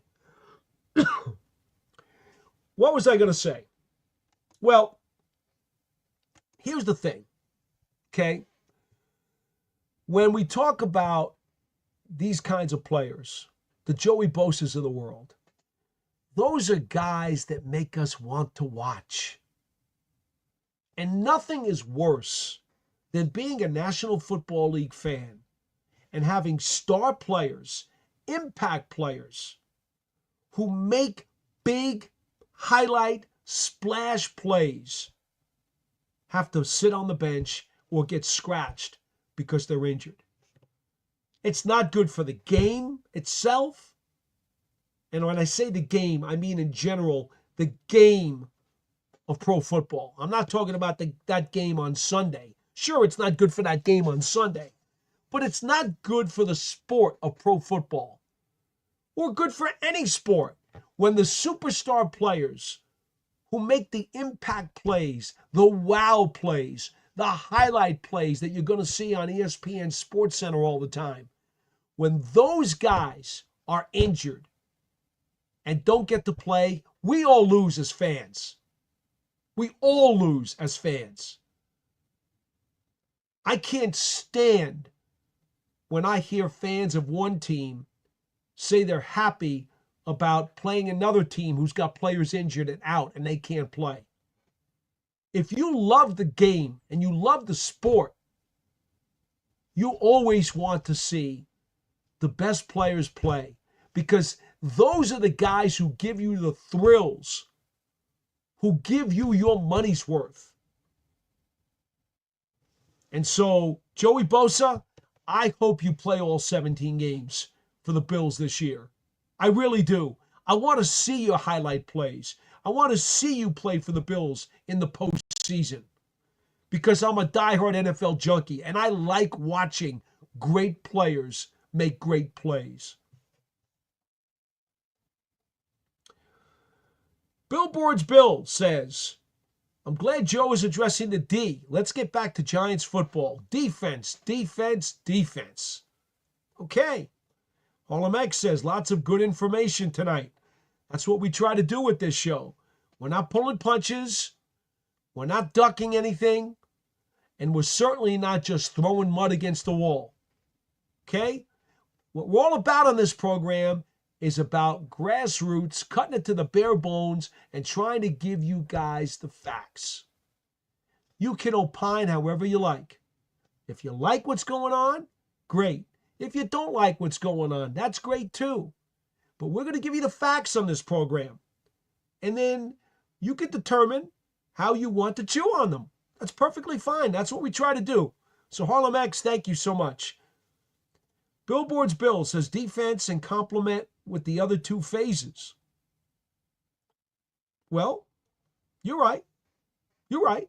What was I going to say? Well, here's the thing, okay? When we talk about these kinds of players, the Joey Bosas of the world, those are guys that make us want to watch. And nothing is worse than being a National Football League fan and having star players, impact players, who make big highlight splash plays have to sit on the bench or get scratched because they're injured. It's not good for the game itself. And when I say the game, I mean in general, the game of pro football. I'm not talking about that game on Sunday. Sure, it's not good for that game on Sunday, but it's not good for the sport of pro football or good for any sport when the superstar players who make the impact plays, the wow plays, the highlight plays that you're going to see on ESPN SportsCenter all the time, when those guys are injured and don't get to play, we all lose as fans. We all lose as fans. I can't stand when I hear fans of one team say they're happy about playing another team who's got players injured and out and they can't play. If you love the game and you love the sport, you always want to see the best players play because those are the guys who give you the thrills, who give you your money's worth. And so, Joey Bosa, I hope you play all 17 games for the Bills this year. I really do. I want to see your highlight plays. I want to see you play for the Bills in the postseason because I'm a diehard NFL junkie and I like watching great players make great plays. Billboard's Bill says, I'm glad Joe is addressing the D. Let's get back to Giants football. Defense, defense, defense. Okay. Harlem X says, lots of good information tonight. That's what we try to do with this show. We're not pulling punches. We're not ducking anything. And we're certainly not just throwing mud against the wall. Okay? What we're all about on this program is about grassroots, cutting it to the bare bones, and trying to give you guys the facts. You can opine however you like. If you like what's going on, great. If you don't like what's going on, that's great too. But we're going to give you the facts on this program. And then you can determine how you want to chew on them. That's perfectly fine. That's what we try to do. So Harlem X, thank you so much. Billboard's Bill says defense and complement with the other two phases. Well, you're right. You're right.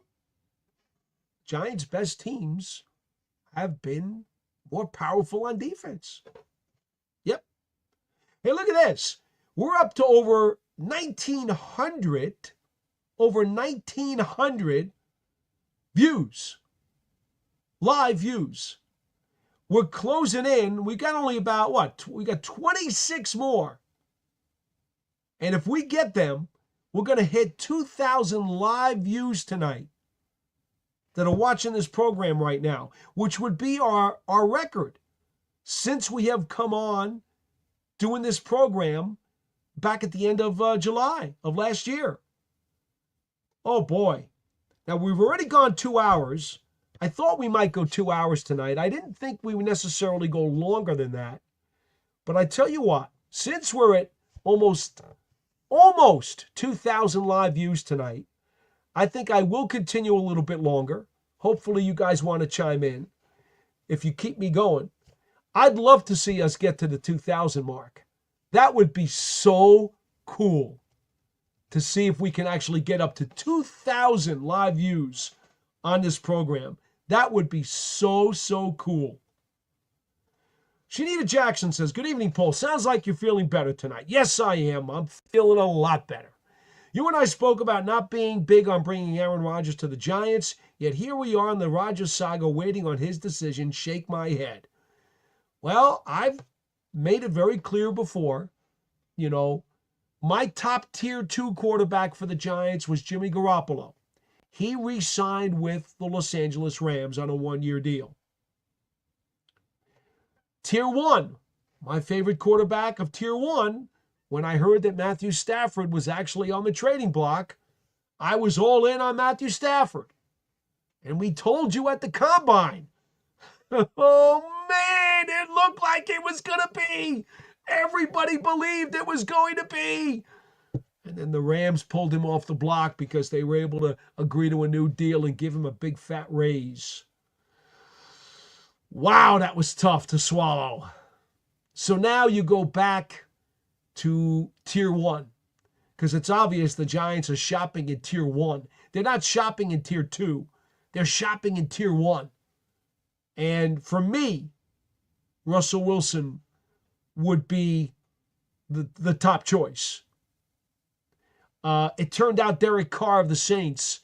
Giants' best teams have been more powerful on defense. Yep. Hey, look at this. We're up to over 1,900 views, live views. We're closing in. We got only about what? We got 26 more. And if we get them, we're going to hit 2,000 live views tonight that are watching this program right now, which would be our record since we have come on doing this program back at the end of July of last year. Oh, boy. Now, we've already gone 2 hours. I thought we might go 2 hours tonight. I didn't think we would necessarily go longer than that. But I tell you what, since we're at almost 2,000 live views tonight, I think I will continue a little bit longer. Hopefully you guys want to chime in if you keep me going. I'd love to see us get to the 2,000 mark. That would be so cool to see if we can actually get up to 2,000 live views on this program. That would be so, so cool. Shanita Jackson says, good evening, Paul. Sounds like you're feeling better tonight. Yes, I am. I'm feeling a lot better. You and I spoke about not being big on bringing Aaron Rodgers to the Giants, yet here we are in the Rodgers saga waiting on his decision. Shake my head. Well, I've made it very clear before, my top tier 2 quarterback for the Giants was Jimmy Garoppolo. He re-signed with the Los Angeles Rams on a 1-year deal. Tier 1, my favorite quarterback of Tier 1, when I heard that Matthew Stafford was actually on the trading block, I was all in on Matthew Stafford. And we told you at the Combine, oh man, it looked like it was going to be. Everybody believed it was going to be. And then the Rams pulled him off the block because they were able to agree to a new deal and give him a big fat raise. Wow, that was tough to swallow. So now you go back to Tier 1 because it's obvious the Giants are shopping in Tier 1. They're not shopping in Tier 2. They're shopping in Tier 1. And for me, Russell Wilson would be the top choice. It turned out Derek Carr of the Saints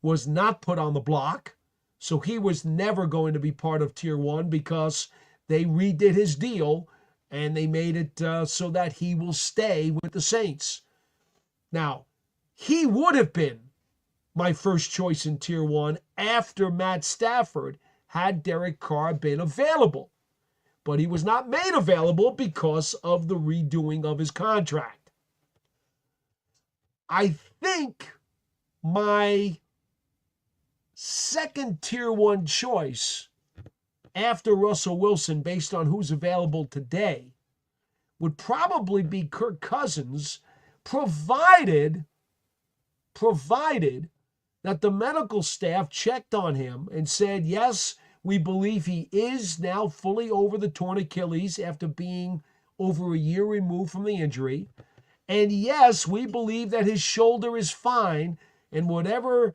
was not put on the block, so he was never going to be part of Tier 1 because they redid his deal and they made it so that he will stay with the Saints. Now, he would have been my first choice in Tier 1 after Matt Stafford had Derek Carr been available. But he was not made available because of the redoing of his contract. I think my second Tier 1 choice after Russell Wilson, based on who's available today, would probably be Kirk Cousins, provided that the medical staff checked on him and said, yes, we believe he is now fully over the torn Achilles after being over a year removed from the injury. And yes, we believe that his shoulder is fine, and whatever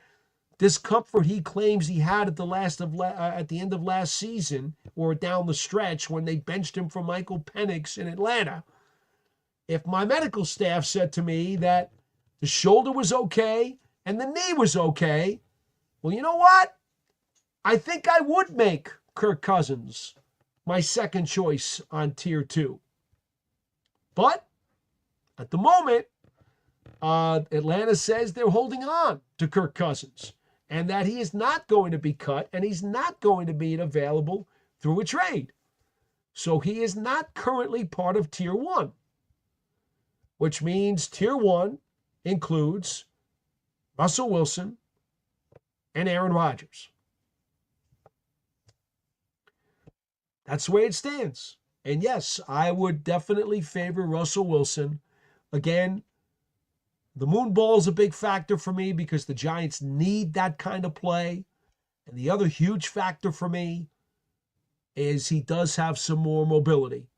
discomfort he claims he had at the end of last season or down the stretch when they benched him for Michael Penix in Atlanta, if my medical staff said to me that the shoulder was okay and the knee was okay, well, you know what? I think I would make Kirk Cousins my second choice on Tier 2. But at the moment, Atlanta says they're holding on to Kirk Cousins and that he is not going to be cut and he's not going to be available through a trade. So he is not currently part of Tier 1, which means Tier 1 includes Russell Wilson and Aaron Rodgers. That's the way it stands. And yes, I would definitely favor Russell Wilson. Again, the moon ball is a big factor for me because the Giants need that kind of play. And the other huge factor for me is he does have some more mobility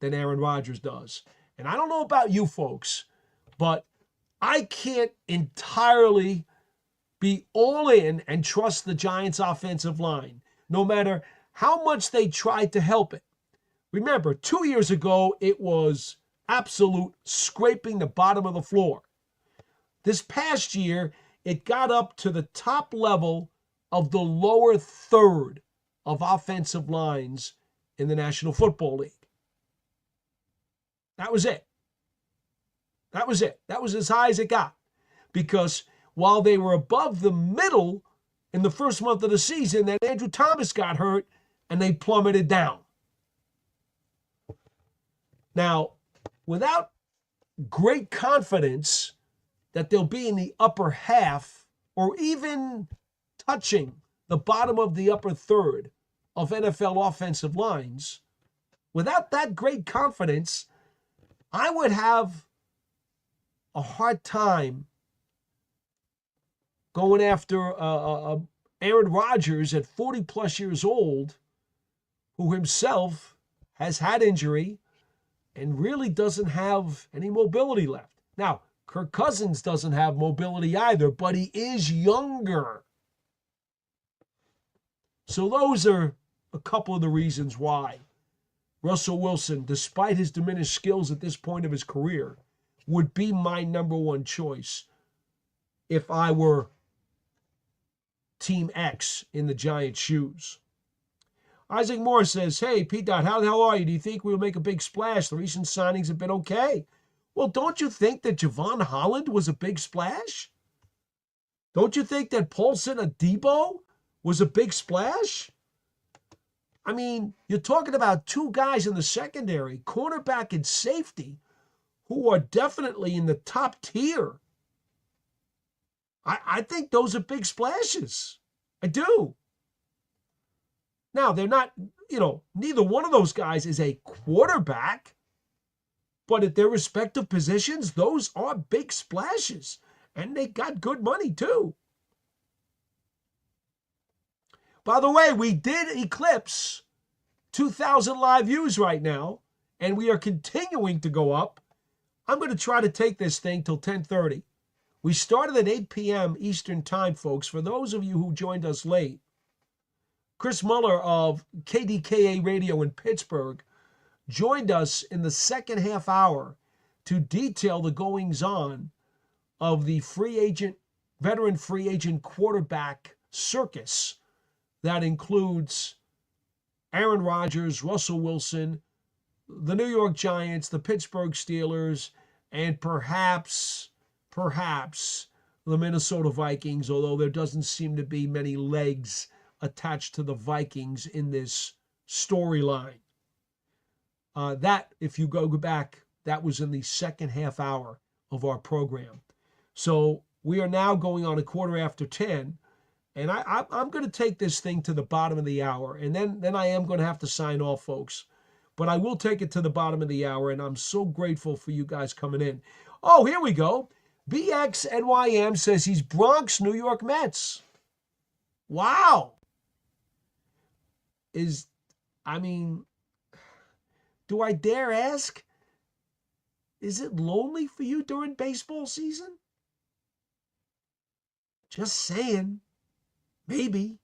than Aaron Rodgers does. And I don't know about you folks, but I can't entirely be all in and trust the Giants' offensive line, no matter how much they tried to help it. Remember, 2 years ago, it was absolute scraping the bottom of the floor. This past year, it got up to the top level of the lower third of offensive lines in the National Football League. That was it. That was it. That was as high as it got. Because while they were above the middle in the first month of the season, then Andrew Thomas got hurt and they plummeted down. Now, without great confidence that they'll be in the upper half or even touching the bottom of the upper third of NFL offensive lines, without that great confidence, I would have a hard time going after Aaron Rodgers at 40-plus years old, who himself has had injury and really doesn't have any mobility left. Now, Kirk Cousins doesn't have mobility either, but he is younger. So those are a couple of the reasons why Russell Wilson, despite his diminished skills at this point of his career, would be my number one choice if I were Team X in the Giants' shoes. Isaac Moore says, hey, P-Dot, how the hell are you? Do you think we'll make a big splash? The recent signings have been okay. Well, don't you think that Javon Holland was a big splash? Don't you think that Paulson Adebo was a big splash? I mean, you're talking about two guys in the secondary, cornerback and safety, who are definitely in the top tier. I think those are big splashes. I do. Now, they're not, neither one of those guys is a quarterback, but at their respective positions, those are big splashes. And they got good money, too. By the way, we did eclipse 2,000 live views right now, and we are continuing to go up. I'm going to try to take this thing till 10:30. We started at 8 p.m. Eastern Time, folks. For those of you who joined us late, Chris Mueller of KDKA Radio in Pittsburgh joined us in the second half hour to detail the goings-on of the veteran free agent quarterback circus that includes Aaron Rodgers, Russell Wilson, the New York Giants, the Pittsburgh Steelers, and perhaps the Minnesota Vikings, although there doesn't seem to be many legs attached to the Vikings in this storyline. That, if you go back, that was in the second half hour of our program. So we are now going on 10:15, and I'm going to take this thing to the bottom of the hour, and then I am going to have to sign off, folks. But I will take it to the bottom of the hour, and I'm so grateful for you guys coming in. Oh, here we go. BXNYM says he's Bronx, New York Mets. Wow. Do I dare ask, is it lonely for you during baseball season? Just saying. Maybe.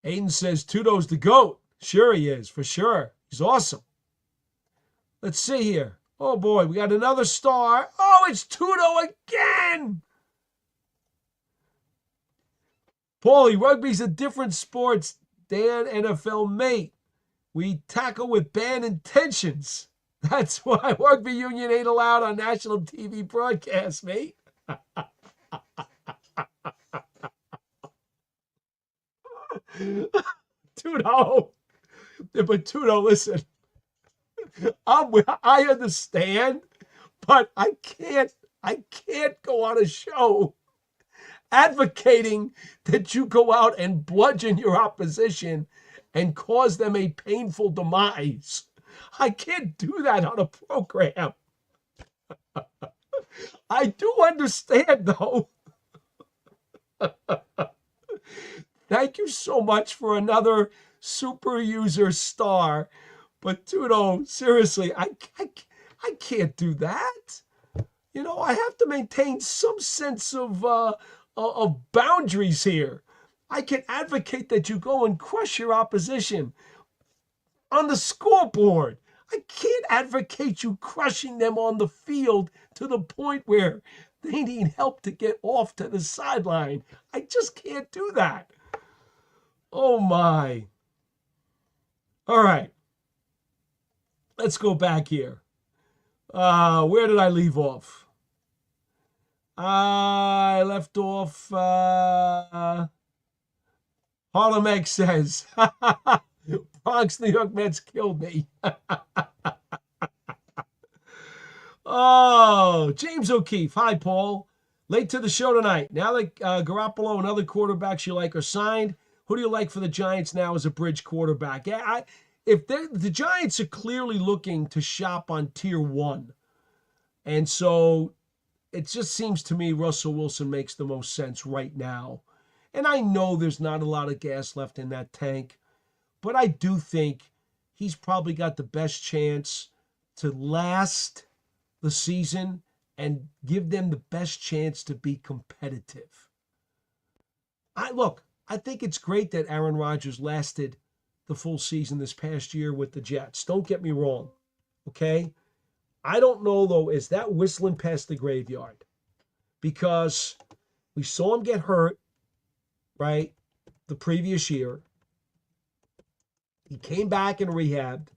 Aiden says Tudo's the GOAT. Sure he is, for sure. He's awesome. Let's see here. Oh boy, we got another star. Oh, it's Tudo again. Paulie, rugby's a different sport. Dan, NFL mate. We tackle with bad intentions. That's why rugby union ain't allowed on national TV broadcasts, mate. Tudo, listen, I understand, but I can't go on a show advocating that you go out and bludgeon your opposition and cause them a painful demise. I can't do that on a program. I do understand, though. Thank you so much for another super user star. But Tudo, seriously, I can't do that. You know, I have to maintain some sense of boundaries here. I can advocate that you go and crush your opposition on the scoreboard. I can't advocate you crushing them on the field to the point where they need help to get off to the sideline. I just can't do that. Oh, my. All right. Let's go back here. Where did I leave off? I left off. Harlem X says, Bronx, New York Mets killed me. Oh, James O'Keefe. Hi, Paul. Late to the show tonight. Now that Garoppolo and other quarterbacks you like are signed, who do you like for the Giants now as a bridge quarterback? Yeah, if the Giants are clearly looking to shop on tier 1, and so it just seems to me Russell Wilson makes the most sense right now. And I know there's not a lot of gas left in that tank, but I do think he's probably got the best chance to last the season and give them the best chance to be competitive. I think it's great that Aaron Rodgers lasted the full season this past year with the Jets. Don't get me wrong, okay? I don't know, though, is that whistling past the graveyard? Because we saw him get hurt, right, the previous year. He came back and rehabbed.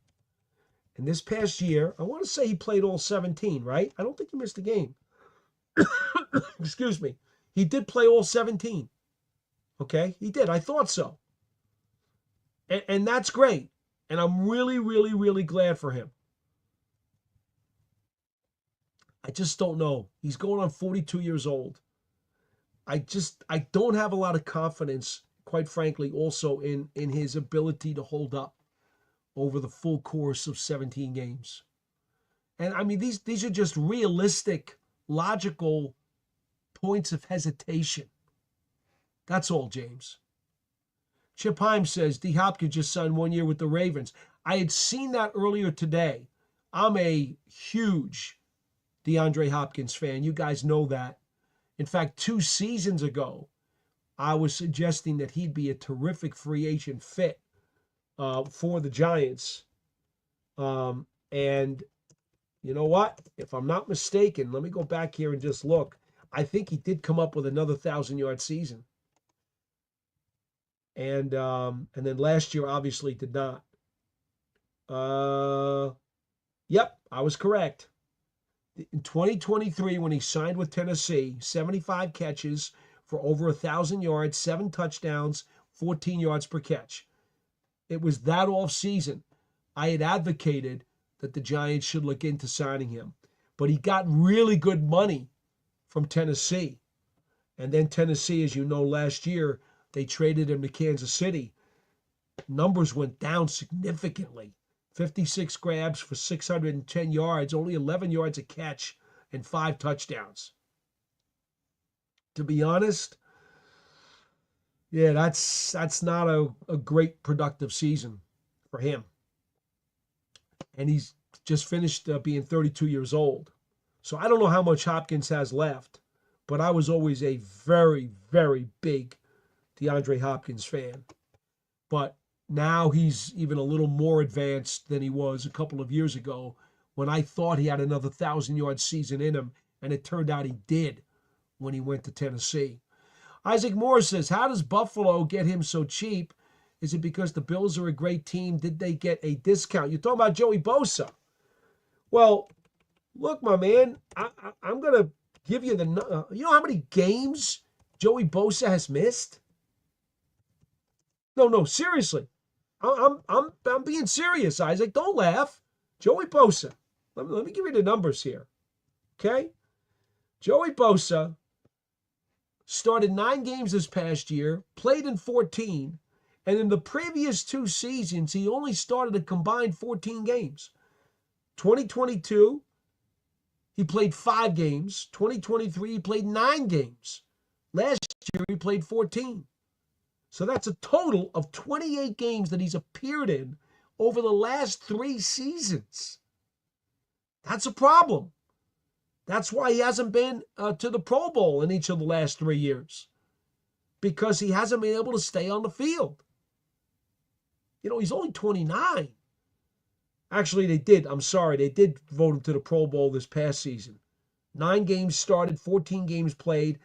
And this past year, I want to say he played all 17, right? I don't think he missed a game. Excuse me. He did play all 17. Okay? He did. I thought so. And that's great. And I'm really, really, really glad for him. I just don't know. He's going on 42 years old. I don't have a lot of confidence, quite frankly, also in his ability to hold up over the full course of 17 games. And I mean, these are just realistic, logical points of hesitation. That's all, James. Chip Heim says, D. Hopkins just signed 1 year with the Ravens. I had seen that earlier today. I'm a huge DeAndre Hopkins fan. You guys know that. In fact, 2 seasons ago, I was suggesting that he'd be a terrific free agent fit for the Giants. And you know what? If I'm not mistaken, let me go back here and just look. I think he did come up with another 1,000-yard season. And then last year, obviously, did not. Yep, I was correct. In 2023, when he signed with Tennessee, 75 catches for over 1,000 yards, 7 touchdowns, 14 yards per catch. It was that offseason I had advocated that the Giants should look into signing him. But he got really good money from Tennessee. And then Tennessee, as you know, last year, they traded him to Kansas City. Numbers went down significantly. 56 grabs for 610 yards, only 11 yards a catch, and 5 touchdowns. To be honest, yeah, that's not a great productive season for him. And he's just finished being 32 years old. So I don't know how much Hopkins has left, but I was always a very, very big DeAndre Hopkins fan. But now he's even a little more advanced than he was a couple of years ago when I thought he had another 1,000-yard season in him, and it turned out he did when he went to Tennessee. Isaac Moore says, how does Buffalo get him so cheap? Is it because the Bills are a great team? Did they get a discount? You're talking about Joey Bosa. Well, look, my man, I'm going to give you the you know how many games Joey Bosa has missed? No, seriously. I'm being serious, Isaac. Don't laugh. Joey Bosa. Let me give you the numbers here. Okay? Joey Bosa started 9 games this past year, played in 14, and in the previous 2 seasons, he only started a combined 14 games. 2022, he played 5 games. 2023, he played 9 games. Last year, he played 14. So that's a total of 28 games that he's appeared in over the last 3 seasons. That's a problem. That's why he hasn't been to the Pro Bowl in each of the last 3 years, because he hasn't been able to stay on the field. You know, he's only 29. Actually, they did vote him to the Pro Bowl this past season. 9 games started, 14 games played.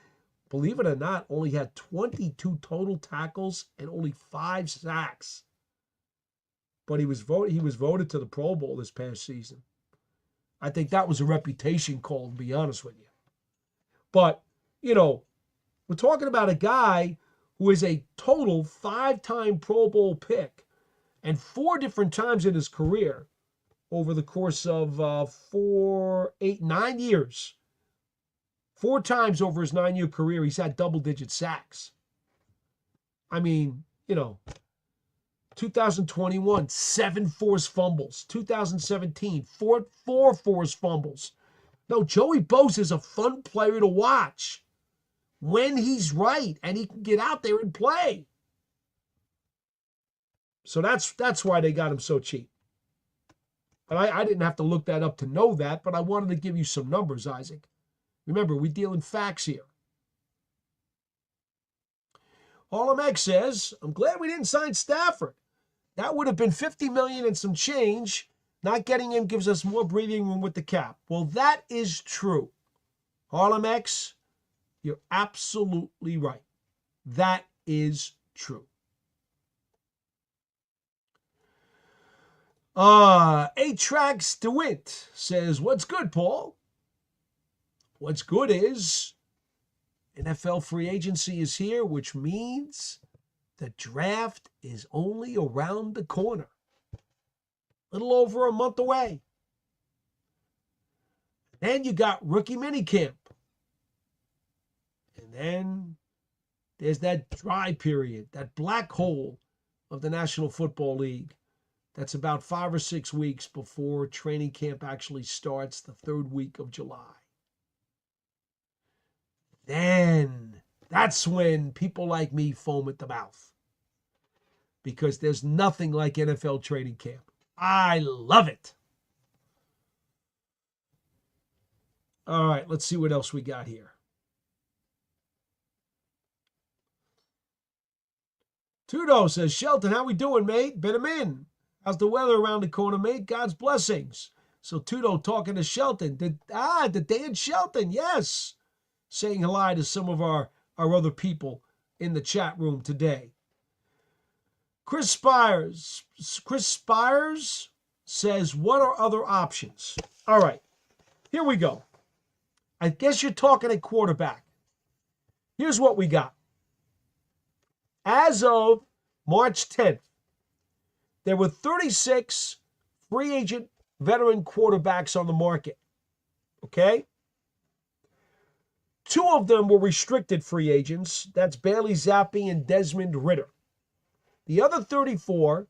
Believe it or not, only had 22 total tackles and only 5 sacks. But he was voted to the Pro Bowl this past season. I think that was a reputation call, to be honest with you. But, you know, we're talking about a guy who is a total 5-time Pro Bowl pick, and 4 different times in his career over the course of 9 years. 4 times over his 9-year career, he's had double-digit sacks. I mean, you know, 2021, 7 forced fumbles. 2017, 4 forced fumbles. No, Joey Bosa is a fun player to watch when he's right and he can get out there and play. So that's why they got him so cheap. But I didn't have to look that up to know that, but I wanted to give you some numbers, Isaac. Remember, we deal in facts here. Harlem X says, I'm glad we didn't sign Stafford. That would have been $50 million and some change. Not getting him gives us more breathing room with the cap. Well, that is true. Harlem X, you're absolutely right. That is true. A-Tracks DeWitt says, what's good, Paul? What's good is NFL free agency is here, which means the draft is only around the corner. A little over a month away. Then you got rookie minicamp. And then there's that dry period, that black hole of the National Football League. That's about 5 or 6 weeks before training camp actually starts, the 3rd week of July. Then that's when people like me foam at the mouth, because there's nothing like NFL training camp. I love it. All right, let's see what else we got here. Tudo says, Shelton, how we doing, mate? Been a min. How's the weather around the corner, mate? God's blessings. So Tudo talking to Shelton. The Dan Shelton, yes. Saying hello to some of our other people in the chat room today. Chris Spires says, what are other options? All right, here we go. I guess you're talking at quarterback. Here's what we got. As of March 10th, there were 36 free agent veteran quarterbacks on the market. Okay? 2 of them were restricted free agents. That's Bailey Zappi and Desmond Ridder. The other 34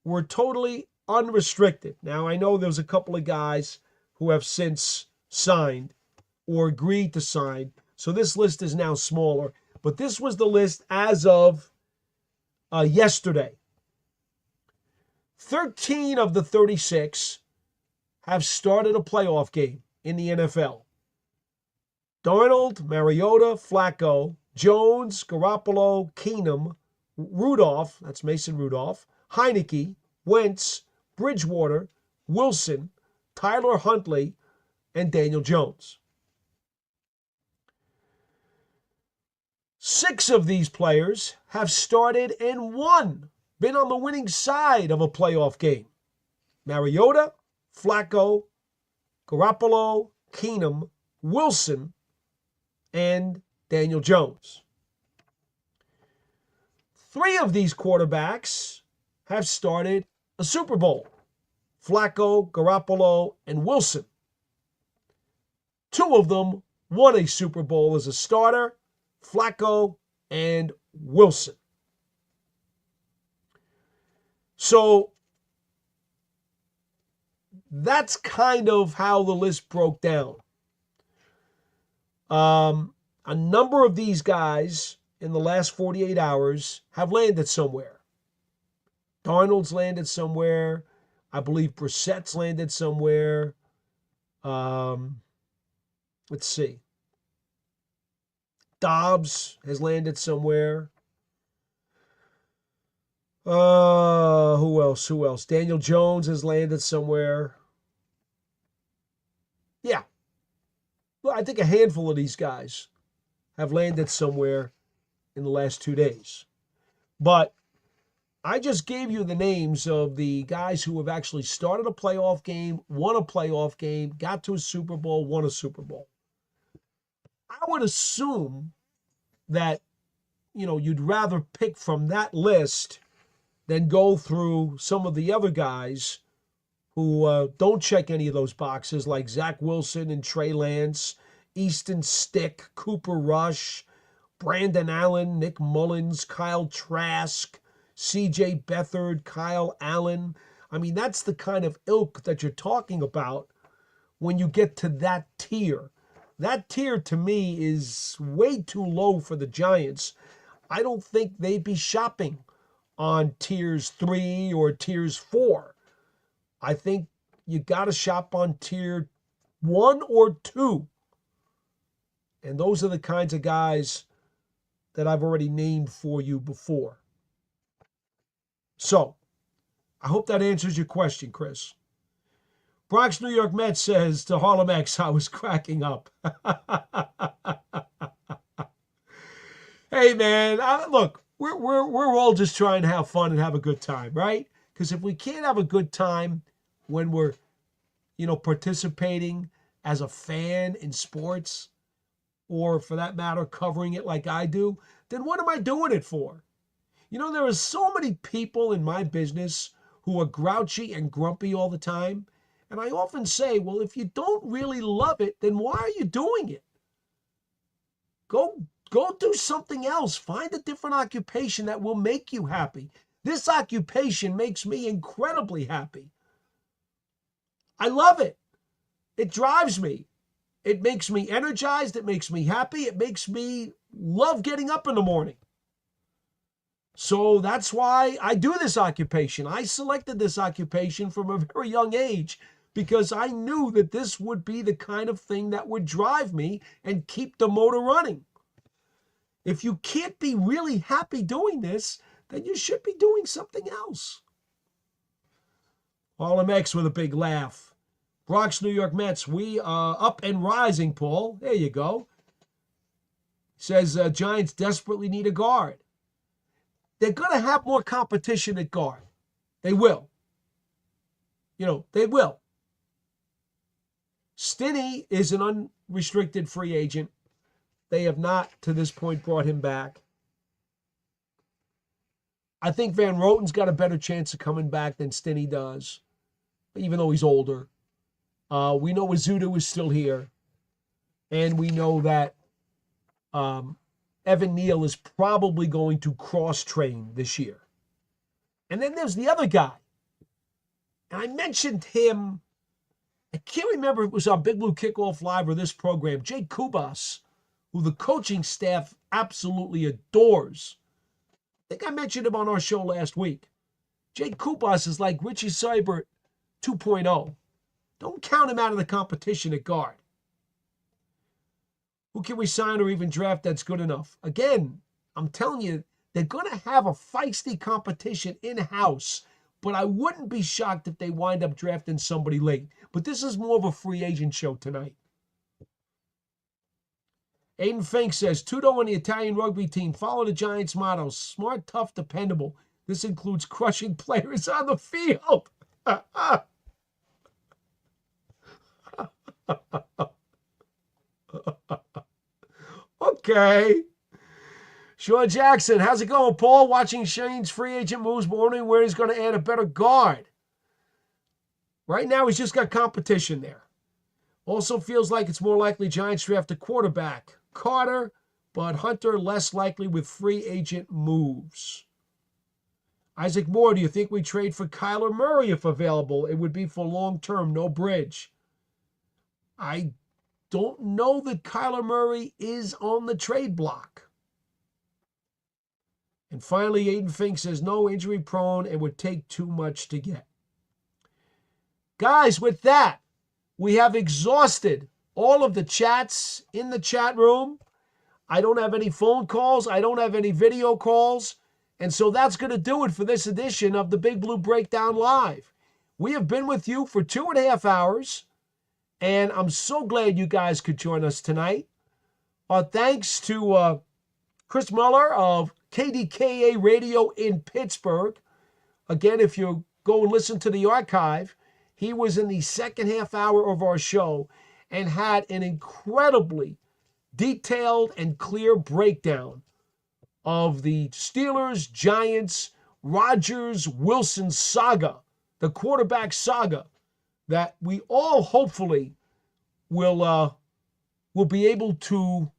were totally unrestricted. Now, I know there's a couple of guys who have since signed or agreed to sign, so this list is now smaller. But this was the list as of yesterday. 13 of the 36 have started a playoff game in the NFL. Darnold, Mariota, Flacco, Jones, Garoppolo, Keenum, Rudolph, that's Mason Rudolph, Heineke, Wentz, Bridgewater, Wilson, Tyler Huntley, and Daniel Jones. 6 of these players have started and won, been on the winning side of a playoff game. Mariota, Flacco, Garoppolo, Keenum, Wilson, and Daniel Jones. 3 of these quarterbacks have started a Super Bowl. Flacco, Garoppolo, and Wilson. 2 of them won a Super Bowl as a starter, Flacco and Wilson. So that's kind of how the list broke down. A number of these guys in the last 48 hours have landed somewhere. Darnold's landed somewhere. I believe Brissett's landed somewhere. Let's see. Dobbs has landed somewhere. Who else? Daniel Jones has landed somewhere. Yeah. Well, I think a handful of these guys have landed somewhere in the last 2 days. But I just gave you the names of the guys who have actually started a playoff game, won a playoff game, got to a Super Bowl, won a Super Bowl. I would assume that, you'd rather pick from that list than go through some of the other guys who don't check any of those boxes, like Zach Wilson and Trey Lance, Easton Stick, Cooper Rush, Brandon Allen, Nick Mullins, Kyle Trask, C.J. Beathard, Kyle Allen. I mean, that's the kind of ilk that you're talking about when you get to that tier. That tier, to me, is way too low for the Giants. I don't think they'd be shopping on tiers 3 or tiers 4. I think you got to shop on tier 1 or 2. And those are the kinds of guys that I've already named for you before. So, I hope that answers your question, Chris. Bronx, New York Mets says to Harlem X, I was cracking up. Hey, man, look, we're all just trying to have fun and have a good time, right? Because if we can't have a good time when we're, participating as a fan in sports, or for that matter, covering it like I do, then what am I doing it for? There are so many people in my business who are grouchy and grumpy all the time. And I often say, well, if you don't really love it, then why are you doing it? Go do something else. Find a different occupation that will make you happy. This occupation makes me incredibly happy. I love it. It drives me. It makes me energized. It makes me happy. It makes me love getting up in the morning. So that's why I do this occupation. I selected this occupation from a very young age because I knew that this would be the kind of thing that would drive me and keep the motor running. If you can't be really happy doing this, then you should be doing something else. Harlem X with a big laugh. Bronx, New York Mets, we are up and rising, Paul. There you go. Says Giants desperately need a guard. They're going to have more competition at guard. They will. They will. Stinney is an unrestricted free agent. They have not, to this point, brought him back. I think Van Roten's got a better chance of coming back than Stinney does, even though he's older. We know Azudu is still here. And we know that Evan Neal is probably going to cross-train this year. And then there's the other guy. And I mentioned him, I can't remember if it was on Big Blue Kickoff Live or this program, Jake Kubas, who the coaching staff absolutely adores. I think I mentioned him on our show last week. Jake Kubas is like Richie Seibert 2.0. Don't count him out of the competition at guard. Who can we sign or even draft that's good enough? Again, I'm telling you, they're going to have a feisty competition in-house, but I wouldn't be shocked if they wind up drafting somebody late. But this is more of a free agent show tonight. Aiden Fink says, Tudo and the Italian rugby team follow the Giants' motto, smart, tough, dependable. This includes crushing players on the field. Okay. Sean Jackson, how's it going, Paul? Watching Shane's free agent moves, but wondering where he's going to add a better guard. Right now, he's just got competition there. Also feels like it's more likely Giants draft a quarterback. Carter, but Hunter less likely with free agent moves. Isaac Moore, do you think we trade for Kyler Murray if available? It would be for long term, no bridge. I don't know that Kyler Murray is on the trade block. And finally, Aiden Fink says no, injury prone and would take too much to get. Guys, with that, we have exhausted all of the chats in the chat room. I don't have any phone calls. I don't have any video calls. And so that's going to do it for this edition of the Big Blue Breakdown Live. We have been with you for 2.5 hours, and I'm so glad you guys could join us tonight. Thanks to Chris Mueller of KDKA Radio in Pittsburgh. Again, if you go and listen to the archive, he was in the second half hour of our show and had an incredibly detailed and clear breakdown of the Steelers, Giants, Rodgers, Wilson saga, the quarterback saga that we all hopefully will be able to,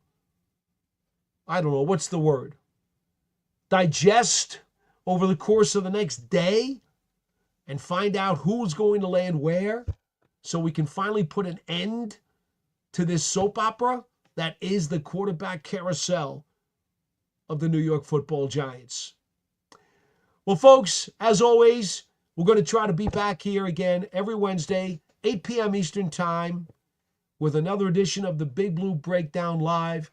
I don't know, what's the word, digest over the course of the next day and find out who's going to land where so we can finally put an end to this soap opera that is the quarterback carousel of the New York Football Giants. Well, folks, as always, we're going to try to be back here again every Wednesday, 8 p.m. Eastern Time, with another edition of the Big Blue Breakdown Live.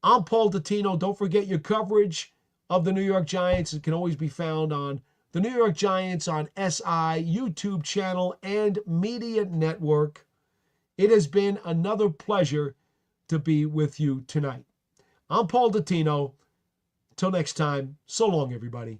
I'm Paul Dottino. Don't forget your coverage of the New York Giants. It can always be found on the New York Giants on SI, YouTube channel, and Media Network. It has been another pleasure to be with you tonight. I'm Paul Dottino. Till next time, so long, everybody.